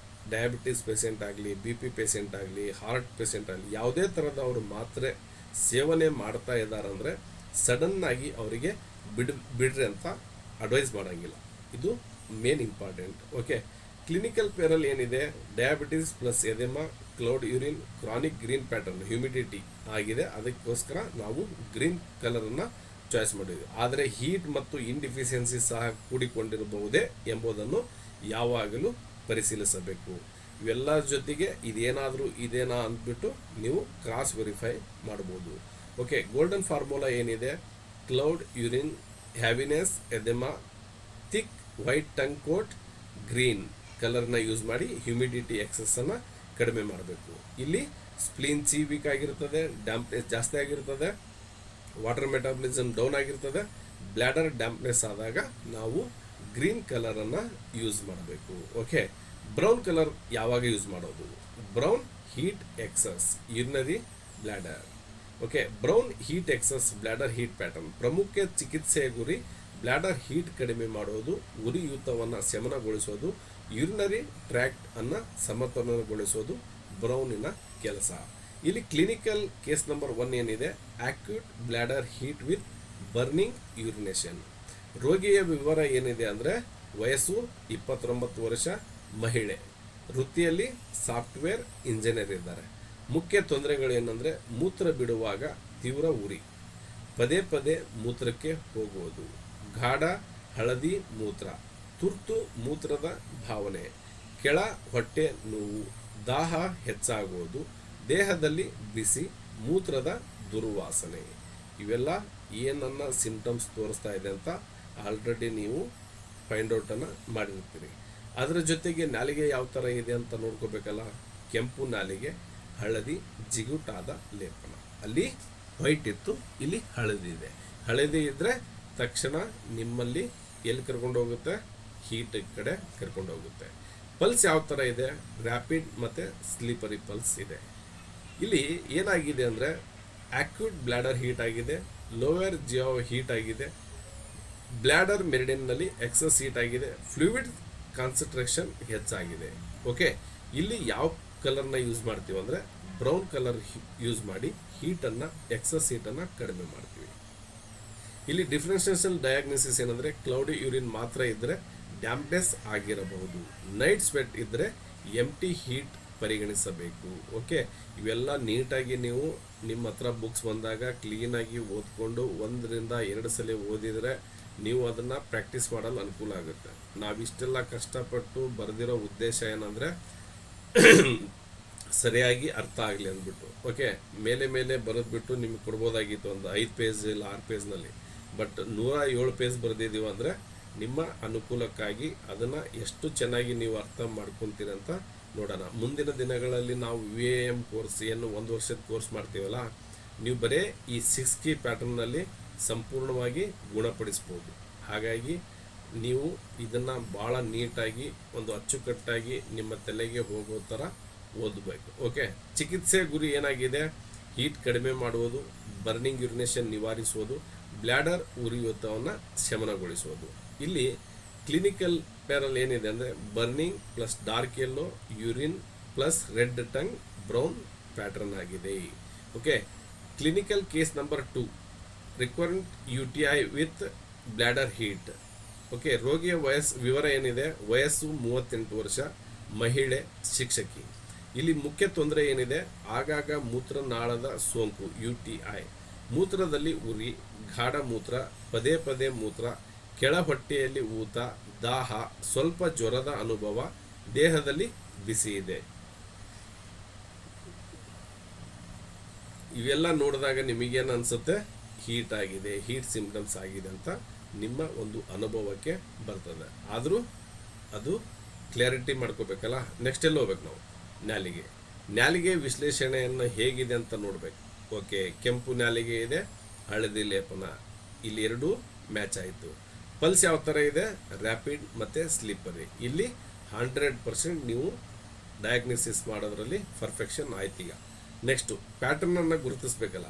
ಡಯಾಬಿಟಿಸ್ ಪೇಷೆಂಟ್ ಆಗಲಿ, BP ಪೇಷೆಂಟ್ ಆಗಲಿ, ಹಾರ್ಟ್ ಪೇಷೆಂಟ್ ಆಗಲಿ, ಯಾವುದೇ ಥರದವರು ಮಾತ್ರೆ ಸೇವನೆ ಮಾಡ್ತಾ ಇದ್ದಾರಂದರೆ ಸಡನ್ನಾಗಿ ಅವರಿಗೆ ಬಿಡ್ರಿ ಅಂತ ಅಡ್ವೈಸ್ ಮಾಡೋಂಗಿಲ್ಲ. ಇದು ಮೇನ್ ಇಂಪಾರ್ಟೆಂಟ್. ಓಕೆ, ಕ್ಲಿನಿಕಲ್ ಪೇರಲ್ಲಿ ಏನಿದೆ, diabetes plus oedema, cloud urine, chronic green pattern, humidity ಆಗಿದೆ. ಅದಕ್ಕೋಸ್ಕರ ನಾವು ಗ್ರೀನ್ ಕಲರನ್ನು ಚಾಯ್ಸ್ ಮಾಡಿದ್ವಿ. ಆದರೆ ಹೀಟ್ ಮತ್ತು ಇನ್ಡಿಫಿಷಿಯನ್ಸಿ ಸಹ ಕೂಡಿಕೊಂಡಿರಬಹುದೇ ಎಂಬುದನ್ನು ಯಾವಾಗಲೂ ಪರಿಶೀಲಿಸಬೇಕು. ಇವೆಲ್ಲರ ಜೊತೆಗೆ ಇದೇನಾದರೂ ಇದೇನಾ ಅಂದ್ಬಿಟ್ಟು ನೀವು ಕ್ರಾಸ್ ವೆರಿಫೈ ಮಾಡ್ಬೋದು. ಓಕೆ, ಗೋಲ್ಡನ್ ಫಾರ್ಮುಲಾ ಏನಿದೆ, cloud urine, heaviness, oedema, thick white tongue coat, green ಕಲರ್ನ ಯೂಸ್ ಮಾಡಿ ಹ್ಯೂಮಿಡಿಟಿ ಎಕ್ಸೆಸ್ಸನ್ನು ಕಡಿಮೆ ಮಾಡಬೇಕು. ಇಲ್ಲಿ ಸ್ಪ್ಲೀನ್ ವೀಕ್ ಆಗಿರ್ತದೆ, ಡ್ಯಾಂಪ್ನೆಸ್ ಜಾಸ್ತಿ ಆಗಿರ್ತದೆ, ವಾಟರ್ ಮೆಟಾಬಲಿಸಮ್ ಡೌನ್ ಆಗಿರ್ತದೆ. ಬ್ಲ್ಯಾಡರ್ ಡ್ಯಾಂಪ್ನೆಸ್ ಆದಾಗ ನಾವು ಗ್ರೀನ್ ಕಲರನ್ನು ಯೂಸ್ ಮಾಡಬೇಕು. ಓಕೆ, ಬ್ರೌನ್ ಕಲರ್ ಯಾವಾಗ ಯೂಸ್ ಮಾಡೋದು? Brown heat excess urinary bladder. Okay, brown heat excess bladder heat pattern. ಪ್ರಮುಖ ಚಿಕಿತ್ಸೆಯ ಗುರಿ ಬ್ಲ್ಯಾಡರ್ ಹೀಟ್ ಕಡಿಮೆ ಮಾಡೋದು, ಉರಿಯೂತವನ್ನು ಶಮನಗೊಳಿಸೋದು, ಯೂರಿನರಿ ಟ್ರ್ಯಾಕ್ಟ್ ಅನ್ನು ಸಮತೋಲನಗೊಳಿಸೋದು ಬ್ರೌನಿನ ಕೆಲಸ. ಇಲ್ಲಿ ಕ್ಲಿನಿಕಲ್ ಕೇಸ್ ನಂಬರ್ 1 ಏನಿದೆ, acute bladder heat with burning urination. ರೋಗಿಯ ವಿವರ ಏನಿದೆ ಅಂದರೆ, ವಯಸ್ಸು 29 ವರ್ಷ, ಮಹಿಳೆ, ವೃತ್ತಿಯಲ್ಲಿ ಸಾಫ್ಟ್ವೇರ್ ಇಂಜಿನಿಯರ್ ಇದ್ದಾರೆ. ಮುಖ್ಯ ತೊಂದರೆಗಳೇನೆಂದರೆ ಮೂತ್ರ ಬಿಡುವಾಗ ತೀವ್ರ ಉರಿ, ಪದೇ ಪದೇ ಮೂತ್ರಕ್ಕೆ ಹೋಗುವುದು, ಗಾಢ ಹಳದಿ ಮೂತ್ರ, ತುರ್ತು ಮೂತ್ರದ ಭಾವನೆ, ಕೆಳ ಹೊಟ್ಟೆ ನೋವು, ದಾಹ ಹೆಚ್ಚಾಗುವುದು, ದೇಹದಲ್ಲಿ ಬಿಸಿ, ಮೂತ್ರದ ದುರ್ವಾಸನೆ. ಇವೆಲ್ಲ ಏನನ್ನ ಸಿಂಪ್ಟಮ್ಸ್ ತೋರಿಸ್ತಾ ಇದೆ ಅಂತ ಆಲ್ರೆಡಿ ನೀವು ಫೈಂಡ್ ಔಟನ್ನು ಮಾಡಿರ್ತೀರಿ. ಅದರ ಜೊತೆಗೆ ನಾಲಿಗೆ ಯಾವ ಥರ ಇದೆ ಅಂತ ನೋಡ್ಕೋಬೇಕಲ್ಲ. ಕೆಂಪು ನಾಲಿಗೆ, ಹಳದಿ ಜಿಗುಟಾದ ಲೇಪನ. ಅಲ್ಲಿ ವೈಟ್ ಇತ್ತು, ಇಲ್ಲಿ ಹಳದಿ ಇದೆ. ಹಳದಿ ಇದ್ದರೆ ತಕ್ಷಣ ನಿಮ್ಮಲ್ಲಿ ಎಲ್ಲಿ ಕರ್ಕೊಂಡು ಹೋಗುತ್ತೆ? ಹೀಟ್ ಕಡೆ ಕರ್ಕೊಂಡು ಹೋಗುತ್ತೆ. ಪಲ್ಸ್ ಯಾವ ಥರ ಇದೆ? ರ್ಯಾಪಿಡ್ ಮತ್ತು ಸ್ಲೀಪರಿ ಪಲ್ಸ್ ಇದೆ. ಇಲ್ಲಿ ಏನಾಗಿದೆ ಅಂದರೆ, ಅಕ್ಯೂಟ್ ಬ್ಲ್ಯಾಡರ್ ಹೀಟ್ ಆಗಿದೆ, ಲೋವರ್ ಜಿಯೋ ಹೀಟ್ ಆಗಿದೆ, ಬ್ಲ್ಯಾಡರ್ ಮೆರಿಡಿಯನ್ನಲ್ಲಿ ಎಕ್ಸಸ್ ಹೀಟ್ ಆಗಿದೆ, ಫ್ಲೂಯಿಡ್ ಕಾನ್ಸಂಟ್ರೇಷನ್ ಹೆಚ್ಚಾಗಿದೆ. ಓಕೆ, ಇಲ್ಲಿ ಯಾವ ಕಲರ್ನ ಯೂಸ್ ಮಾಡ್ತೀವಿ ಅಂದರೆ ಬ್ರೌನ್ ಕಲರ್ ಯೂಸ್ ಮಾಡಿ ಹೀಟನ್ನು, ಎಕ್ಸಸ್ ಹೀಟನ್ನು ಕಡಿಮೆ ಮಾಡ್ತೀವಿ. ಇಲ್ಲಿ ಡಿಫ್ರೆನ್ಷಿಯೇಷನ್ ಡಯಾಗ್ನೋಸಿಸ್ ಏನಂದರೆ, ಕ್ಲೌಡಿ ಯೂರಿನ್ ಮಾತ್ರ ಇದ್ದರೆ ಡ್ಯಾಂಪ್ನೆಸ್ ಆಗಿರಬಹುದು, ನೈಟ್ ಸ್ವೆಟ್ ಇದ್ದರೆ ಎಂಟಿ ಹೀಟ್ ಪರಿಗಣಿಸಬೇಕು. ಓಕೆ, ಇವೆಲ್ಲ ನೀಟಾಗಿ ನೀವು ನಿಮ್ಮ ಹತ್ರ ಬುಕ್ಸ್ ಬಂದಾಗ ಕ್ಲೀನಾಗಿ ಓದ್ಕೊಂಡು 1 ರಿಂದ 2 ಸಲ ಓದಿದರೆ ನೀವು ಅದನ್ನು ಪ್ರಾಕ್ಟೀಸ್ ಮಾಡಲು ಅನುಕೂಲ ಆಗುತ್ತೆ. ನಾವಿಷ್ಟೆಲ್ಲ ಕಷ್ಟಪಟ್ಟು ಬರೆದಿರೋ ಉದ್ದೇಶ ಏನಂದರೆ ಸರಿಯಾಗಿ ಅರ್ಥ ಆಗಲಿ ಅಂದ್ಬಿಟ್ಟು. ಓಕೆ, ಮೇಲೆ ಮೇಲೆ ಬರೆದ್ಬಿಟ್ಟು ನಿಮಗೆ ಕೊಡ್ಬೋದಾಗಿತ್ತು ಒಂದು 5 ಪೇಜ್ ಇಲ್ಲ 6 ಪೇಜ್ನಲ್ಲಿ. ಬಟ್ 107 ಪೇಜ್ ಬರೆದಿದ್ದೀವಿ ಅಂದರೆ ನಿಮ್ಮ ಅನುಕೂಲಕ್ಕಾಗಿ ಅದನ್ನು ಎಷ್ಟು ಚೆನ್ನಾಗಿ ನೀವು ಅರ್ಥ ಮಾಡ್ಕೊತೀರಂತ ನೋಡೋಣ. ಮುಂದಿನ ದಿನಗಳಲ್ಲಿ ನಾವು VAM ಕೋರ್ಸ್ ಏನು 1 ವರ್ಷದ ಕೋರ್ಸ್ ಮಾಡ್ತೀವಲ್ಲ, ನೀವು ಬರೀ ಈ 6 ಕೀ ಪ್ಯಾಟರ್ನಲ್ಲಿ ಸಂಪೂರ್ಣವಾಗಿ ಗುಣಪಡಿಸ್ಬೋದು. ಹಾಗಾಗಿ ನೀವು ಇದನ್ನು ಭಾಳ ನೀಟಾಗಿ ಒಂದು ಅಚ್ಚುಕಟ್ಟಾಗಿ ನಿಮ್ಮ ತಲೆಗೆ ಹೋಗೋ ಥರ ಓದಬೇಕು. ಓಕೆ, ಚಿಕಿತ್ಸೆ ಗುರಿ ಏನಾಗಿದೆ? ಹೀಟ್ ಕಡಿಮೆ ಮಾಡುವುದು, ಬರ್ನಿಂಗ್ ಯೂರಿನೇಷನ್ ನಿವಾರಿಸುವುದು, ಬ್ಲ್ಯಾಡರ್ ಉರಿಯೂತವನ್ನು ಶಮನಗೊಳಿಸುವುದು. ಇಲ್ಲಿ ಕ್ಲಿನಿಕಲ್ ಪೇರಲ್ಲಿ ಏನಿದೆ ಅಂದರೆ, burning plus dark yellow, urine plus red tongue, brown pattern ಆಗಿದೆ. Okay, clinical case number 2, recurrent UTI with bladder heat. Okay, ರೋಗಿಯ ವಿವರ ಏನಿದೆ? ವಯಸ್ಸು 38 ವರ್ಷ, ಮಹಿಳೆ, ಶಿಕ್ಷಕಿ. ಇಲ್ಲಿ ಮುಖ್ಯ ತೊಂದರೆ ಏನಿದೆ? ಆಗಾಗ ಮೂತ್ರನಾಳದ ಸೋಂಕು UTI, ಮೂತ್ರದಲ್ಲಿ ಉರಿ, ಗಾಢ ಮೂತ್ರ, ಪದೇ ಪದೇ ಮೂತ್ರ, ಕೆಳ ಹೊಟ್ಟೆಯಲ್ಲಿ ಊತ, ದಾಹ, ಸ್ವಲ್ಪ ಜ್ವರದ ಅನುಭವ, ದೇಹದಲ್ಲಿ ಬಿಸಿ ಇದೆ. ಇವೆಲ್ಲ ನೋಡಿದಾಗ ನಿಮಗೇನು ಅನಿಸುತ್ತೆ? ಹೀಟ್ ಆಗಿದೆ, ಹೀಟ್ ಸಿಂಪ್ಟಮ್ಸ್ ಆಗಿದೆ ಅಂತ ನಿಮ್ಮ ಒಂದು ಅನುಭವಕ್ಕೆ ಬರ್ತದೆ. ಆದರೂ ಅದು ಕ್ಲಾರಿಟಿ ಮಾಡ್ಕೋಬೇಕಲ್ಲ. ನೆಕ್ಸ್ಟ್ ಎಲ್ಲಿ ಹೋಗ್ಬೇಕು ನಾವು? ನಾಲಿಗೆ ವಿಶ್ಲೇಷಣೆಯನ್ನು ಹೇಗಿದೆ ಅಂತ ನೋಡಬೇಕು. ಓಕೆ, ಕೆಂಪು ನಾಲಿಗೆ ಇದೆ, ಹಳದಿ ಲೇಪನ, ಇಲ್ಲಿ 2 ಮ್ಯಾಚ್ ಆಯಿತು. ಪಲ್ಸ್ ಯಾವ ಥರ ಇದೆ? ರ್ಯಾಪಿಡ್ ಮತ್ತು ಸ್ಲೀಪರಿ. ಇಲ್ಲಿ 100% ನೀವು ಡಯಾಗ್ನೋಸಿಸ್ ಮಾಡೋದ್ರಲ್ಲಿ ಪರ್ಫೆಕ್ಷನ್ ಆಯ್ತು. ಈಗ ನೆಕ್ಸ್ಟು ಪ್ಯಾಟರ್ನನ್ನು ಗುರುತಿಸ್ಬೇಕಲ್ಲ.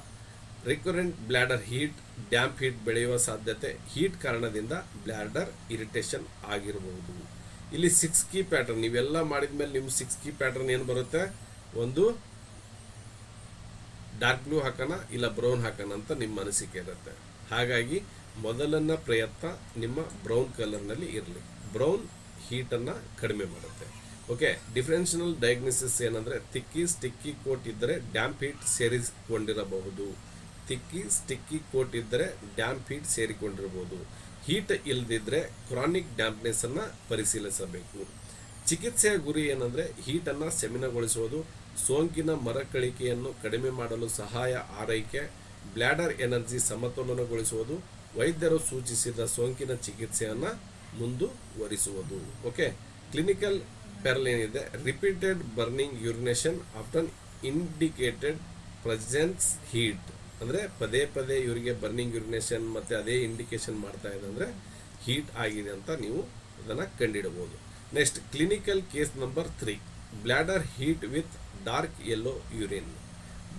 Recurrent bladder heat, damp heat ಬೆಳೆಯುವ ಸಾಧ್ಯತೆ, ಹೀಟ್ ಕಾರಣದಿಂದ ಬ್ಲ್ಯಾಡರ್ ಇರಿಟೇಷನ್ ಆಗಿರಬಹುದು. ಇಲ್ಲಿ 6 ಕೀ ಪ್ಯಾಟರ್ನ್ ನೀವೆಲ್ಲ ಮಾಡಿದ ಮೇಲೆ ನಿಮ್ಮ 6 ಕೀ ಪ್ಯಾಟರ್ನ್ ಏನು ಬರುತ್ತೆ? ಒಂದು ಡಾರ್ಕ್ ಬ್ಲೂ ಹಾಕೋಣ ಇಲ್ಲ ಬ್ರೌನ್ ಹಾಕೋಣ ಅಂತ ನಿಮ್ಮ ಅನಿಸಿಕೆ ಇರುತ್ತೆ. ಹಾಗಾಗಿ ಮೊದಲನ್ನ ಪ್ರಯತ್ನ ನಿಮ್ಮ ಬ್ರೌನ್ ಕಲರ್ನಲ್ಲಿ ಇರಲಿ. ಬ್ರೌನ್ ಹೀಟನ್ನು ಕಡಿಮೆ ಮಾಡುತ್ತೆ. ಓಕೆ, ಡಿಫರೆನ್ಷಿಯಲ್ ಡಯಾಗ್ನೋಸಿಸ್ ಏನಂದರೆ ಸ್ಟಿಕ್ಕಿ ಕೋಟ್ ಇದ್ದರೆ ಡ್ಯಾಂಪ್ ಹೀಟ್ ಸೇರಿಕೊಂಡಿರಬಹುದು. ಸ್ಟಿಕ್ಕಿ ಕೋಟ್ ಇದ್ದರೆ ಡ್ಯಾಂಪ್ ಹೀಟ್ ಸೇರಿಕೊಂಡಿರಬಹುದು. ಹೀಟ್ ಇಲ್ಲದಿದ್ದರೆ ಕ್ರಾನಿಕ್ ಡ್ಯಾಂಪ್ನೆಸ್ಸನ್ನು ಪರಿಶೀಲಿಸಬೇಕು. ಚಿಕಿತ್ಸೆಯ ಗುರಿ ಏನಂದರೆ ಹೀಟನ್ನು ಶಮನಗೊಳಿಸುವುದು, ಸೋಂಕಿನ ಮರುಕಳಿಕೆಯನ್ನು ಕಡಿಮೆ ಮಾಡಲು ಸಹಾಯ ಆರೈಕೆ, ಬ್ಲ್ಯಾಡರ್ ಎನರ್ಜಿ ಸಮತೋಲನಗೊಳಿಸುವುದು, ವೈದ್ಯರು ಸೂಚಿಸಿದ ಸೋಂಕಿನ ಚಿಕಿತ್ಸೆಯನ್ನು ಮುಂದುವರಿಸುವುದು. ಓಕೆ, ಕ್ಲಿನಿಕಲ್ ಪೆರಲ್ ಏನಿದೆ, repeated burning urination often indicated presence heat, ಅಂದರೆ ಪದೇ ಪದೇ ಇವರಿಗೆ ಬರ್ನಿಂಗ್ ಯೂರಿನೇಷನ್ ಮತ್ತು ಅದೇ ಇಂಡಿಕೇಶನ್ ಮಾಡ್ತಾ ಇದೆ ಅಂದರೆ ಹೀಟ್ ಆಗಿದೆ ಅಂತ ನೀವು ಅದನ್ನು ಕಂಡುಹಿಡಬಹುದು. Next clinical case number 3, bladder heat with dark yellow urine.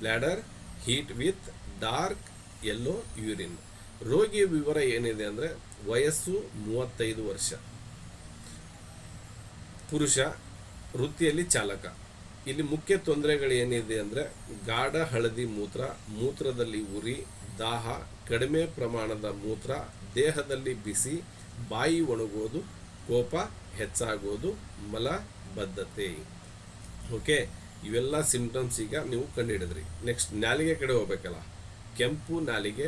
Bladder heat with dark yellow urine. ರೋಗಿಯ ವಿವರ ಏನಿದೆ ಅಂದರೆ ವಯಸ್ಸು 35 ವರ್ಷ, ಪುರುಷ, ವೃತ್ತಿಯಲ್ಲಿ ಚಾಲಕ. ಇಲ್ಲಿ ಮುಖ್ಯ ತೊಂದರೆಗಳು ಏನಿದೆ ಅಂದರೆ ಗಾಢ ಹಳದಿ ಮೂತ್ರದಲ್ಲಿ ಉರಿ, ದಾಹ, ಕಡಿಮೆ ಪ್ರಮಾಣದ ಮೂತ್ರ, ದೇಹದಲ್ಲಿ ಬಿಸಿ, ಬಾಯಿ ಒಣಗೋದು, ಕೋಪ ಹೆಚ್ಚಾಗೋದು, ಮಲಬದ್ಧತೆ. ಓಕೆ, ಇವೆಲ್ಲ ಸಿಂಪ್ಟಮ್ಸ್ ಈಗ ನೀವು ಕಂಡುಹಿಡಿದ್ರಿ. ನೆಕ್ಸ್ಟ್ ನಾಲಿಗೆ ಕಡೆ ಹೋಗ್ಬೇಕಲ್ಲ, ಕೆಂಪು ನಾಲಿಗೆ,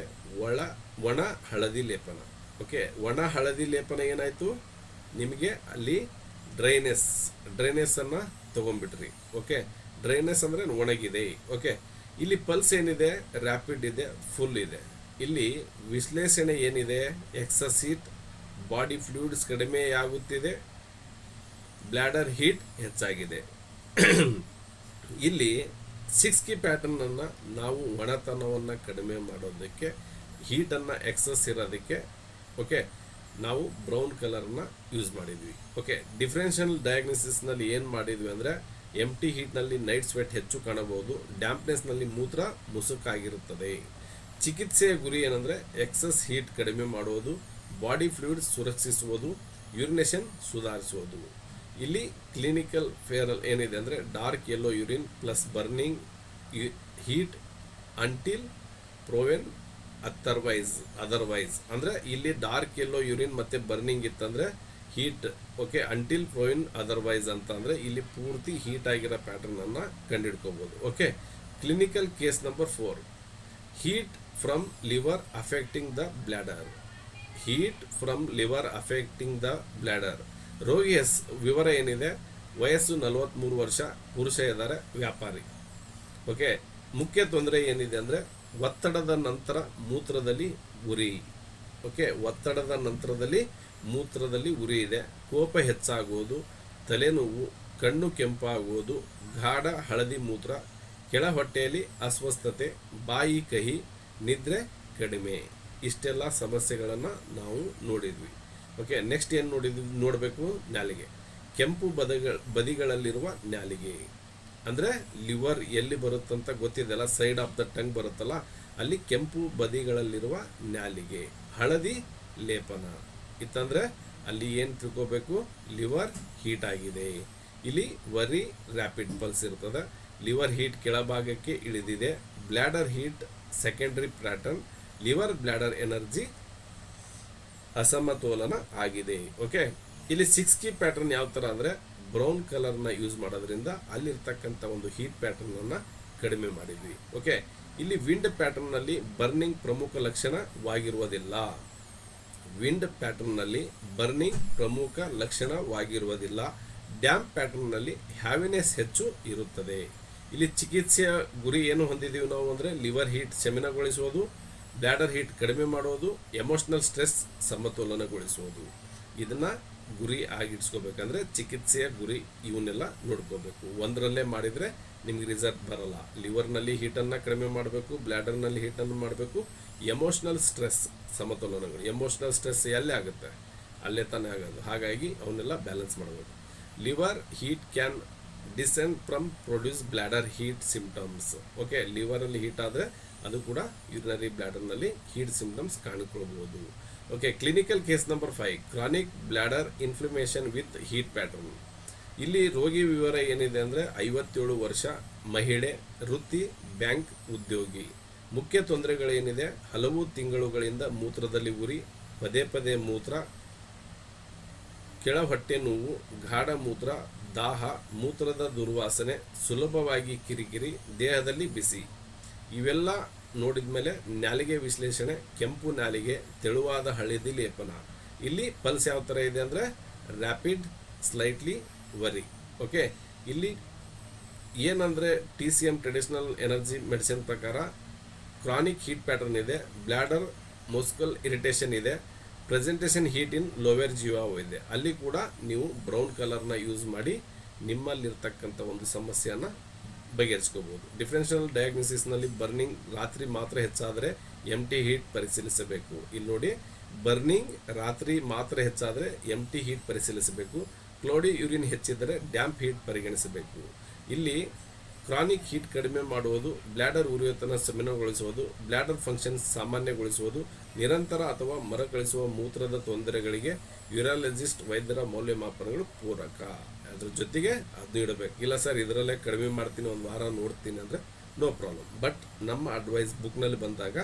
ಒಣ ಹಳದಿ ಲೇಪನ. ಓಕೆ, ಒಣ ಹಳದಿ ಲೇಪನ ಏನಾಯಿತು ನಿಮಗೆ ಅಲ್ಲಿ ಡ್ರೈನೆಸ್ಸನ್ನು ತೊಗೊಂಡ್ಬಿಟ್ರಿ. ಓಕೆ, ಡ್ರೈನೆಸ್ ಅಂದರೆ ಒಣಗಿದೆ. ಓಕೆ, ಇಲ್ಲಿ ಪಲ್ಸ್ ಏನಿದೆ ರ್ಯಾಪಿಡ್ ಇದೆ, ಫುಲ್ ಇದೆ. ಇಲ್ಲಿ ವಿಶ್ಲೇಷಣೆ ಏನಿದೆ ಎಕ್ಸಸ್ ಹೀಟ್, ಬಾಡಿ ಫ್ಲೂಯಿಡ್ಸ್ ಕಡಿಮೆಯಾಗುತ್ತಿದೆ, ಬ್ಲ್ಯಾಡರ್ ಹೀಟ್ ಹೆಚ್ಚಾಗಿದೆ. ಇಲ್ಲಿ 6 ಕೀ ಪ್ಯಾಟರ್ನನ್ನು ನಾವು ಒಣತನವನ್ನು ಕಡಿಮೆ ಮಾಡೋದಕ್ಕೆ, ಹೀಟನ್ನು ಎಕ್ಸಸ್ ಇರೋದಕ್ಕೆ ಓಕೆ ನಾವು ಬ್ರೌನ್ ಕಲರ್ನ ಯೂಸ್ ಮಾಡಿದ್ವಿ. ಓಕೆ, ಡಿಫರೆನ್ಷಿಯಲ್ ಡಯಾಗ್ನೋಸಿಸ್ನಲ್ಲಿ ಏನು ಮಾಡಿದ್ವಿ ಅಂದರೆ ಎಂಟಿ ಹೀಟ್ನಲ್ಲಿ ನೈಟ್ ಸ್ವೆಟ್ ಹೆಚ್ಚು ಕಾಣಬಹುದು, ಡ್ಯಾಂಪ್ನೆಸ್ನಲ್ಲಿ ಮೂತ್ರ ಮುಸುಕಾಗಿರುತ್ತದೆ. ಚಿಕಿತ್ಸೆಯ ಗುರಿ ಏನಂದರೆ ಎಕ್ಸಸ್ ಹೀಟ್ ಕಡಿಮೆ ಮಾಡುವುದು, ಬಾಡಿ ಫ್ಲೂಯಿಡ್ಸ್ ಸುರಕ್ಷಿಸುವುದು, ಯೂರಿನೇಷನ್ ಸುಧಾರಿಸುವುದು. ಇಲ್ಲಿ ಕ್ಲಿನಿಕಲ್ ಫೇರಲ್ ಏನಿದೆ ಅಂದರೆ dark yellow urine plus burning heat until proven otherwise ಅಂದರೆ ಇಲ್ಲಿ ಡಾರ್ಕ್ ಯೆಲ್ಲೋ ಯೂರಿನ್ ಮತ್ತು ಬರ್ನಿಂಗ್ ಇತ್ತಂದರೆ heat. Okay, until proven otherwise ಅಂತ ಅಂದರೆ ಇಲ್ಲಿ ಪೂರ್ತಿ ಹೀಟ್ ಆಗಿರೋ ಪ್ಯಾಟರ್ನನ್ನು ಕಂಡುಹಿಡ್ಕೋಬೋದು. Okay, clinical case number 4, heat from liver affecting the bladder. Heat from liver affecting the bladder. ರೋಗಿಯ ವಿವರ ಏನಿದೆ, ವಯಸ್ಸು 43 ವರ್ಷ, ಪುರುಷ ಇದ್ದಾರೆ, ವ್ಯಾಪಾರಿ. ಓಕೆ, ಮುಖ್ಯ ತೊಂದರೆ ಏನಿದೆ ಅಂದರೆ ಒತ್ತಡದ ನಂತರ ಮೂತ್ರದಲ್ಲಿ ಉರಿ. ಓಕೆ, ಒತ್ತಡದ ನಂತರದಲ್ಲಿ ಮೂತ್ರದಲ್ಲಿ ಉರಿ ಇದೆ, ಕೋಪ ಹೆಚ್ಚಾಗುವುದು, ತಲೆನೋವು, ಕಣ್ಣು ಕೆಂಪಾಗುವುದು, ಗಾಢ ಹಳದಿ ಮೂತ್ರ, ಕೆಳ ಹೊಟ್ಟೆಯಲ್ಲಿ ಅಸ್ವಸ್ಥತೆ, ಬಾಯಿ ಕಹಿ, ನಿದ್ರೆ ಕಡಿಮೆ. ಇಷ್ಟೆಲ್ಲ ಸಮಸ್ಯೆಗಳನ್ನು ನಾವು ನೋಡಿದ್ವಿ. ಓಕೆ, ನೆಕ್ಸ್ಟ್ ಏನು ನೋಡಬೇಕು, ನಾಲಿಗೆ. ಕೆಂಪು ಬದಿಗಳಲ್ಲಿರುವ ನಾಲಿಗೆ ಅಂದರೆ ಲಿವರ್ ಎಲ್ಲಿ ಬರುತ್ತಂತ ಗೊತ್ತಿದೆಯಲ್ಲ, ಸೈಡ್ ಆಫ್ ದ ಟಂಗ್ ಬರುತ್ತಲ್ಲ, ಅಲ್ಲಿ ಕೆಂಪು ಬದಿಗಳಲ್ಲಿರುವ ನಾಲಿಗೆ. ಹಳದಿ ಲೇಪನ ಇತ್ತಂದರೆ ಅಲ್ಲಿ ಏನು ತಿಳ್ಕೋಬೇಕು, ಲಿವರ್ ಹೀಟ್ ಆಗಿದೆ. ಇಲ್ಲಿ ವರಿ ರ್ಯಾಪಿಡ್ ಪಲ್ಸ್ ಇರ್ತದೆ, ಲಿವರ್ ಹೀಟ್ ಕೆಳಭಾಗಕ್ಕೆ ಇಳಿದಿದೆ, bladder heat secondary pattern, liver bladder energy ಅಸಮತೋಲನ ಆಗಿದೆ. ಓಕೆ, ಇಲ್ಲಿ 6 ಕೀ ಪ್ಯಾಟರ್ನ್ ಯಾವ ಥರ ಅಂದರೆ ಬ್ರೌನ್ ಕಲರ್ನ ಯೂಸ್ ಮಾಡೋದ್ರಿಂದ ಅಲ್ಲಿರ್ತಕ್ಕಂಥ ಒಂದು ಹೀಟ್ ಪ್ಯಾಟರ್ನನ್ನು ಕಡಿಮೆ ಮಾಡಿದ್ವಿ. ಓಕೆ, ಇಲ್ಲಿ ವಿಂಡ್ ಪ್ಯಾಟರ್ನಲ್ಲಿ ಬರ್ನಿಂಗ್ ಪ್ರಮುಖ ಲಕ್ಷಣವಾಗಿರುವುದಿಲ್ಲ. ವಿಂಡ್ ಪ್ಯಾಟರ್ನ್ನಲ್ಲಿ ಬರ್ನಿಂಗ್ ಪ್ರಮುಖ ಲಕ್ಷಣವಾಗಿರುವುದಿಲ್ಲ. ಡ್ಯಾಂಪ್ ಪ್ಯಾಟರ್ನ್ನಲ್ಲಿ ಹ್ಯಾವಿನೆಸ್ ಹೆಚ್ಚು ಇರುತ್ತದೆ. ಇಲ್ಲಿ ಚಿಕಿತ್ಸೆಯ ಗುರಿ ಏನು ಹೊಂದಿದ್ದೀವಿ ನಾವು ಅಂದರೆ ಲಿವರ್ ಹೀಟ್ ಶಮನಗೊಳಿಸುವುದು, ಬ್ಲ್ಯಾಡರ್ ಹೀಟ್ ಕಡಿಮೆ ಮಾಡುವುದು, ಎಮೋಷನಲ್ ಸ್ಟ್ರೆಸ್ ಸಮತೋಲನಗೊಳಿಸುವುದು. ಇದನ್ನು ಗುರಿ ಆಗಿಡ್ಸ್ಕೋಬೇಕಂದ್ರೆ ಚಿಕಿತ್ಸೆಯ ಗುರಿ ಇವನ್ನೆಲ್ಲ ನೋಡ್ಕೋಬೇಕು. ಒಂದರಲ್ಲೇ ಮಾಡಿದರೆ ನಿಮ್ಗೆ ರಿಸಲ್ಟ್ ಬರಲ್ಲ. ಲಿವರ್ನಲ್ಲಿ ಹೀಟನ್ನು ಕಡಿಮೆ ಮಾಡಬೇಕು, ಬ್ಲ್ಯಾಡರ್ನಲ್ಲಿ ಹೀಟನ್ನು ಮಾಡಬೇಕು, ಎಮೋಷ್ನಲ್ ಸ್ಟ್ರೆಸ್ ಸಮತೋಲನಗಳು. ಎಮೋಷ್ನಲ್ ಸ್ಟ್ರೆಸ್ ಎಲ್ಲೇ ಆಗುತ್ತೆ ಅಲ್ಲೇ ತಾನೇ ಆಗೋದು. ಹಾಗಾಗಿ ಅವನ್ನೆಲ್ಲ ಬ್ಯಾಲೆನ್ಸ್ ಮಾಡಬೇಕು. Liver heat can descend from produce bladder heat symptoms. Okay, ಲಿವರಲ್ಲಿ ಹೀಟ್ ಆದರೆ ಅದು ಕೂಡ ಯೂರಿನರಿ ಬ್ಲ್ಯಾಡರ್ನಲ್ಲಿ ಹೀಟ್ ಸಿಂಪ್ಟಮ್ಸ್ ಕಾಣಿಕೊಳ್ಬೋದು. Okay, clinical case number 5, chronic bladder inflammation with heat pattern. ಇಲ್ಲಿ ರೋಗಿ ವಿವರ ಏನಿದೆ ಅಂದರೆ 57 ವರ್ಷ, ಮಹಿಳೆ, ವೃತ್ತಿ ಬ್ಯಾಂಕ್ ಉದ್ಯೋಗಿ. ಮುಖ್ಯ ತೊಂದರೆಗಳೇನಿದೆ, ಹಲವು ತಿಂಗಳುಗಳಿಂದ ಮೂತ್ರದಲ್ಲಿ ಉರಿ, ಪದೇ ಪದೇ ಮೂತ್ರ, ಕೆಳ ಹೊಟ್ಟೆ ನೋವು, ಗಾಢ ಮೂತ್ರ, ದಾಹ, ಮೂತ್ರದ ದುರ್ವಾಸನೆ, ಸುಲಭವಾಗಿ ಕಿರಿಕಿರಿ, ದೇಹದಲ್ಲಿ ಬಿಸಿ. ಇವೆಲ್ಲ ನೋಡಿದ ಮೇಲೆ ನಾಲಿಗೆ ವಿಶ್ಲೇಷಣೆ, ಕೆಂಪು ನಾಲಿಗೆ, ತೆಳುವಾದ ಹಳದಿ ಲೇಪನ. ಇಲ್ಲಿ ಪಲ್ಸ್ ಯಾವ ಥರ ಇದೆ ಅಂದರೆ ರ್ಯಾಪಿಡ್, ಸ್ಲೈಟ್ಲಿ, ವರಿ. ಓಕೆ, ಇಲ್ಲಿ ಏನಂದರೆ TCM ಟ್ರೆಡಿಷನಲ್ ಎನರ್ಜಿ ಮೆಡಿಸಿನ್ ಪ್ರಕಾರ ಕ್ರಾನಿಕ್ ಹೀಟ್ ಪ್ಯಾಟರ್ನ್ ಇದೆ, ಬ್ಲ್ಯಾಡರ್ ಮಸ್ಕಲ್ ಇರಿಟೇಷನ್ ಇದೆ, ಪ್ರೆಸೆಂಟೇಷನ್ ಹೀಟ್ ಇನ್ ಲೋವೆರ್ ಜಿವಾ ಇದೆ. ಅಲ್ಲಿ ಕೂಡ ನೀವು ಬ್ರೌನ್ ಕಲರ್ನ ಯೂಸ್ ಮಾಡಿ ನಿಮ್ಮಲ್ಲಿರ್ತಕ್ಕಂಥ ಒಂದು ಸಮಸ್ಯೆಯನ್ನು ಬಗೆಹರಿಸ್ಕೋಬೋದು. ಡಿಫರೆನ್ಷಿಯಲ್ ಡಯಾಗ್ನೋಸಿಸ್ನಲ್ಲಿ ಬರ್ನಿಂಗ್ ರಾತ್ರಿ ಮಾತ್ರ ಹೆಚ್ಚಾದರೆ MT ಹೀಟ್ ಪರಿಶೀಲಿಸಬೇಕು. ಇಲ್ಲಿ ನೋಡಿ, ಬರ್ನಿಂಗ್ ರಾತ್ರಿ ಮಾತ್ರ ಹೆಚ್ಚಾದರೆ MT ಹೀಟ್ ಪರಿಶೀಲಿಸಬೇಕು. ಕ್ಲೌಡಿ ಯೂರಿನ್ ಹೆಚ್ಚಿದ್ದರೆ ಡ್ಯಾಂಪ್ ಹೀಟ್ ಪರಿಗಣಿಸಬೇಕು. ಇಲ್ಲಿ ಕ್ರಾನಿಕ್ ಹೀಟ್ ಕಡಿಮೆ ಮಾಡುವುದು, ಬ್ಲ್ಯಾಡರ್ ಉರಿಯೂತನ ಶಮನಗೊಳಿಸುವುದು, ಬ್ಲ್ಯಾಡರ್ ಫಂಕ್ಷನ್ ಸಾಮಾನ್ಯಗೊಳಿಸುವುದು, ನಿರಂತರ ಅಥವಾ ಮರುಕಳಿಸುವ ಮೂತ್ರದ ತೊಂದರೆಗಳಿಗೆ ಯೂರಾಲಜಿಸ್ಟ್ ವೈದ್ಯರ ಮೌಲ್ಯಮಾಪನಗಳು ಪೂರಕ. ಅದ್ರ ಜೊತೆಗೆ ಅದು ಇಡಬೇಕು. ಇಲ್ಲ ಸರ್ ಇದರಲ್ಲೇ ಕಡಿಮೆ ಮಾಡ್ತೀನಿ, ಒಂದು ವಾರ ನೋಡ್ತೀನಿ ಅಂದರೆ ನೋ ಪ್ರಾಬ್ಲಮ್. ಬಟ್ ನಮ್ಮ ಅಡ್ವೈಸ್ ಬುಕ್ನಲ್ಲಿ ಬಂದಾಗ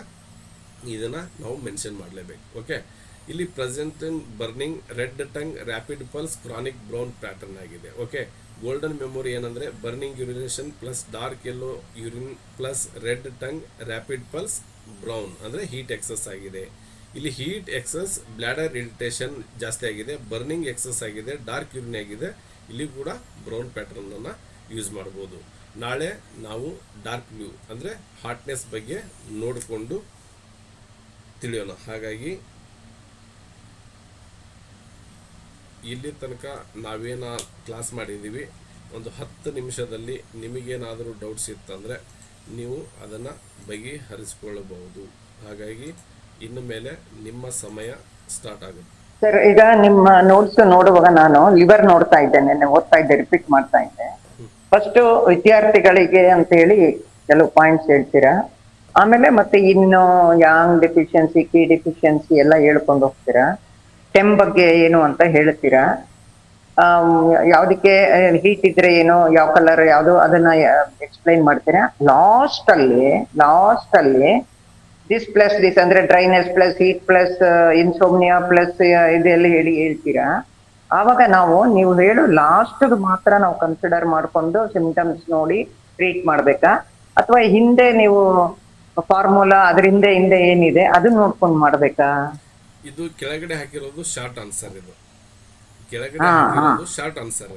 ಇದನ್ನು ನಾವು ಮೆನ್ಷನ್ ಮಾಡಲೇಬೇಕು. ಓಕೆ, ಇಲ್ಲಿ presenting burning, red tongue, rapid pulse, chronic brown pattern ಆಗಿದೆ. ಓಕೆ, ಗೋಲ್ಡನ್ ಮೆಮೊರಿ ಏನಂದರೆ burning urination plus dark yellow urine plus red tongue, rapid pulse, brown ಅಂದರೆ ಹೀಟ್ ಎಕ್ಸಸ್ ಆಗಿದೆ. ಇಲ್ಲಿ ಹೀಟ್ ಎಕ್ಸಸ್, ಬ್ಲ್ಯಾಡರ್ ಇರಿಟೇಷನ್ ಜಾಸ್ತಿ ಆಗಿದೆ, ಬರ್ನಿಂಗ್ ಎಕ್ಸಸ್ ಆಗಿದೆ, ಡಾರ್ಕ್ ಯೂರಿನ್ ಆಗಿದೆ. ಇಲ್ಲಿ ಕೂಡ ಬ್ರೌನ್ ಪ್ಯಾಟರ್ನನ್ನು ಯೂಸ್ ಮಾಡ್ಬೋದು. ನಾಳೆ ನಾವು ಡಾರ್ಕ್ ಬ್ಲೂ ಅಂದರೆ ಹಾಟ್ನೆಸ್ ಬಗ್ಗೆ ನೋಡಿಕೊಂಡು ತಿಳಿಯೋಣ. ಹಾಗಾಗಿ ಇಲ್ಲಿ ತನಕ ನಾವೇನ ಕ್ಲಾಸ್ ಮಾಡಿದ್ದೀವಿ, ಒಂದು 10 ನಿಮಿಷದಲ್ಲಿ ನಿಮಗೇನಾದರೂ ಡೌಟ್ಸ್ ಇತ್ತಂದರೆ ನೀವು ಅದನ್ನು ಬಗೆಹರಿಸಿಕೊಳ್ಳಬಹುದು. ಹಾಗಾಗಿ ಇನ್ನು ಮೇಲೆ ನಿಮ್ಮ ಸಮಯ ಸ್ಟಾರ್ಟ್ ಆಗುತ್ತೆ. ಸರ್, ಈಗ ನಿಮ್ಮ ನೋಟ್ಸ್ ನೋಡುವಾಗ ನಾನು ಲಿವರ್ ನೋಡ್ತಾ ಇದ್ದೇನೆ, ಓದ್ತಾ ಇದ್ದೆ, ರಿಪೀಟ್ ಮಾಡ್ತಾ ಇದ್ದೆ. ಫಸ್ಟ್ ವಿದ್ಯಾರ್ಥಿಗಳಿಗೆ ಅಂತ ಹೇಳಿ ಕೆಲವು ಪಾಯಿಂಟ್ಸ್ ಹೇಳ್ತೀರಾ, ಆಮೇಲೆ ಮತ್ತೆ ಇನ್ನು ಯಾಂಗ್ ಡೆಫಿಷಿಯನ್ಸಿ, ಕೀ ಡೆಫಿಷಿಯನ್ಸಿ ಎಲ್ಲ ಹೇಳ್ಕೊಂಡು ಹೋಗ್ತೀರಾ. ಟೆಮ್ ಬಗ್ಗೆ ಏನು ಅಂತ ಹೇಳ್ತೀರಾ, ಯಾವ್ದಕ್ಕೆ ಹೀಟ್ ಇದ್ರೆ ಏನು, ಯಾವ ಕಲರ್ ಯಾವುದು ಅದನ್ನ ಎಕ್ಸ್ಪ್ಲೈನ್ ಮಾಡ್ತೀರಾ. ಲಾಸ್ಟ್ ಅಲ್ಲಿ ದಿಸ್ ಪ್ಲಸ್ ದಿಸ್ ಅಂದ್ರೆ dryness plus heat plus insomnia plus ಇದೆಲ್ಲ ಹೇಳ್ತೀರಾ. ಆವಾಗ ನೀವು ಹೇಳು ಲಾಸ್ಟ್ ಮಾತ್ರ ನಾವು ಕನ್ಸಿಡರ್ ಮಾಡ್ಕೊಂಡು ಸಿಂಪ್ಟಮ್ಸ್ ನೋಡಿ ಟ್ರೀಟ್ ಮಾಡ್ಬೇಕಾ, ಅಥವಾ ಹಿಂದೆ ನೀವು ಫಾರ್ಮುಲಾ ಅದ್ರ ಹಿಂದೆ ಏನಿದೆ ಅದನ್ನ ನೋಡ್ಕೊಂಡು ಮಾಡ್ಬೇಕಾ? ಇದು ಕೆಳಗಡೆ ಹಾಕಿರೋದು ಶಾರ್ಟ್ ಆನ್ಸರ್. ಇದು ಕೆಳಗಡೆ ಹಾಕಿರೋದು ಶಾರ್ಟ್ ಆನ್ಸರ್.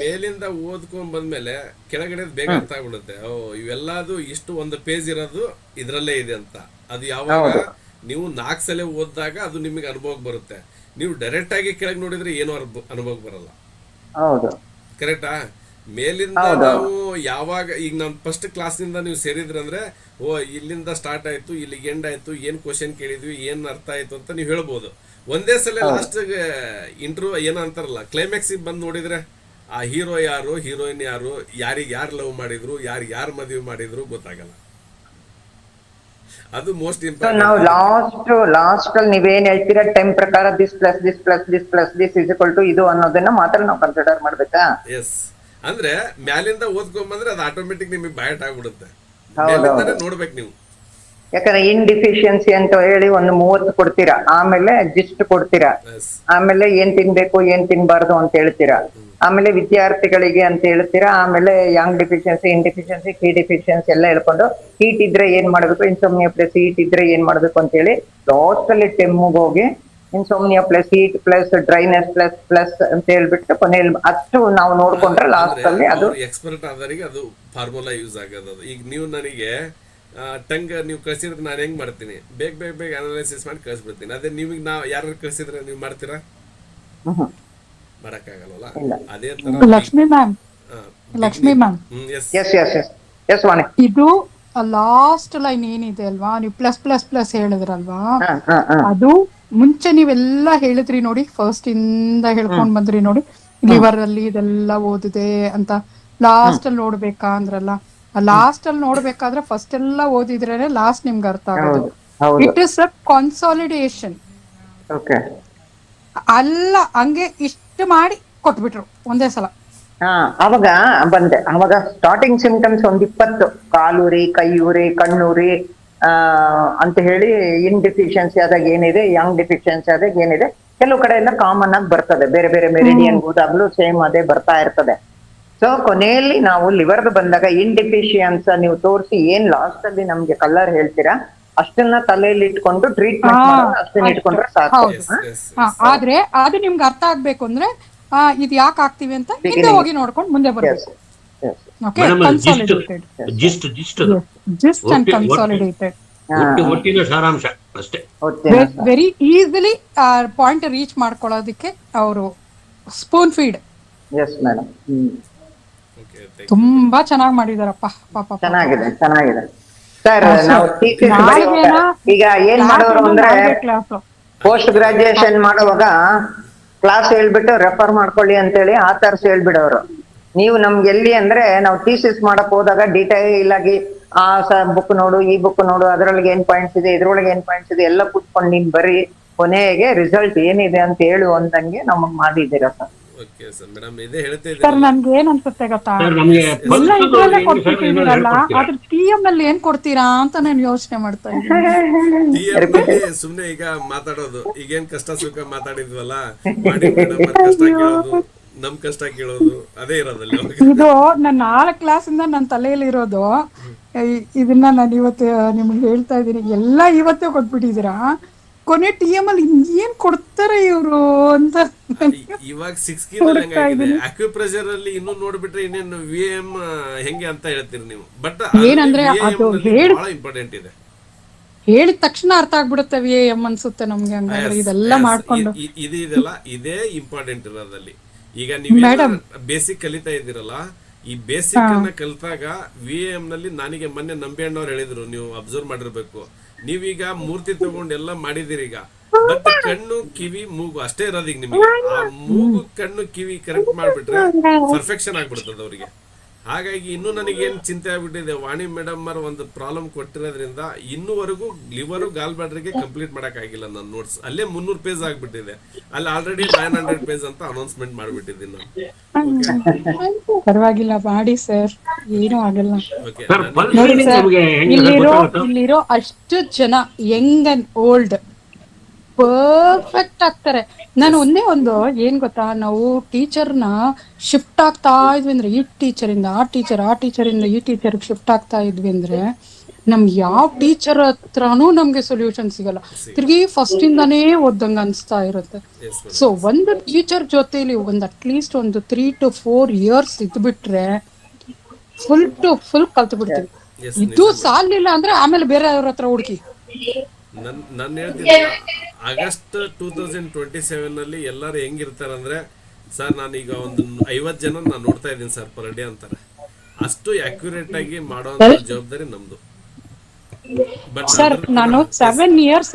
ಮೇಲಿಂದ ಓದ್ಕೊಂಡ್ ಬಂದ್ಮೇಲೆ ಕೆಳಗಡೆ ಬೇಗ ಅರ್ಥ ಆಗ್ಬಿಡುತ್ತೆ. ಇವೆಲ್ಲದು ಇಷ್ಟು ಒಂದು ಪೇಜ್ ಇರೋದು ಇದ್ರಲ್ಲೇ ಇದೆ ಅಂತ. ಅದು ಯಾವಾಗ ನೀವು 4 ಸಲ ಓದಿದಾಗ ಅದು ನಿಮಗೆ ಅನುಭವಕ್ಕೆ ಬರುತ್ತೆ. ನೀವು ಡೈರೆಕ್ಟ್ ಆಗಿ ಕೆಳಗೆ ನೋಡಿದ್ರೆ ಏನು ಅನುಭವಕ್ಕೆ ಬರಲ್ಲ. ಕರೆಕ್ಟಾ? ಮೇಲಿಂದ ನಾವು ಯಾವಾಗ ಈಗ ನಮ್ಮ ಫಸ್ಟ್ ಕ್ಲಾಸ್ನಿಂದ ನೀವು ಸೇರಿದ್ರಂದ್ರೆ ಇಲ್ಲಿಂದ ಸ್ಟಾರ್ಟ್ ಆಯ್ತು, ಇಲ್ಲಿಗೆ ಎಂಡ್ ಆಯ್ತು, ಏನ್ ಕ್ವಶನ್ ಕೇಳಿದ್ವಿ, ಏನ್ ಅರ್ಥ ಆಯ್ತು ಅಂತ ನೀವು ಹೇಳ್ಬೋದು. ಒಂದೇ ಸಲ ಲಾಸ್ಟ್ ಇಂಟರ್ವ್ಯೂ ಏನಂತಾರಲ್ಲ, ಕ್ಲೈಮ್ಯಾಕ್ಸ್ ಬಂದು ನೋಡಿದ್ರೆ ಆ ಹೀರೋ ಯಾರು, ಹೀರೋಯಿನ್ ಯಾರು, ಯಾರು ಲವ್ ಮಾಡಿದ್ರು, ಯಾರು ಮದುವೆ ಮಾಡಿದ್ರು ಗೊತ್ತಾಗಲ್ಲ. ಅದು ಮೋಸ್ಟ್ ಇಂಪಾರ್ಟೆಂಟ್. ನಾವು ಲಾಸ್ಟ್ ಅಲ್ಲಿ ನೀವೇನ್ ಹೇಳ್ತೀರಾ, ಟೈಮ್ ಪ್ರಕಾರ this plus this plus this plus this is equal to ಇದು ಅನ್ನೋದನ್ನ ಮಾತ್ರ ನಾವು ಕನ್ಸಿಡರ್ ಮಾಡ್ಬೇಕಾ? ಎಸ್, ಅಂದ್ರೆ ಮ್ಯಾಲಿಂದ ಓದ್ಕೊಂಬಂದ್ರೆ ಅದು ಆಟೋಮೆಟಿಕ್ ನಿಮಗೆ ಬಯಟ್ ಆಗ್ಬಿಡುತ್ತೆ. ನೋಡ್ಬೇಕು ನೀವು. ಯಾಕಂದ್ರೆ ಇನ್ಡಿಫಿಷಿಯನ್ಸಿ ಅಂತ ಹೇಳಿ ಒಂದು 30 ಕೊಡ್ತೀರಾ, ಆಮೇಲೆ ಜಿಸ್ಟ್ ಕೊಡ್ತೀರಾ, ಆಮೇಲೆ ಏನ್ ತಿನ್ಬೇಕು ಏನ್ ತಿನ್ಬಾರ್ದು ಅಂತ ಹೇಳ್ತೀರಾ, ಆಮೇಲೆ ವಿದ್ಯಾರ್ಥಿಗಳಿಗೆ ಅಂತ ಹೇಳ್ತೀರಾ, ಆಮೇಲೆ ಯಾಂಗ್ ಡಿಫಿಷಿಯನ್ಸಿ, ಇನ್ಡಿಫಿಷಿಯನ್ಸಿ, ಕೀ ಡಿಫಿಷಿಯನ್ಸಿ ಎಲ್ಲ ಹೇಳ್ಕೊಂಡು ಹೀಟ್ ಇದ್ರೆ ಏನ್ ಮಾಡ್ಬೇಕು, ಇನ್ಸೋಮ್ನಿಯಾ ಪ್ಲಸ್ ಹೀಟ್ ಇದ್ರೆ ಏನ್ ಮಾಡ್ಬೇಕು ಅಂತ ಹೇಳಿ ಲಾಸ್ಟ್ ಅಲ್ಲಿ ಟೆಮ್ಗೆ ಹೋಗಿ insomnia plus heat plus dryness plus ಅಂತ ಹೇಳ್ಬಿಟ್ಟು ಕೊನೆಯಲ್ಲಿ ಅಷ್ಟು ನಾವು ನೋಡ್ಕೊಂಡ್ರೆ ಲಾಸ್ಟ್ ಅಲ್ಲಿ ಅದು ಎಕ್ಸ್ಪರ್ಟ್ ಆದವರಿಗೆ ಅದು ಫಾರ್ಮುಲಾ ಯೂಸ್ ಆಗೋದು. ಈಗ ನೀವು ನನಗೆ ಟಂಗ್ ನೀವು ಕಳ್ಸಿದ್ರೆ ನಾನು ಹೆಂಗ್ ಮಾಡ್ತೀನಿ, ಬೇಗ ಅನಾಲಿಸಿಸ್ ಮಾಡಿ ಕಳ್ಸಿಬಿಡ್ತೀನಿ. ಅದೇ ನಿಮಗೆ ನಾವು ಯಾರು ಕಳ್ಸಿದ್ರೆ ನೀವು ಮಾಡ್ತೀರಾ? ಮಾಡಕ್ಕಾಗಲ್ಲ. ಅದೇ ತರ ಲಕ್ಷ್ಮಿ ಮ್ಯಾಮ್ ಇದು ಲಾಸ್ಟ್ ಲೈನ್ ಏನಿದೆ ಅಲ್ವಾ, ನೀವು ಪ್ಲಸ್ ಪ್ಲಸ್ ಪ್ಲಸ್ ಹೇಳಿದ್ರಲ್ವಾ, ಅದು ಮುಂಚೆ ನೀವೆಲ್ಲ ಹೇಳಿದ್ರಿ ನೋಡಿ, ಫಸ್ಟ್ ಇಂದ ಹೇಳ್ಕೊಂಡ್ ಬಂದ್ರಿ ನೋಡಿ, ಲಿವರ್ ಅಲ್ಲಿ ಇದೆಲ್ಲ ಓದಿದೆ ಅಂತ ಲಾಸ್ಟ್ ಅಲ್ಲಿ ನೋಡ್ಬೇಕಾ ಅಂದ್ರಲ್ಲ. ಲಾಸ್ಟ್ ಅಲ್ಲಿ ನೋಡ್ಬೇಕಾದ್ರೆ ಫಸ್ಟ್ ಎಲ್ಲ ಓದಿದ್ರೇನೆ ಲಾಸ್ಟ್ ನಿಮ್ಗೆ ಅರ್ಥ ಆಗೋದು. It is a consolidation. ಅಲ್ಲ ಹಂಗೆ ಇಷ್ಟು ಮಾಡಿ ಕೊಟ್ಬಿಟ್ರು ಒಂದೇ ಸಲ. ಅವಾಗ ಬಂದೆ, ಅವಾಗ ಸ್ಟಾರ್ಟಿಂಗ್ ಸಿಂಪ್ಟಮ್ಸ್ 20 ಕಾಲೂರಿ, ಕೈಯೂರಿ, ಕಣ್ಣೂರಿ ಅಂತ ಹೇಳಿ ಇನ್ ಡಿಫಿಷಿಯನ್ಸಿ ಆದಾಗ ಏನಿದೆ, ಯಂಗ್ ಡಿಫಿಷಿಯನ್ಸಿ ಆದಾಗ ಏನಿದೆ, ಕೆಲವು ಕಡೆ ಎಲ್ಲ ಕಾಮನ್ ಆಗಿ ಬರ್ತದೆ, ಬೇರೆ ಬೇರೆ ಮೆರಿಡಿಯನ್ ಹೋದಾಗ್ಲೂ ಸೇಮ್ ಅದೇ ಬರ್ತಾ ಇರ್ತದೆ. ಸೊ ಕೊನೆಯಲ್ಲಿ ನಾವು ಲಿವರ್ದು ಬಂದಾಗ ಇನ್ಡಿಫಿಷಿಯನ್ಸ್ ನೀವು ತೋರಿಸಿ ಏನ್ ಲಾಸ್ಟ್ ಅಲ್ಲಿ ನಮ್ಗೆ ಕಲರ್ ಹೇಳ್ತೀರಾ ಅಷ್ಟನ್ನ ತಲೆಯಲ್ಲಿ ಇಟ್ಕೊಂಡು ಟ್ರೀಟ್ಮೆಂಟ್ ಅಷ್ಟನ್ನ ಇಟ್ಕೊಂಡ್ರೆ ಸಾಕು. ಆದ್ರೆ ಅದು ನಿಮ್ಗೆ ಅರ್ಥ ಆಗ್ಬೇಕು ಅಂದ್ರೆ ಇದು ಯಾಕೆ ಆಗ್ತೀವಿ ಅಂತ ಹಿಂದೆ ಹೋಗಿ ನೋಡ್ಕೊಂಡು ಮುಂದೆ ಬರ್ಬೇಕು. Okay, consolidated gist and consolidated ಒಟ್ಟಿನ ಸಾರಾಂಶ ಅಷ್ಟೇ. ವೆರಿ ಈಸಿಲಿ ಪಾಯಿಂಟ್ ರೀಚ್ ಮಾಡ್ಕೊಳ್ಳೋದಕ್ಕೆ ಅವರು ಸ್ಪೂನ್ ಫೀಡ್ ತುಂಬಾ ಚೆನ್ನಾಗಿ ಮಾಡಿದಾರಪ್ಪ. ಪಾಪ ಚೆನ್ನಾಗಿದೆ ಚೆನ್ನಾಗಿದೆ ಸರ್. ನಾವು ಈಗ ಏನ್ ಮಾಡೋರು ಅಂದ್ರೆ ಪೋಸ್ಟ್ ಗ್ರಾಜುಯೇಷನ್ ಮಾಡುವಾಗ ಕ್ಲಾಸ್ ಹೇಳ್ಬಿಟ್ಟು ರೆಫರ್ ಮಾಡ್ಕೊಳ್ಳಿ ಅಂತೇಳಿ ಆಥರ್ಸ್ ಹೇಳ್ಬಿಡೋರು. ನೀವು ನಮ್ಗೆ ಎಲ್ಲಿ ಅಂದ್ರೆ ನಾವು ಥೀಸಿಸ್ ಮಾಡಕ್ ಹೋದಾಗ ಡೀಟೇಲ್ ಆಗಿ ಆ ಬುಕ್ ನೋಡು, ಈ ಬುಕ್ ನೋಡು, ಅದ್ರೊಳಗೆ ಏನ್ ಪಾಯಿಂಟ್ಸ್ ಇದೆ, ಇದ್ರೊಳಗೆ ಏನ್ ಪಾಯಿಂಟ್ಸ್ ಇದೆ ಎಲ್ಲ ಕೂತ್ಕೊಂಡು ನೀನ್ ಬರೀ ಕೊನೆಗೆ ರಿಸಲ್ಟ್ ಏನಿದೆ ಅಂತ ಹೇಳು ಅಂದಂಗೆ ನಮಗ್ ಮಾಡಿದ್ದೀರಾ ಸರ್. ಸರ್ ನನ್ಗೆ ಏನ್ ಅನ್ಸುತ್ತೆ ಗೊತ್ತಾ, ಎಲ್ಲ ಇದ್ರಲ್ಲೇ ಕೊಟ್ಬಿಟ್ಟಿದ್ದೀರಲ್ಲ, ಅದ್ರ TM ಅಲ್ಲಿ ಏನ್ ಕೊಡ್ತೀರಾ ಅಂತ ನಾನು ಯೋಚನೆ ಮಾಡ್ತಾ ಇದ್ದೀನಿ. ಸುಮ್ನೆ ಈಗ ಮಾತಾಡೋದು, ಈಗೇನ್ ಕಷ್ಟ ಸುಖ ಮಾತಾಡಿದ್ವಲ್ಲ, ಕಷ್ಟ ಕೇಳೋದು, ನಮ್ ಕಷ್ಟ ಕೇಳೋದು ಅದೇ ಇರೋದಲ್ಲ. ಇದು ನನ್ನ 4 ಕ್ಲಾಸಿಂದ ನನ್ನ ತಲೆಯಲ್ಲಿ ಇರೋದು. ಇದನ್ನ ನಾನು ಇವತ್ತು ನಿಮ್ಗೆ ಹೇಳ್ತಾ ಇದ್ದೀನಿ, ಎಲ್ಲ ಇವತ್ತೇ ಕೊಟ್ಬಿಟ್ಟಿದ್ದೀರಾ. ಕೊನೆ TM ಅಲ್ಲಿ ಏನ್ ಕೊಡ್ತಾರೆ ಇವ್ರು ಅಂತ ಇವಾಗ 6 ಅಕ್ಯುಪ್ರೆಷರ್ ಅಲ್ಲಿ ಇನ್ನೂ ನೋಡ್ಬಿಟ್ರೆ ಇನ್ನೇನು VM ಹೆಂಗೆ ಅಂತ ಹೇಳ್ತೀರಿ ನೀವು. ಬಟ್ ಏನಂದ್ರೆ ಅದು ಬಹಳ ಇಂಪಾರ್ಟೆಂಟ್ ಇದೆ, ಹೇಳಿದ ತಕ್ಷಣ ಅರ್ಥ ಆಗ್ಬಿಡುತ್ತೆ VM ಅನ್ಸುತ್ತೆ ನಮ್ಗೆ. ಹಂಗಾದ್ರೆ ಇದೆಲ್ಲ ಮಾಡ್ಕೊಂಡು ಇದೆಲ್ಲ ಇದೇ ಇಂಪಾರ್ಟೆಂಟ್ ಇರೋದಲ್ಲಿ. ಈಗ ನೀವು ಬೇಸಿಕ್ ಕಲಿತಾ ಇದ್ದೀರಲ್ಲ, ಈ ಬೇಸಿಕ್ ಅನ್ನ ಕಲಿತಾಗ VM ನಲ್ಲಿ ನನಗೆ ಮೊನ್ನೆ ನಂಬಿಯಣ್ಣವ್ರು ಹೇಳಿದ್ರು, ನೀವು ಅಬ್ಸರ್ವ್ ಮಾಡಿರ್ಬೇಕು, ನೀವೀಗ ಮೂರ್ತಿ ತಗೊಂಡು ಎಲ್ಲ ಮಾಡಿದಿರಿ ಈಗ, ಬಟ್ ಕಣ್ಣು ಕಿವಿ ಮೂಗು ಅಷ್ಟೇ ಇರೋದು. ಈಗ ನಿಮಗೆ ಆ ಮೂಗು ಕಣ್ಣು ಕಿವಿ ಕರೆಕ್ಟ್ ಮಾಡ್ಬಿಟ್ರೆ ಪರ್ಫೆಕ್ಷನ್ ಆಗ್ಬಿಡ್ತದ ಅವ್ರಿಗೆ. ಹಾಗಾಗಿ ಇನ್ನೂ ನನಗೇನ್ ಚಿಂತೆ ಆಗ್ಬಿಟ್ಟಿದೆ, ವಾಣಿ ಮೇಡಮ್ ಅವ್ರ ಒಂದು ಪ್ರಾಬ್ಲಮ್ ಕೊಟ್ಟಿರೋದ್ರಿಂದ ಇನ್ನೂವರೆಗೂ ಲಿವರು ಗಾಲ್ ಬ್ಯಾಡ್ರಿಗೆ ಕಂಪ್ಲೀಟ್ ಮಾಡಕ್ ಆಗಿಲ್ಲ. ನನ್ನ ನೋಟ್ಸ್ ಅಲ್ಲೇ 300 ಪೇಜ್ ಆಗ್ಬಿಟ್ಟಿದೆ, ಅಲ್ಲಿ ಆಲ್ರೆಡಿ 900 ಪೇಜ್ ಅಂತ ಅನೌನ್ಸ್ಮೆಂಟ್ ಮಾಡ್ಬಿಟ್ಟಿದ್ದೀನಿ ನಾನು. ಪರವಾಗಿಲ್ಲ ಮಾಡಿ ಸರ್, ಏನೂ ಆಗಲ್ಲ. ಇಲ್ಲಿರೋ ಅಷ್ಟು ಜನ ಯಂಗ್ ಅಂಡ್ ಓಲ್ಡ್ ಪರ್ಫೆಕ್ಟ್ ಆಗ್ತಾರೆ. ನಾನು ಒಂದು ಏನ್ ಗೊತ್ತಾ, ನಾವು ಟೀಚರ್ನ ಶಿಫ್ಟ್ ಆಗ್ತಾ ಇದ್ವಿ ಅಂದ್ರೆ ಈ ಟೀಚರಿಂದ ಆ ಟೀಚರಿಂದ ಈ ಟೀಚರ್ಗೆ ಶಿಫ್ಟ್ ಆಗ್ತಾ ಇದ್ವಿ ಅಂದ್ರೆ ನಮ್ಗೆ ಯಾವ ಟೀಚರ್ ಹತ್ರನೂ ನಮ್ಗೆ ಸೊಲ್ಯೂಷನ್ ಸಿಗಲ್ಲ. ತಿರ್ಗಿ ಫಸ್ಟ್ ಇಂದಾನೇ ಓದಂಗ ಅನ್ಸ್ತಾ ಇರುತ್ತೆ. ಸೊ ಒಂದು ಟೀಚರ್ ಜೊತೆಲಿ ಅಟ್ಲೀಸ್ಟ್ ಒಂದು 3 to 4 years ಇದ್ಬಿಟ್ರೆ ಫುಲ್ ಟು ಫುಲ್ ಕಲ್ತು ಬಿಡ್ತೀವಿ. ಇದು ಸಾಲಿಲ್ಲ ಅಂದ್ರೆ ಆಮೇಲೆ ಬೇರೆ ಅವ್ರ ಹತ್ರ ಹುಡುಕಿ. ನಾನು ಹೇಳ್ತೀನಿ, ಆಗಸ್ಟ್ 2027 ನಲ್ಲಿ ಎಲ್ಲರೂ ಹೆಂಗಿರ್ತಾರಂದ್ರೆ, ಸರ್ ನಾನೀಗ ಒಂದು 50 ಜನ ನಾನು ನೋಡ್ತಾ ಇದ್ದೀನಿ ಸರ್ ಪರ್ ಡೇ ಅಂತಾರೆ. ಅಷ್ಟು ಅಕ್ಯುರೇಟ್ ಆಗಿ ಮಾಡುವಂತ ಜವಾಬ್ದಾರಿ ನಮ್ದು. ಸರ್ ನಾನು 7 years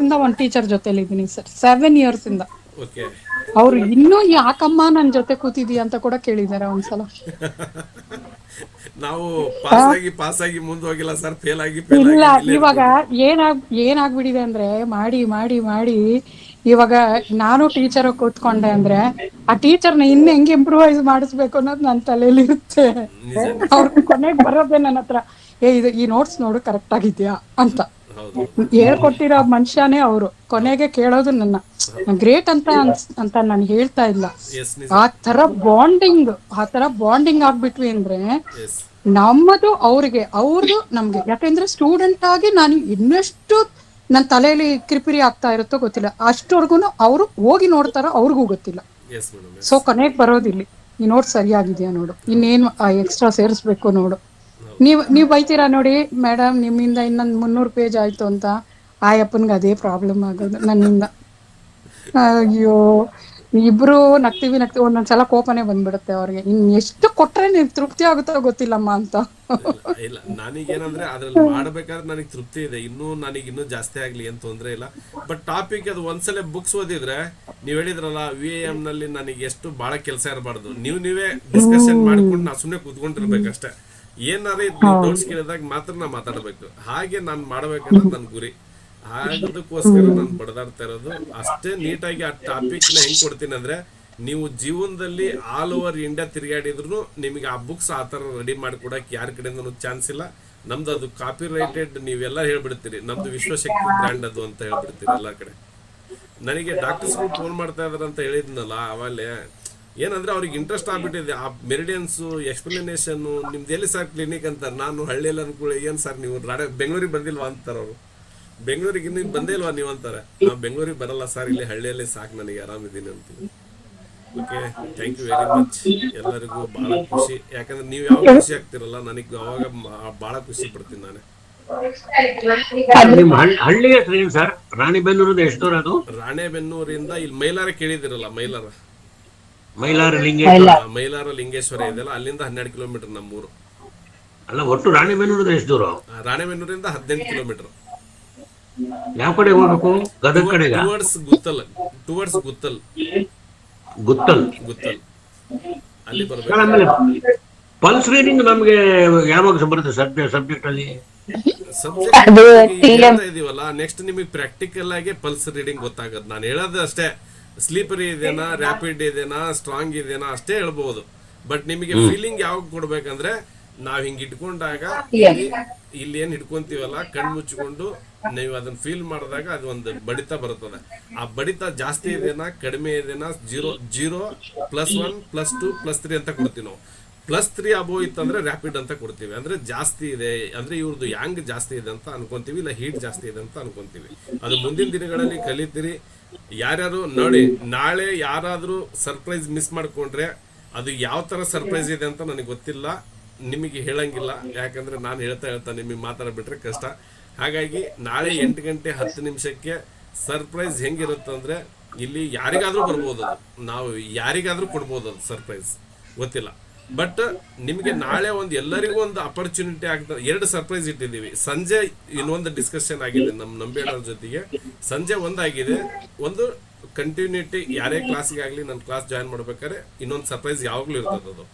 ಇಂದ ಒಂದು ಟೀಚರ್ ಜೊತೆಲಿ ಇದ್ದೀನಿ ಸರ್. 7 years ಇಂದ. ಅವ್ರು ಇನ್ನೂ ಯಾಕಮ್ಮ ನನ್ ಜೊತೆ ಕೂತಿದೀಯ ಅಂತ ಕೂಡ ಕೇಳಿದಾರೆ ಒಂದ್ಸಲ. ನಾವು ಪಾಸ್ ಆಗಿ ಮುಂದೆ ಹೋಗಿಲ್ಲ ಸರ್, ಫೇಲ್ ಆಗಿ ಇಲ್ಲ. ಇವಾಗ ಏನಾಗ್ಬಿಟ್ಟಿದೆ ಅಂದ್ರೆ ಮಾಡಿ ಮಾಡಿ ಮಾಡಿ ಇವಾಗ ನಾನು ಟೀಚರ್ ಕೂತ್ಕೊಂಡೆ ಅಂದ್ರೆ ಆ ಟೀಚರ್ನ ಇನ್ನು ಹೆಂಗೆ ಇಂಪ್ರೂವೈಸ್ ಮಾಡಿಸ್ಬೇಕು ಅನ್ನೋದು ನನ್ನ ತಲೆಯಲ್ಲಿ ಇರುತ್ತೆ. ಅವ್ರ ಕೊನೆಗೆ ಬರೋದೇ ನನ್ನ ಹತ್ರ, ಇದು ಈ ನೋಟ್ಸ್ ನೋಡು ಕರೆಕ್ಟ್ ಆಗಿದ್ಯಾ ಅಂತ ಹೇಳ್ಕೊಟ್ಟಿರೋ ಮನುಷ್ಯನೇ ಅವರು. ಕೊನೆಗೆ ಕೇಳೋದು ನನ್ನ ಗ್ರೇಟ್ ಅಂತ ನಾನು ಹೇಳ್ತಾ ಇಲ್ಲ. ಆ ತರ ಬಾಂಡಿಂಗ್ ಆಗ್ಬಿಟ್ವಿ ಅಂದ್ರೆ ನಮ್ಮದು ಅವ್ರದ್ದು ನಮ್ಗೆ. ಯಾಕಂದ್ರೆ ಸ್ಟೂಡೆಂಟ್ ಆಗಿ ನಾನು ಇನ್ನೆಷ್ಟು ನನ್ನ ತಲೆಯಲ್ಲಿ ಕಿರಿಪಿರಿ ಆಗ್ತಾ ಇರುತ್ತೋ ಗೊತ್ತಿಲ್ಲ, ಅಷ್ಟವರ್ಗು ಅವರು ಹೋಗಿ ನೋಡ್ತಾರೋ ಅವ್ರಿಗೂ ಗೊತ್ತಿಲ್ಲ. ಸೊ ಕೊನೆಗೆ ಬರೋದಿಲ್ಲಿ, ಈ ನೋಟ್ ಸರಿಯಾಗಿದ್ಯಾ ನೋಡು, ಇನ್ನೇನು ಎಕ್ಸ್ಟ್ರಾ ಸೇರಿಸ್ಬೇಕು ನೋಡು. ನೀವ್ ಬೈತೀರಾ ನೋಡಿ ಮೇಡಮ್, ನಿಮ್ಮಿಂದ ಇನ್ನೊಂದು 300 ಪೇಜ್ ಆಯ್ತು ಅಂತ. ಆ ಅಪ್ಪನ್ಗೆ ಅದೇ ಪ್ರಾಬ್ಲಮ್ ಆಗೋದು ನನ್ನಿಂದ. ಅಯ್ಯೋ, ಇಬ್ರು ನಗ್ತೀವಿ ಒಂದೊಂದ್ಸಲ ಕೋಪನೇ ಬಂದ್ಬಿಡುತ್ತೆ ಅವ್ರಿಗೆ. ಇನ್ ಎಷ್ಟು ಕೊಟ್ರೆ ನೀವ್ ತೃಪ್ತಿ ಆಗುತ್ತೋ ಗೊತ್ತಿಲ್ಲಮ್ಮ ಅಂತ. ಇಲ್ಲ, ನನಗೇನಂದ್ರೆ ಅದ್ರಲ್ಲಿ ಮಾಡ್ಬೇಕಾದ್ರೆ ನನಗೆ ತೃಪ್ತಿ ಇದೆ, ಇನ್ನೂ ಜಾಸ್ತಿ ಆಗ್ಲಿ ಏನ್ ತೊಂದ್ರೆ ಇಲ್ಲ. ಬಟ್ ಟಾಪಿಕ್ ಅದು ಒಂದ್ಸಲ ಬುಕ್ಸ್ ಓದಿದ್ರೆ, ನೀವ್ ಹೇಳಿದ್ರಲ್ಲ VM ನಲ್ಲಿ ನನಗೆ ಎಷ್ಟು ಬಹಳ ಕೆಲಸ ಇರಬಾರ್ದು, ನೀವೇ ಡಿಸ್ಕಷನ್ ಮಾಡ್ಕೊಂಡು ನಾ ಸುಮ್ನೆ ಕೂತ್ಕೊಂಡಿರ್ಬೇಕಷ್ಟೇ. ಏನಾರ ಡೌಟ್ಸ್ ಕೇಳಿದಾಗ ಮಾತ್ರ ನಾ ಮಾತಾಡ್ಬೇಕು. ಹಾಗೆ ನಾನು ಮಾಡ್ಬೇಕಂದ್ರೆ ನನ್ನ ಗುರಿ. ಅದಕ್ಕೋಸ್ಕರ ನಾನು ಬಡದಾಡ್ತಾ ಇರೋದು. ಅಷ್ಟೇ ನೀಟಾಗಿ ಆ ಟಾಪಿಕ್ ನ ಹೆಂಗ್ ಕೊಡ್ತೀನಿ ಅಂದ್ರೆ, ನೀವು ಜೀವನದಲ್ಲಿ ಆಲ್ ಓವರ್ ಇಂಡಿಯಾ ತಿರುಗಾಡಿದ್ರು ನಿಮಗೆ ಆ ಬುಕ್ಸ್ ಆ ತರ ರೆಡಿ ಮಾಡಿಕೊಡಕ್ ಯಾರ ಕಡೆಯಿಂದ ಚಾನ್ಸ್ ಇಲ್ಲ. ನಮ್ದು ಅದು ಕಾಪಿ ರೈಟೆಡ್ ನೀವೆಲ್ಲ ಹೇಳ್ಬಿಡ್ತೀರಿ, ನಮ್ದು ವಿಶ್ವಶಕ್ತಿ ಬ್ರ್ಯಾಂಡ್ ಅದು ಅಂತ ಹೇಳ್ಬಿಡ್ತೀರಿ ಎಲ್ಲಾ ಕಡೆ. ನನಗೆ ಡಾಕ್ಟರ್ಸ್ಗಳು ಫೋನ್ ಮಾಡ್ತಾ ಇದಾರೆ ಅಂತ ಹೇಳಿದ್ನಲ್ಲ ಅವಾಗಲೇ, ಏನಂದ್ರೆ ಅವ್ರಿಗೆ ಇಂಟ್ರೆಸ್ಟ್ ಆಗ್ಬಿಟ್ಟಿದೆ ಆ ಮೆರಿಡಿಯನ್ಸು ಎಕ್ಸ್ಪ್ಲನೇಷನ್ನು. ನಿಮ್ದು ಎಲ್ಲಿ ಸರ್ ಕ್ಲಿನಿಕ್ ಅಂತಾರೆ. ನಾನು ಹಳ್ಳಿಯಲ್ಲಿ ಅನ್ಕೊಳ್ಳಿ, ಏನು ಸರ್ ನೀವು ಬೆಂಗಳೂರಿಗೆ ಬಂದಿಲ್ವಾ ಅಂತಾರೆ ಅವರು. ಬೆಂಗಳೂರಿಗೆ ಇನ್ನೂ ಬಂದೇ ಇಲ್ವಾ ನೀವು ಅಂತಾರೆ. ನಾವು ಬೆಂಗಳೂರಿಗೆ ಬರಲ್ಲ ಸರ್, ಇಲ್ಲಿ ಹಳ್ಳಿಯಲ್ಲಿ ಸಾಕು, ನನಗೆ ಆರಾಮಿದ್ದೀನಿ ಅಂತೀನಿ. Okay, thank you very much. ಎಲ್ಲರಿಗೂ ಭಾಳ ಖುಷಿ, ಯಾಕಂದ್ರೆ ನೀವು ಯಾವ ಖುಷಿ ಆಗ್ತಿರಲ್ಲ, ನನಗೆ ಅವಾಗ ಭಾಳ ಖುಷಿ ಪಡ್ತೀನಿ ನಾನು. ನಿಮ್ಮ ಹಳ್ಳಿ ಹೆಸರು ಏನು ಸರ್? ರಾಣಿಬೆನ್ನೂರಿಂದ ಎಷ್ಟು ದೂರ ಅದು? ರಾಣೆಬೆನ್ನೂರಿಂದ ಇಲ್ಲಿ ಮೈಲಾರ ಕೇಳಿದಿರಲ್ಲ, ಮೈಲಾರ ಲಿಂಗೇಶ್ವರ. ಮೈಲಾರ ಲಿಂಗೇಶ್ವರ ಇದೆಯಲ್ಲ, ಅಲ್ಲಿಂದ 12 ಕಿಲೋಮೀಟರ್ ನಮ್ಮೂರು. ಅಲ್ಲ, ಒಟ್ಟು ರಾಣಿಬೆನ್ನೂರಿಂದ ಎಷ್ಟು ದೂರ? ರಾಣೆಬೆನ್ನೂರಿಂದ 18 ಕಿಲೋಮೀಟರ್. ಯಾವ ಕಡೆ ಹೋಗ್ಬೇಕು? ಗದಗ ಕಡೆಗ? ಟುವರ್ಡ್ಸ್ ಗುತ್ತಲ್ ಅಲ್ಲಿ ಬರ್ಬೇಕು. ಆಮೇಲೆ ಪಲ್ಸ್ ರೀಡಿಂಗ್ ನಮ್ಗೆ ಯಾವಾಗ ಬರುತ್ತೆ ಸಬ್ಜೆಕ್ಟ್ ಅಲ್ಲಿ? ಸಬ್ಜೆಕ್ಟ್ ಇದೀವಲ್ಲ, ನೆಕ್ಸ್ಟ್ ನಿಮಗೆ ಪ್ರಾಕ್ಟಿಕಲ್ ಆಗಿ ಪಲ್ಸ್ ರೀಡಿಂಗ್ ಗೊತ್ತಾಗತ್ತೆ. ನಾನು ಹೇಳೋದು ಅಷ್ಟೇ, ಸ್ಲೀಪರ್ ಇದೆನಾ, ರ್ಯಾಪಿಡ್ ಇದೆನಾ, ಸ್ಟ್ರಾಂಗ್ ಇದೆನಾ ಅಷ್ಟೇ ಹೇಳ್ಬಹುದು. ಬಟ್ ನಿಮಗೆ ಫೀಲಿಂಗ್ ಯಾವಾಗ ಕೊಡ್ಬೇಕಂದ್ರೆ, ನಾವ್ ಹಿಂಗ್ ಇಟ್ಕೊಂಡಾಗ ಇಲ್ಲಿ ಏನ್ ಹಿಡ್ಕೊಂತೀವಲ್ಲ, ಕಣ್ ಮುಚ್ಕೊಂಡು ನೀವು ಅದನ್ನ ಫೀಲ್ ಮಾಡಿದಾಗ ಅದು ಒಂದು ಬಡಿತ ಬರುತ್ತದೆ. ಆ ಬಡಿತ ಜಾಸ್ತಿ ಇದೆನಾ ಕಡಿಮೆ ಇದೆನಾ, 0, +1, +2, +3 ಅಂತ ಕೊಡ್ತೀವಿ ನಾವು. +3 ಅಬೋವ್ ಇತ್ತಂದ್ರೆ ರ್ಯಾಪಿಡ್ ಅಂತ ಕೊಡ್ತೀವಿ. ಅಂದ್ರೆ ಜಾಸ್ತಿ ಇದೆ ಅಂದ್ರೆ ಇವ್ರದ್ದು ಯಾಂಗ್ ಜಾಸ್ತಿ ಇದೆ ಅಂತ ಅನ್ಕೊಂತೀವಿ, ಇಲ್ಲ ಹೀಟ್ ಜಾಸ್ತಿ ಇದೆ ಅಂತ ಅನ್ಕೊಂತೀವಿ. ಅದು ಮುಂದಿನ ದಿನಗಳಲ್ಲಿ ಕಲಿತೀರಿ. ಯಾರ್ಯಾರು ನೋಡಿ, ನಾಳೆ ಯಾರಾದ್ರೂ ಸರ್ಪ್ರೈಸ್ ಮಿಸ್ ಮಾಡ್ಕೊಂಡ್ರೆ ಅದು ಯಾವ ತರ ಸರ್ಪ್ರೈಸ್ ಇದೆ ಅಂತ ನನಗೆ ಗೊತ್ತಿಲ್ಲ, ನಿಮಗೆ ಹೇಳಂಗಿಲ್ಲ. ಯಾಕಂದ್ರೆ ನಾನು ಹೇಳ್ತಾ ನಿಮಗೆ ಮಾತಾಡ್ಬಿಟ್ರೆ ಕಷ್ಟ. ಹಾಗಾಗಿ ನಾಳೆ 8 ಗಂಟೆ 10 ನಿಮಿಷಕ್ಕೆ ಸರ್ಪ್ರೈಸ್ ಹೆಂಗಿರುತ್ತಂದ್ರೆ, ಇಲ್ಲಿ ಯಾರಿಗಾದ್ರೂ ಬರ್ಬೋದು, ಅದು ನಾವು ಯಾರಿಗಾದ್ರೂ ಕೊಡ್ಬೋದು, ಅದು ಸರ್ಪ್ರೈಸ್ ಗೊತ್ತಿಲ್ಲ. ಬಟ್ ನಿಮಗೆ ನಾಳೆ ಎಲ್ಲರಿಗೂ ಒಂದು ಅಪರ್ಚುನಿಟಿ ಆಗ್ತದೆ. 2 ಸರ್ಪ್ರೈಸ್ ಇಟ್ಟಿದ್ದೀವಿ. ಸಂಜೆ ಇನ್ನೊಂದು ಡಿಸ್ಕಷನ್ ಆಗಿದೆ ನಮ್ಮ ನಂಬೇಡವ್ರ ಜೊತೆಗೆ. ಸಂಜೆ ಒಂದಾಗಿದೆ, ಒಂದು ಕಂಟಿನ್ಯೂಟಿ ಯಾರೇ ಕ್ಲಾಸಿಗೆ ಆಗಲಿ ನನ್ನ ಕ್ಲಾಸ್ ಜಾಯಿನ್ ಮಾಡ್ಬೇಕಾದ್ರೆ ಇನ್ನೊಂದು ಸರ್ಪ್ರೈಸ್ ಯಾವಾಗಲೂ ಇರ್ತದೆ. ಅದು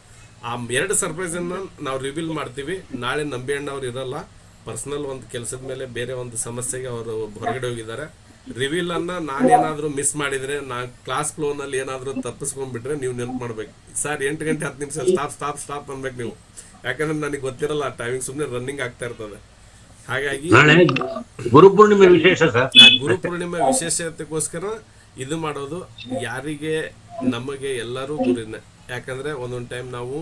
ಆ 2 ಸರ್ಪ್ರೈಸ್ ಅನ್ನ ನಾವು ರಿವೀಲ್ ಮಾಡ್ತೀವಿ. ನಾಳೆ ನಂಬೇಣ್ಣವ್ರು ಇರಲ್ಲ, ಪರ್ಸನಲ್ ಒಂದು ಕೆಲಸದ ಮೇಲೆ ಬೇರೆ ಒಂದು ಸಮಸ್ಯೆಗೆ ಅವರು ಹೊರಗಡೆ ಹೋಗಿದ್ದಾರೆ. ರಿವೀಲ್ ಅನ್ನ ನಾನೇನಾದ್ರೂ ಮಿಸ್ ಮಾಡಿದ್ರೆ, ನಾನು ಕ್ಲಾಸ್ ಫ್ಲೋ ನಲ್ಲಿ ಏನಾದ್ರೂ ತಪ್ಪಿಸ್ಕೊಂಡ್ಬಿಟ್ರೆ ನೀವು ನೆನ್ಪು ಮಾಡ್ಬೇಕು, ಸರ್ 8 ಗಂಟೆ 10 ನಿಮಿಷ ಸ್ಟಾಪ್ ಅನ್ಬೇಕು ನೀವು. ಯಾಕಂದ್ರೆ ನನಗೆ ಗೊತ್ತಿರಲ್ಲ ಟೈಮಿಂಗ್, ಸುಮ್ಮನೆ ರನ್ನಿಂಗ್ ಆಗ್ತಾ ಇರ್ತದೆ. ಹಾಗಾಗಿ ಗುರುಪೂರ್ಣಿಮೆ ವಿಶೇಷ ಸರ್. ಗುರುಪೂರ್ಣಿಮೆ ವಿಶೇಷತೆಗೋಸ್ಕರ ಇದು ಮಾಡೋದು. ಯಾರಿಗೆ ನಮಗೆ ಎಲ್ಲರೂ ಗುರುನೇ. ಯಾಕಂದ್ರೆ ಒಂದೊಂದು ಟೈಮ್ ನಾವು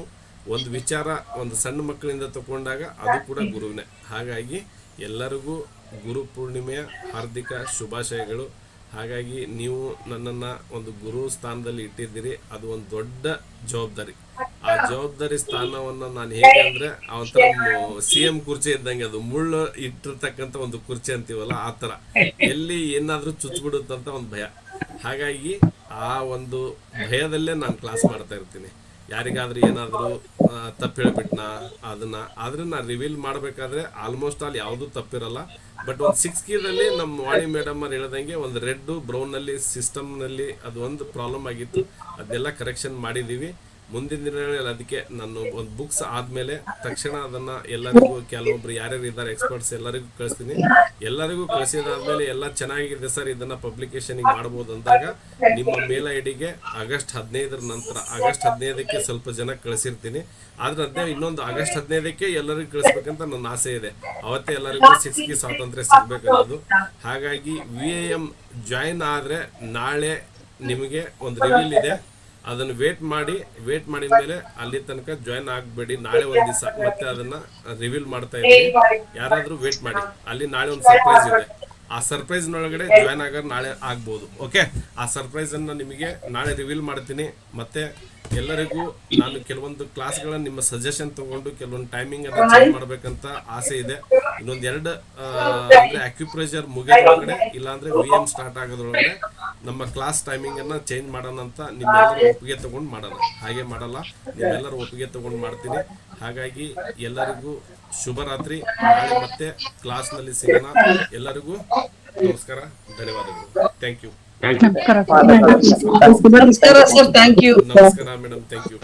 ಒಂದು ವಿಚಾರ ಒಂದು ಸಣ್ಣ ಮಕ್ಕಳಿಂದ ತಗೊಂಡಾಗ ಅದು ಕೂಡ ಗುರುವಿನೇ. ಹಾಗಾಗಿ ಎಲ್ಲರಿಗೂ ಗುರುಪೂರ್ಣಿಮೆಯ ಹಾರ್ದಿಕ ಶುಭಾಶಯಗಳು. ಹಾಗಾಗಿ ನೀವು ನನ್ನನ್ನು ಒಂದು ಗುರು ಸ್ಥಾನದಲ್ಲಿ ಇಟ್ಟಿದ್ದೀರಿ, ಅದು ಒಂದು ದೊಡ್ಡ ಜವಾಬ್ದಾರಿ. ಆ ಜವಾಬ್ದಾರಿ ಸ್ಥಾನವನ್ನು ನಾನು ಹೇಗೆ ಅಂದರೆ, ಒಂಥರ CM ಕುರ್ಚಿ ಇದ್ದಂಗೆ, ಅದು ಮುಳ್ಳು ಇಟ್ಟಿರ್ತಕ್ಕಂಥ ಒಂದು ಕುರ್ಚಿ ಅಂತೀವಲ್ಲ, ಆ ಥರ ಎಲ್ಲಿ ಏನಾದರೂ ಚುಚ್ಚಿಬಿಡುತ್ತಂತ ಒಂದು ಭಯ. ಹಾಗಾಗಿ ಆ ಒಂದು ಭಯದಲ್ಲೇ ನಾನು ಕ್ಲಾಸ್ ಮಾಡ್ತಾ ಇರ್ತೀನಿ. ಯಾರಿಗಾದ್ರೂ ಏನಾದರೂ ತಪ್ಪು ಹೇಳಿಬಿಟ್ನಾ ಅದನ್ನ, ಆದರೆ ನಾನು ರಿವೀಲ್ ಮಾಡಬೇಕಾದ್ರೆ ಆಲ್ಮೋಸ್ಟ್ ಆಲ್ ಯಾವುದೂ ತಪ್ಪಿರಲ್ಲ. ಬಟ್ ಒಂದು 6 ಕೀದಲ್ಲಿ ನಮ್ಮ ವಾಣಿ ಮೇಡಮ್ ಅವ್ರು ಹೇಳ್ದಂಗೆ ಒಂದು ರೆಡ್ ಬ್ರೌನಲ್ಲಿ ಸಿಸ್ಟಮ್ನಲ್ಲಿ ಅದು ಒಂದು ಪ್ರಾಬ್ಲಮ್ ಆಗಿತ್ತು, ಅದನ್ನೆಲ್ಲ ಕರೆಕ್ಷನ್ ಮಾಡಿದ್ದೀವಿ. ಮುಂದಿನ ದಿನಗಳಲ್ಲಿ ಅದಕ್ಕೆ ನಾನು ಒಂದು ಬುಕ್ಸ್ ಆದಮೇಲೆ ತಕ್ಷಣ ಅದನ್ನು ಎಲ್ಲರಿಗೂ, ಕೆಲವೊಬ್ರು ಯಾರ್ಯಾರು ಇದ್ದಾರೆ ಎಕ್ಸ್ಪರ್ಟ್ಸ್ ಎಲ್ಲರಿಗೂ ಕಳಿಸ್ತೀನಿ. ಎಲ್ಲರಿಗೂ ಕಳಿಸಿದಾದ್ಮೇಲೆ ಎಲ್ಲ ಚೆನ್ನಾಗಿದೆ ಸರ್, ಇದನ್ನು ಪಬ್ಲಿಕೇಶನಿಗೆ ಮಾಡ್ಬೋದು ಅಂದಾಗ ನಿಮ್ಮ ಮೇಲ್ ಐಡಿಗೆ ಆಗಸ್ಟ್ 15 ನಂತರ, ಆಗಸ್ಟ್ 15ಕ್ಕೆ ಸ್ವಲ್ಪ ಜನ ಕಳಿಸಿರ್ತೀನಿ. ಆದ್ರೆ ಅದೇ ಇನ್ನೊಂದು ಆಗಸ್ಟ್ 15ಕ್ಕೆ ಎಲ್ಲರಿಗೂ ಕಳಿಸ್ಬೇಕಂತ ನನ್ನ ಆಸೆ ಇದೆ. ಅವತ್ತೇ ಎಲ್ಲರಿಗೂ 6 ಕೀ ಸ್ವಾತಂತ್ರ್ಯ ಸಿಗ್ಬೇಕನ್ನೋದು. ಹಾಗಾಗಿ VIM ಜಾಯಿನ್ ಆದರೆ ನಾಳೆ ನಿಮಗೆ ಒಂದು ರಿವೀಲ್ ಇದೆ, ಅದನ್ನು ವೇಟ್ ಮಾಡಿದ ಮೇಲೆ ಅಲ್ಲಿ ತನಕ ಜಾಯಿನ್ ಆಗಬೇಡಿ. ನಾಳೆ ಒಂದು ದಿವಸ ಮತ್ತೆ ಅದನ್ನ ರಿವೀಲ್ ಮಾಡ್ತಾ ಇದ್ದೀನಿ. ಯಾರಾದರೂ ವೇಟ್ ಮಾಡಿ, ಅಲ್ಲಿ ನಾಳೆ ಒಂದು ಸರ್ಪ್ರೈಸ್ ಇದೆ. ಆ ಸರ್ಪ್ರೈಸ್ನೊಳಗಡೆ ಜಾಯಿನ್ ಆಗೋರು ನಾಳೆ ಆಗ್ಬೋದು. ಓಕೆ, ಆ ಸರ್ಪ್ರೈಸನ್ನು ನಿಮಗೆ ನಾಳೆ ರಿವೀಲ್ ಮಾಡ್ತೀನಿ. ಮತ್ತೆ ಎಲ್ಲರಿಗೂ ನಾನು ಕೆಲವೊಂದು ಕ್ಲಾಸ್ಗಳನ್ನು ನಿಮ್ಮ ಸಜೆಷನ್ ತಗೊಂಡು ಕೆಲವೊಂದು ಟೈಮಿಂಗ್ ಅನ್ನು ಚೇಂಜ್ ಮಾಡ್ಬೇಕಂತ ಆಸೆ ಇದೆ. ಇನ್ನೊಂದು 2 ಅಂದ್ರೆ ಅಕ್ಯುಪ್ರೆಷರ್ ಮುಗಿಯೋದ್ರೊಳಗಡೆ, ಇಲ್ಲಾಂದ್ರೆ VM ಸ್ಟಾರ್ಟ್ ಆಗೋದ್ರೊಳಗಡೆ ನಮ್ಮ ಕ್ಲಾಸ್ ಟೈಮಿಂಗ್ ಅನ್ನ ಚೇಂಜ್ ಮಾಡೋಣ ಅಂತ ನಿಮ್ಮೆಲ್ಲರೂ ಒಪ್ಪಿಗೆ ತಗೊಂಡು ಮಾಡೋಣ. ಹಾಗೆ ಮಾಡಲ್ಲ, ನಿಮ್ಮೆಲ್ಲರೂ ಒಪ್ಪಿಗೆ ತಗೊಂಡು ಮಾಡ್ತೀನಿ. ಹಾಗಾಗಿ ಎಲ್ಲರಿಗೂ ಶುಭರಾತ್ರಿ. ನಾಳೆ ಮತ್ತೆ ಕ್ಲಾಸ್ನಲ್ಲಿ ಸಿಗೋಣ. ಎಲ್ಲರಿಗೂ ನಮಸ್ಕಾರ, ಧನ್ಯವಾದಗಳು. Thank you. ನಮಸ್ಕಾರ ಸರ್, ಥ್ಯಾಂಕ್ ಯು. ನಮಸ್ಕಾರ ಮೇಡಮ್, ಥ್ಯಾಂಕ್ ಯು.